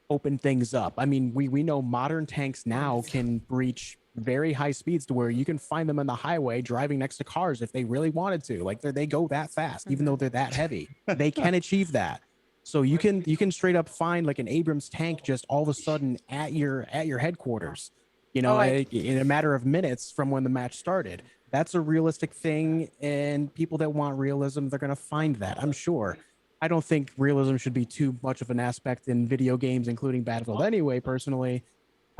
open things up. I mean, we know modern tanks now can breach very high speeds to where you can find them on the highway driving next to cars if they really wanted to. Like they go that fast, even though they're that heavy. They can achieve that. So you can straight up find like an Abrams tank just all of a sudden at your headquarters, in a matter of minutes from when the match started. That's a realistic thing, and people that want realism, they're gonna find that, I'm sure. I don't think realism should be too much of an aspect in video games, including Battlefield anyway, personally.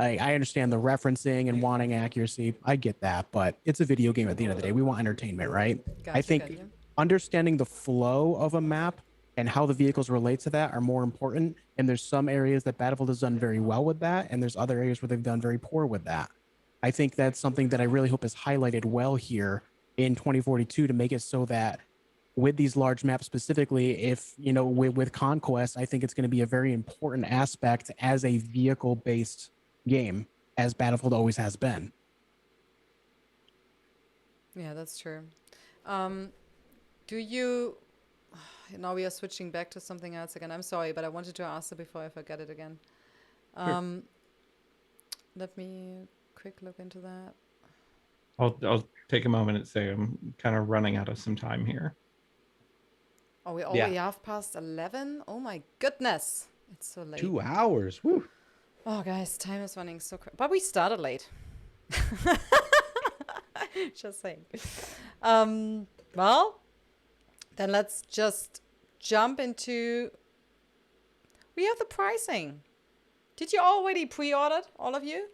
I understand the referencing and wanting accuracy. I get that, but it's a video game at the end of the day. We want entertainment, right? I think understanding the flow of a map and how the vehicles relate to that are more important. And there's some areas that Battlefield has done very well with that, and there's other areas where they've done very poor with that. I think that's something that I really hope is highlighted well here in 2042 to make it so that with these large maps specifically, if with Conquest, I think it's going to be a very important aspect as a vehicle-based game, as Battlefield always has been. Yeah, that's true. Do you... Now we are switching back to something else again. I'm sorry, but I wanted to ask it before I forget it again. Let me quick look into that. I'll take a moment and say I'm kind of running out of some time here. Oh, we already have past 11? Oh my goodness. It's so late. 2 hours. Woo. Oh, guys, time is running so quick. But we started late. Just saying. Well, then let's just jump into... We have the pricing. Did you already pre-order, all of you?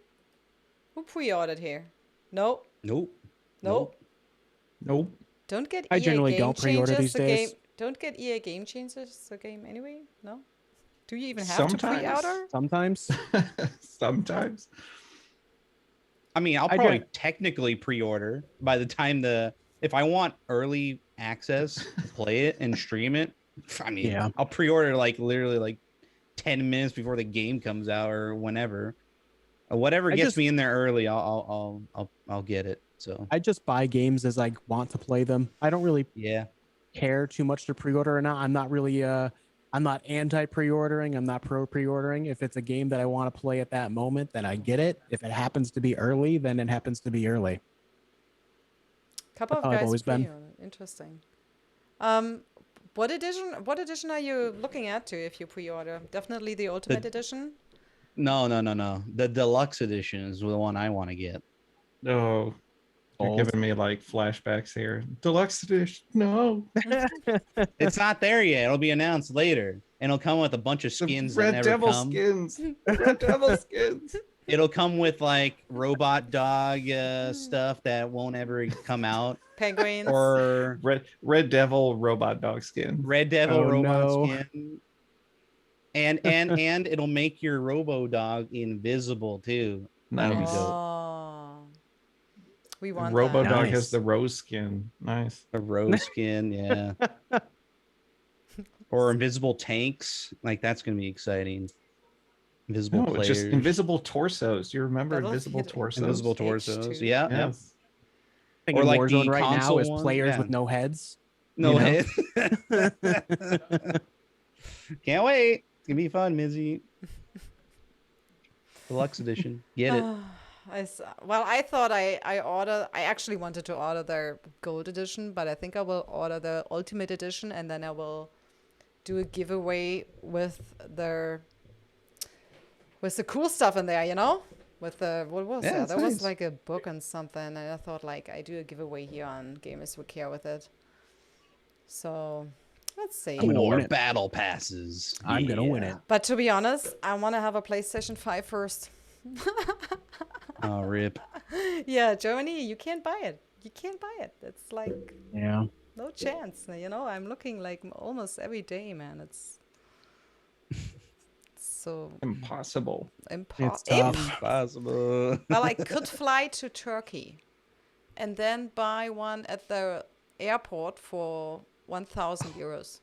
Who pre-ordered here? No? Nope. Nope. Nope. Don't get I EA generally Game don't pre-order Changers these the days. game. Don't get EA Game Changers the game anyway? No? Do you even have to pre-order? Sometimes. Sometimes. I mean, I'll I probably don't- technically pre-order by the time if I want early access to play it and stream it. I mean, Yeah. I'll pre-order like literally like 10 minutes before the game comes out or whenever. Whatever I gets just- me in there early, I'll get it. So I just buy games as I want to play them. I don't really yeah. care too much to pre-order or not. I'm not really I'm not anti-pre-ordering. I'm not pro-pre-ordering. If it's a game that I want to play at that moment, then I get it. If it happens to be early, then it happens to be early. Couple of That's how I've guys always been. pre-ordered. Interesting. What edition are you looking at to if you pre-order? Definitely the Ultimate Edition? No. The deluxe edition is the one I want to get. Oh, you're Balls. giving me like flashbacks here. Deluxe edition. No. It's not there yet. It'll be announced later. And it'll come with a bunch of The skins that Red never Devil come. skins. Red Devil skins. It'll come with like robot dog stuff that won't ever come out. Penguins? Or Red Devil robot dog skin. Red Devil Oh, robot no. skin. And it'll make your Robo Dog invisible too. That'll be Nice. dope. Oh. We want Robo that. Dog Nice. has the rose skin. Nice. A rose skin, yeah. Or invisible tanks. Like that's gonna be exciting. Invisible No, players. just invisible torsos. You remember That'll invisible hit torsos? Invisible H2. torsos. Yeah. yeah. Yes. Thing Or in like Warzone the right now console is one, players yeah. with no heads. No You know? head. Can't wait. It's gonna be fun, Mizzy. Deluxe edition. Get it. I thought I actually wanted to order their gold edition, but I think I will order the ultimate edition and then I will do a giveaway with the cool stuff in there, you know? With the, what was Yeah, that? it's That was nice. like a book and something, and I thought like I do a giveaway here on Gamers Would Care with it. So let's see. I'm gonna win Or it. battle passes. I'm gonna win Yeah. it. But to be honest, I want to have a PlayStation 5 first. Oh, rip. Yeah, Germany, you can't buy it. You can't buy it. It's like Yeah. no chance. You know, I'm looking like almost every day, man. It's so Impossible. It's tough. Impossible. Well, I could fly to Turkey and then buy one at the airport for 1,000 euros.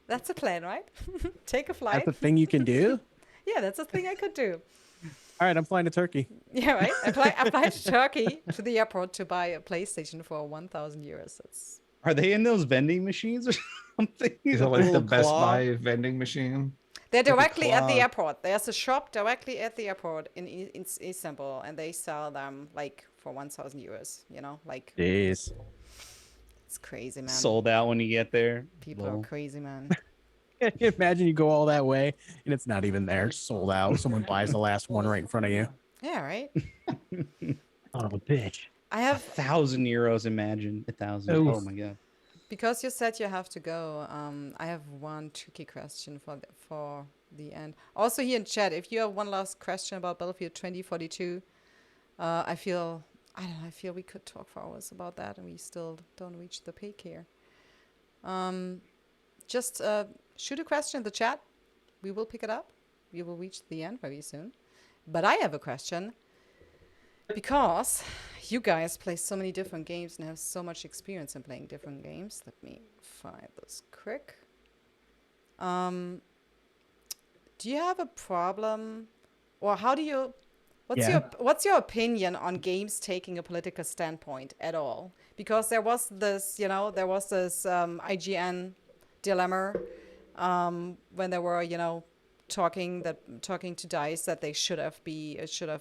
That's a plan, right? Take a flight. That's a thing you can do. Yeah, that's a thing I could do. All right, I'm flying to Turkey. Yeah, right? I fly to Turkey to the airport to buy a PlayStation for 1,000 euros. That's Are they in those vending machines or something? Is it like the Little Best claw? Buy vending machine? They're directly at the cloud. airport. There's a shop directly at the airport in Istanbul, and they sell them like for 1,000 euros. You know, like Jeez. it's crazy, man. Sold out when you get there. People are Lol. crazy, man. Can you imagine you go all that way and it's not even there, sold out. Someone buys the last one right in front of you. Yeah, right. Oh, bitch. I €1,000, have imagine. 1,000. Oof. Oh my god. because you said you have to go. I have one tricky question for the end. Also here in chat, if you have one last question about Battlefield 2042, I feel we could talk for hours about that, and we still don't reach the peak here. Just shoot a question in the chat. We will pick it up. We will reach the end very soon. But I have a question because you guys play so many different games and have so much experience in playing different games, let me find this quick. Do you have a problem, or how do you? What's your opinion on games taking a political standpoint at all? Because there was this, IGN dilemma when they were, talking to DICE that it should have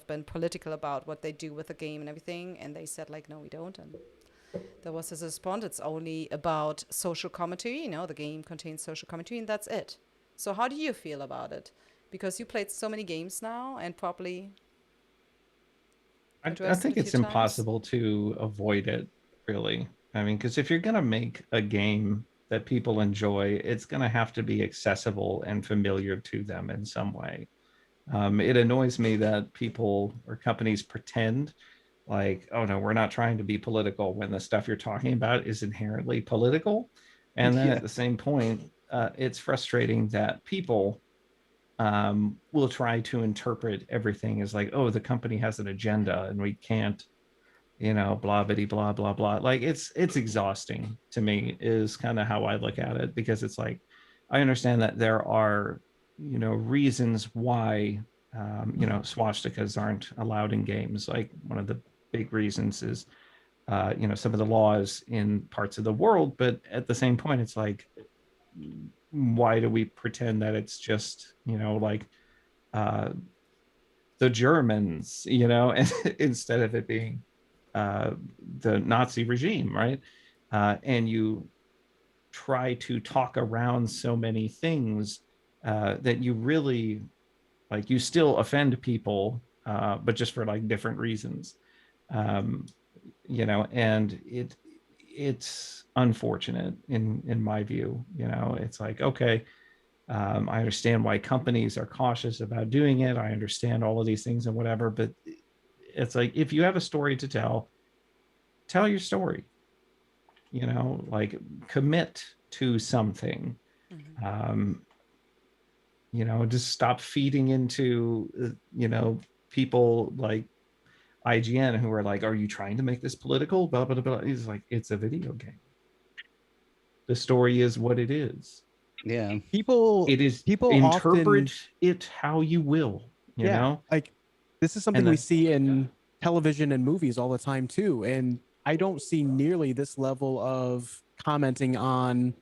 been political about what they do with the game and everything, and they said like, no, we don't. And there was this response: it's only about social commentary. The game contains social commentary, and that's it. So how do you feel about it? Because you played so many games now, and probably. I think it's impossible to avoid it, really. I mean, because if you're going to make a game that people enjoy, it's going to have to be accessible and familiar to them in some way. It annoys me that people or companies pretend like, oh no, we're not trying to be political when the stuff you're talking about is inherently political. And then at the same point, it's frustrating that people will try to interpret everything as like, oh, the company has an agenda and we can't, blah, bitty, blah, blah, blah. Like it's exhausting to me is kind of how I look at it, because it's like, I understand that there are, reasons why, swastikas aren't allowed in games. Like one of the big reasons is, some of the laws in parts of the world, but at the same point, it's like, why do we pretend that it's just the Germans instead of it being the Nazi regime, right? And you try to talk around so many things that you really you still offend people, but just for like different reasons, and it's unfortunate in my view. It's like, okay, I understand why companies are cautious about doing it. I understand all of these things and whatever, but it's like, if you have a story to tell your story, commit to something. Just stop feeding into people like IGN who are like, are you trying to make this political? Blah, blah, blah. He's like, it's a video game. The story is what it is. Yeah. People interpret often, it how you will, you know? Like this is something we see in television and movies all the time too. And I don't see nearly this level of commenting on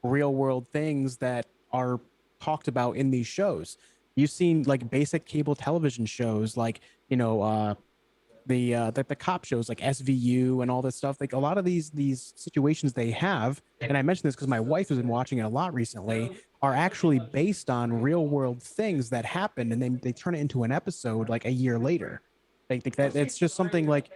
real world things that are talked about in these shows. You've seen like basic cable television shows, like, the cop shows like SVU and all this stuff. Like a lot of these situations they have, and I mentioned this because my wife has been watching it a lot recently, are actually based on real world things that happened, and then they turn it into an episode like a year later. They think that it's just something like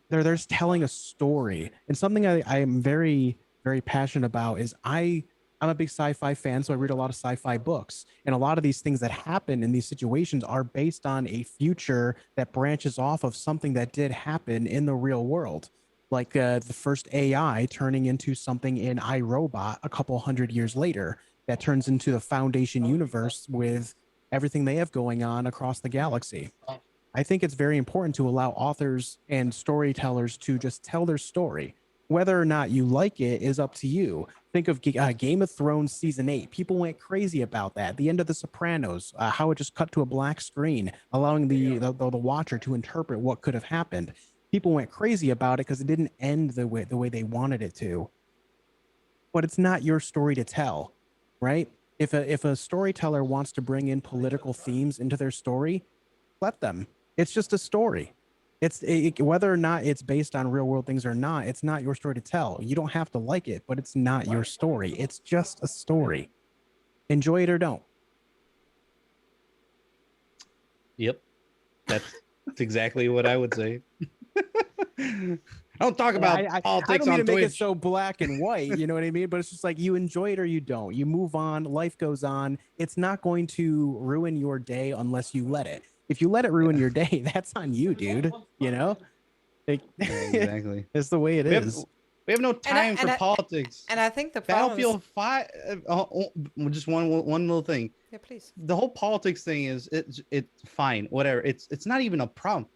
they're just telling a story. And something I am very, very passionate about is I'm a big sci-fi fan, so I read a lot of sci-fi books. And a lot of these things that happen in these situations are based on a future that branches off of something that did happen in the real world. Like the first AI turning into something in iRobot a couple hundred years later that turns into the Foundation universe with everything they have going on across the galaxy. I think it's very important to allow authors and storytellers to just tell their story. Whether or not you like it is up to you. Think of Game of Thrones season 8. People went crazy about that. The end of The Sopranos, how it just cut to a black screen, allowing the watcher to interpret what could have happened. People went crazy about it because it didn't end the way they wanted it to. But it's not your story to tell, right? If a storyteller wants to bring in political themes into their story, let them. It's just a story. Whether or not it's based on real world things or not, it's not your story to tell. You don't have to like it, but it's not your story. It's just a story. Enjoy it or don't. Yep. That's exactly what I would say. Don't talk about politics on Twitch. I don't mean to make it so black and white, you know what I mean? But it's just like, you enjoy it or you don't. You move on. Life goes on. It's not going to ruin your day unless you let it. If you let it ruin your day, that's on you, dude. Like, exactly. It's the way it is. We have no time for politics. And I think the Battlefield 5. Just one little thing. Yeah, please. The whole politics thing is it's fine, whatever. It's not even a problem.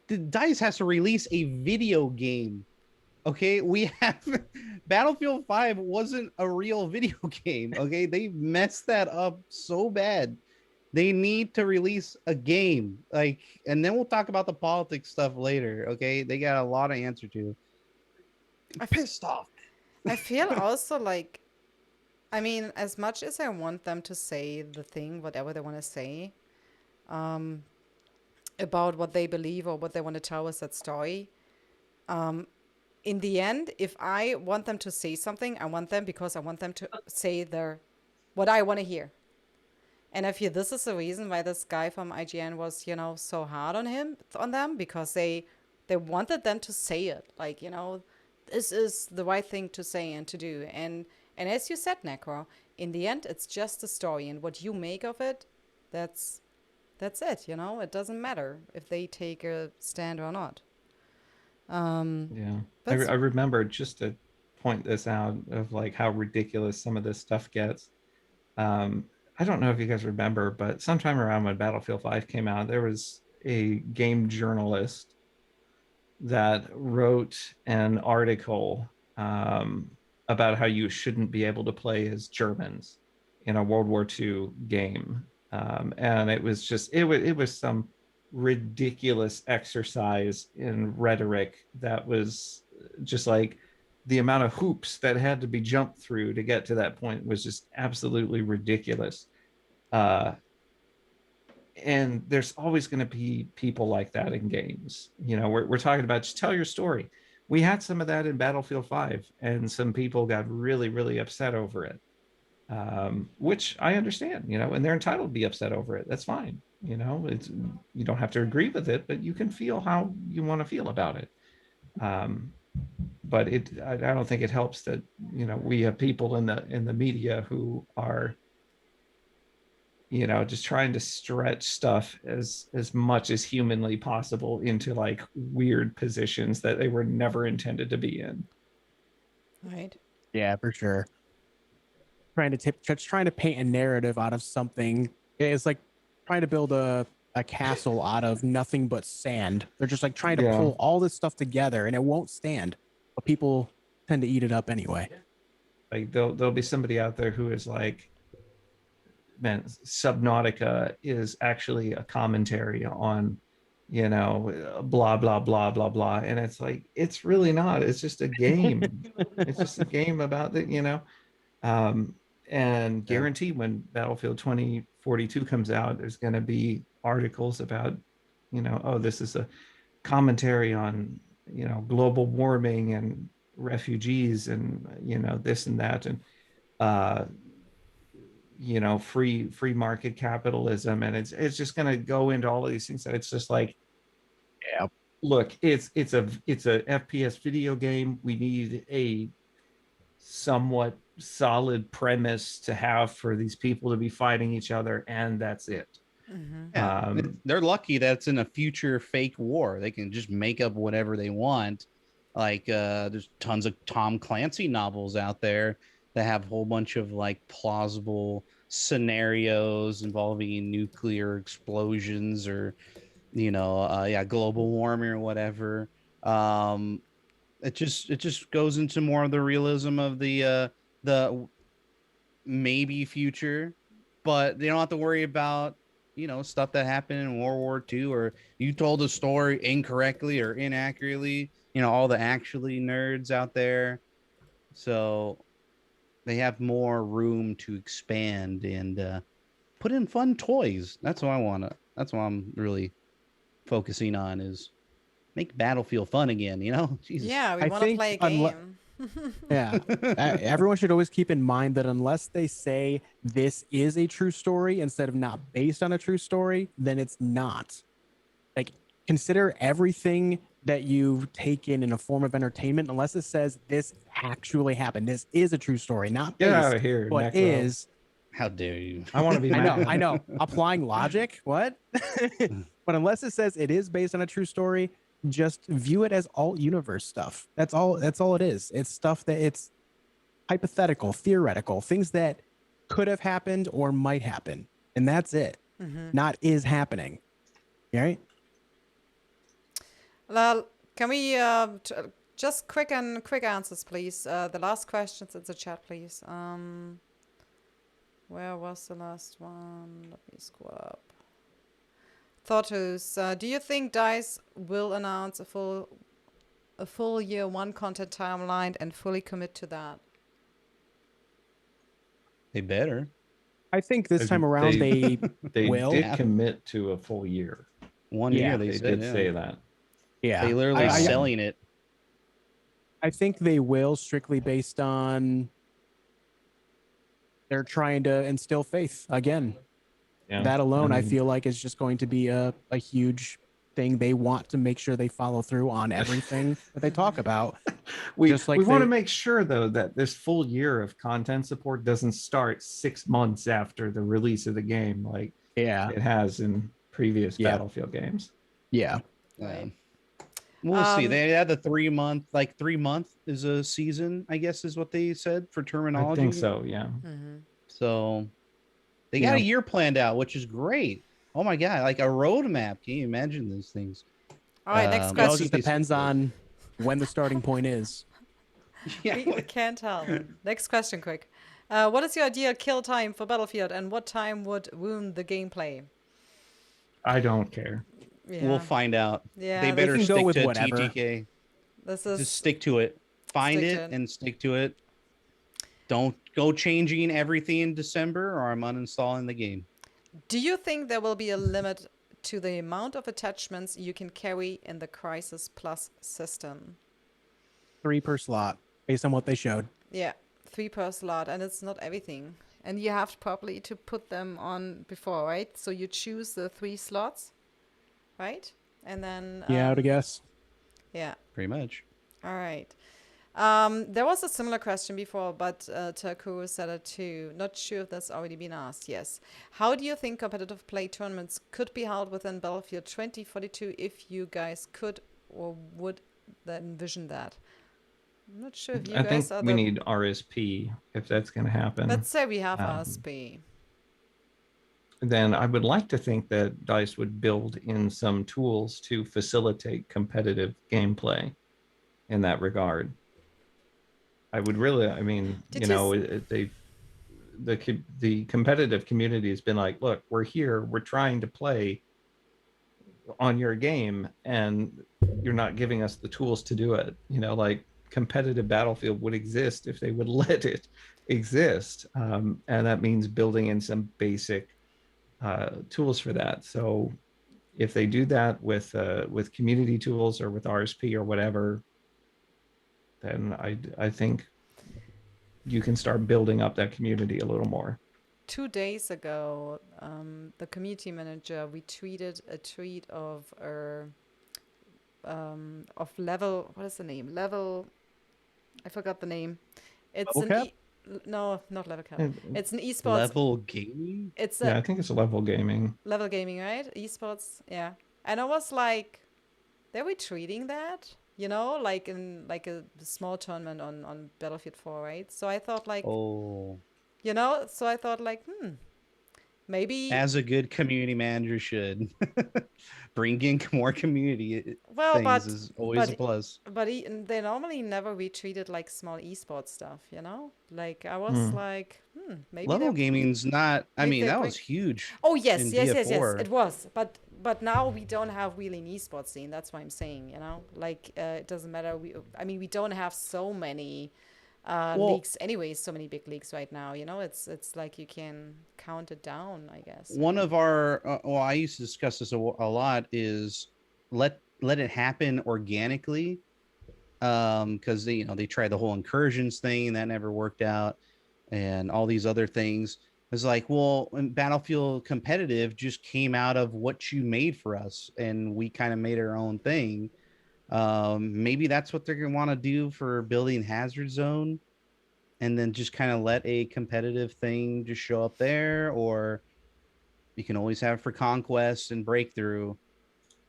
DICE has to release a video game. Okay, we have Battlefield 5 wasn't a real video game. Okay, they messed that up so bad. They need to release a game, like, and then we'll talk about the politics stuff later. Okay, they got a lot of answer to. I'm pissed off. I feel also like, I mean, as much as I want them to say the thing, whatever they want to say, about what they believe or what they want to tell us that story, in the end, if I want them to say something, I want them because I want them to say what I want to hear. And I feel this is the reason why this guy from IGN was, so hard on them, because they wanted them to say it. Like, this is the right thing to say and to do. And as you said, Necro, in the end, it's just a story. And what you make of it, that's it, It doesn't matter if they take a stand or not. Yeah. I remember, just to point this out, of like how ridiculous some of this stuff gets. I don't know if you guys remember, but sometime around when Battlefield 5 came out, there was a game journalist that wrote an article about how you shouldn't be able to play as Germans in a World War II game. And it was just, it was some ridiculous exercise in rhetoric that was just like, the amount of hoops that had to be jumped through to get to that point was just absolutely ridiculous. And there's always going to be people like that in games. We're talking about, just tell your story. We had some of that in Battlefield 5, and some people got really, really upset over it, which I understand, and they're entitled to be upset over it. That's fine. You don't have to agree with it, but you can feel how you want to feel about it. But I don't think it helps that we have people in the media who are just trying to stretch stuff as much as humanly possible into like weird positions that they were never intended to be in. Right. Yeah, for sure. Trying to paint a narrative out of something. It's like trying to build a castle out of nothing but sand. They're just like trying to pull all this stuff together, and it won't stand. But people tend to eat it up anyway. Like there'll be somebody out there who is like, man, Subnautica is actually a commentary on, blah, blah, blah, blah, blah. And it's like, it's really not. It's just a game. It's just a game about the, and guarantee when Battlefield 2042 comes out, there's going to be articles about, this is a commentary on, global warming and refugees and, this and that. And, free market capitalism, and it's just going to go into all of these things that it's just like, yeah, look, it's a FPS video game. We need a somewhat solid premise to have for these people to be fighting each other, and that's it. Mm-hmm. Yeah, they're lucky that it's in a future fake war. They can just make up whatever they want. Like there's tons of Tom Clancy novels out there that have a whole bunch of like plausible scenarios involving nuclear explosions or global warming or whatever. It just goes into more of the realism of the maybe future, but they don't have to worry about stuff that happened in World War II, or you told a story incorrectly or inaccurately, all the actually nerds out there. So they have more room to expand and put in fun toys. That's what I'm really focusing on, is make Battlefield fun again, Jesus. Yeah, we want to play a game. Yeah. Everyone should always keep in mind that unless they say this is a true story instead of not based on a true story, then it's not. Like, consider everything that you take in a form of entertainment, unless it says this actually happened. This is a true story, not based, get out of here, but Necro. is. How dare you? I want to be mad. I know. Applying logic, what? But unless it says it is based on a true story, just view it as alt universe stuff. That's all it is. It's stuff that it's hypothetical, theoretical, things that could have happened or might happen. And that's it. Mm-hmm. Not is happening. All right? Can we just quick answers, please? The last questions in the chat, please. Where was the last one? Let me scroll up. Thotus, do you think DICE will announce a full year one content timeline and fully commit to that? They better. I think this time around they They will. did commit to a full year. 1 Yeah, year, They said, did yeah. say that. Yeah, They literally I- selling it. I think they will, strictly based on they're trying to instill faith again. Yeah. That alone, I And feel like, is just going to be a huge thing. They want to make sure they follow through on everything that they talk about. we just like we want to they- make sure though that this full year of content support doesn't start 6 months after the release of the game like Yeah, it has in previous Yeah. Battlefield games. yeah. Right. We'll see. Um, They had the 3 month, like 3 month is a season, I guess is what they said for terminology. I think so, yeah. So they got Yeah. a year planned out, which is great. Oh my god, like a roadmap. Can you imagine these things? All right, next It It all That's question. just what they depends said. on when the starting point is. Yeah. We can't tell. Next question, quick. What is your ideal kill time for Battlefield, and what time would ruin the gameplay? I don't care. Yeah, We'll find out. yeah. They better can go stick with to whatever. TTK. This is Just stick to it. Find Stick it to it. and stick to it. Don't go changing everything in December or I'm uninstalling the game. Do you think there will be a limit to the amount of attachments you can carry in the Crisis Plus system? 3 per slot, based on what they showed. Yeah, 3 per slot, and it's not everything. And you have probably to put them on before, right? So you choose the 3 slots, right? And then Yeah, I would guess. yeah. Pretty much. All right. There was a similar question before, but Taku said it too. Not sure if that's already been asked. Yes. How do you think competitive play tournaments could be held within Battlefield 2042 if you guys could or would envision that? I'm not sure if you I guys think are we the... need RSP if that's going to happen. Let's say we have um, RSP. Then I would like to think that DICE would build in some tools to facilitate competitive gameplay in that regard. I would really, I mean, Did you you know, the competitive community has been like, look, we're here, we're trying to play on your game, and you're not giving us the tools to do it. You know, like competitive Battlefield would exist if they would let it exist, and that means building in some basic tools for that. So if they do that with community tools or with RSP or whatever, then I think you can start building up that community a little more. 2 days ago, the community manager retweeted a tweet of level. What is the name? Level. I forgot the name. It's Level an Cap? no, not level cap. Yeah, It's an esports. Level gaming? It's I a think it's a level gaming. level gaming, right? Esports. Yeah. And I was like, they're retweeting that, you know, like in like a small tournament on Battlefield 4, right? So I thought like, Oh, you know, so I thought like, maybe. as a good community manager should. Bring in more community Well, things but is always a plus. they normally never retweeted like small esports stuff, you know? Like I was like, maybe Level they're- gaming's not. I maybe mean, they that bring- was huge. Oh yes, in yes, BF4. it was. But now we don't have really an esports scene. That's what I'm saying, you know? Like it doesn't matter. I mean, we don't have so many leagues anyways, so many big leagues right now, you know? It's like you can count it down, I guess. One of our well, I used to discuss this a lot is let it happen organically, because they tried the whole incursions thing and that never worked out, and all these other things. It's like, well, when Battlefield competitive just came out of what you made for us, and we kind of made our own thing. Maybe that's what they're gonna want to do for building Hazard Zone, and then just kind of let a competitive thing just show up there, or you can always have for Conquest and Breakthrough.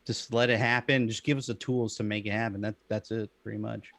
Just let it happen. Just give us the tools to make it happen. That's it, pretty much.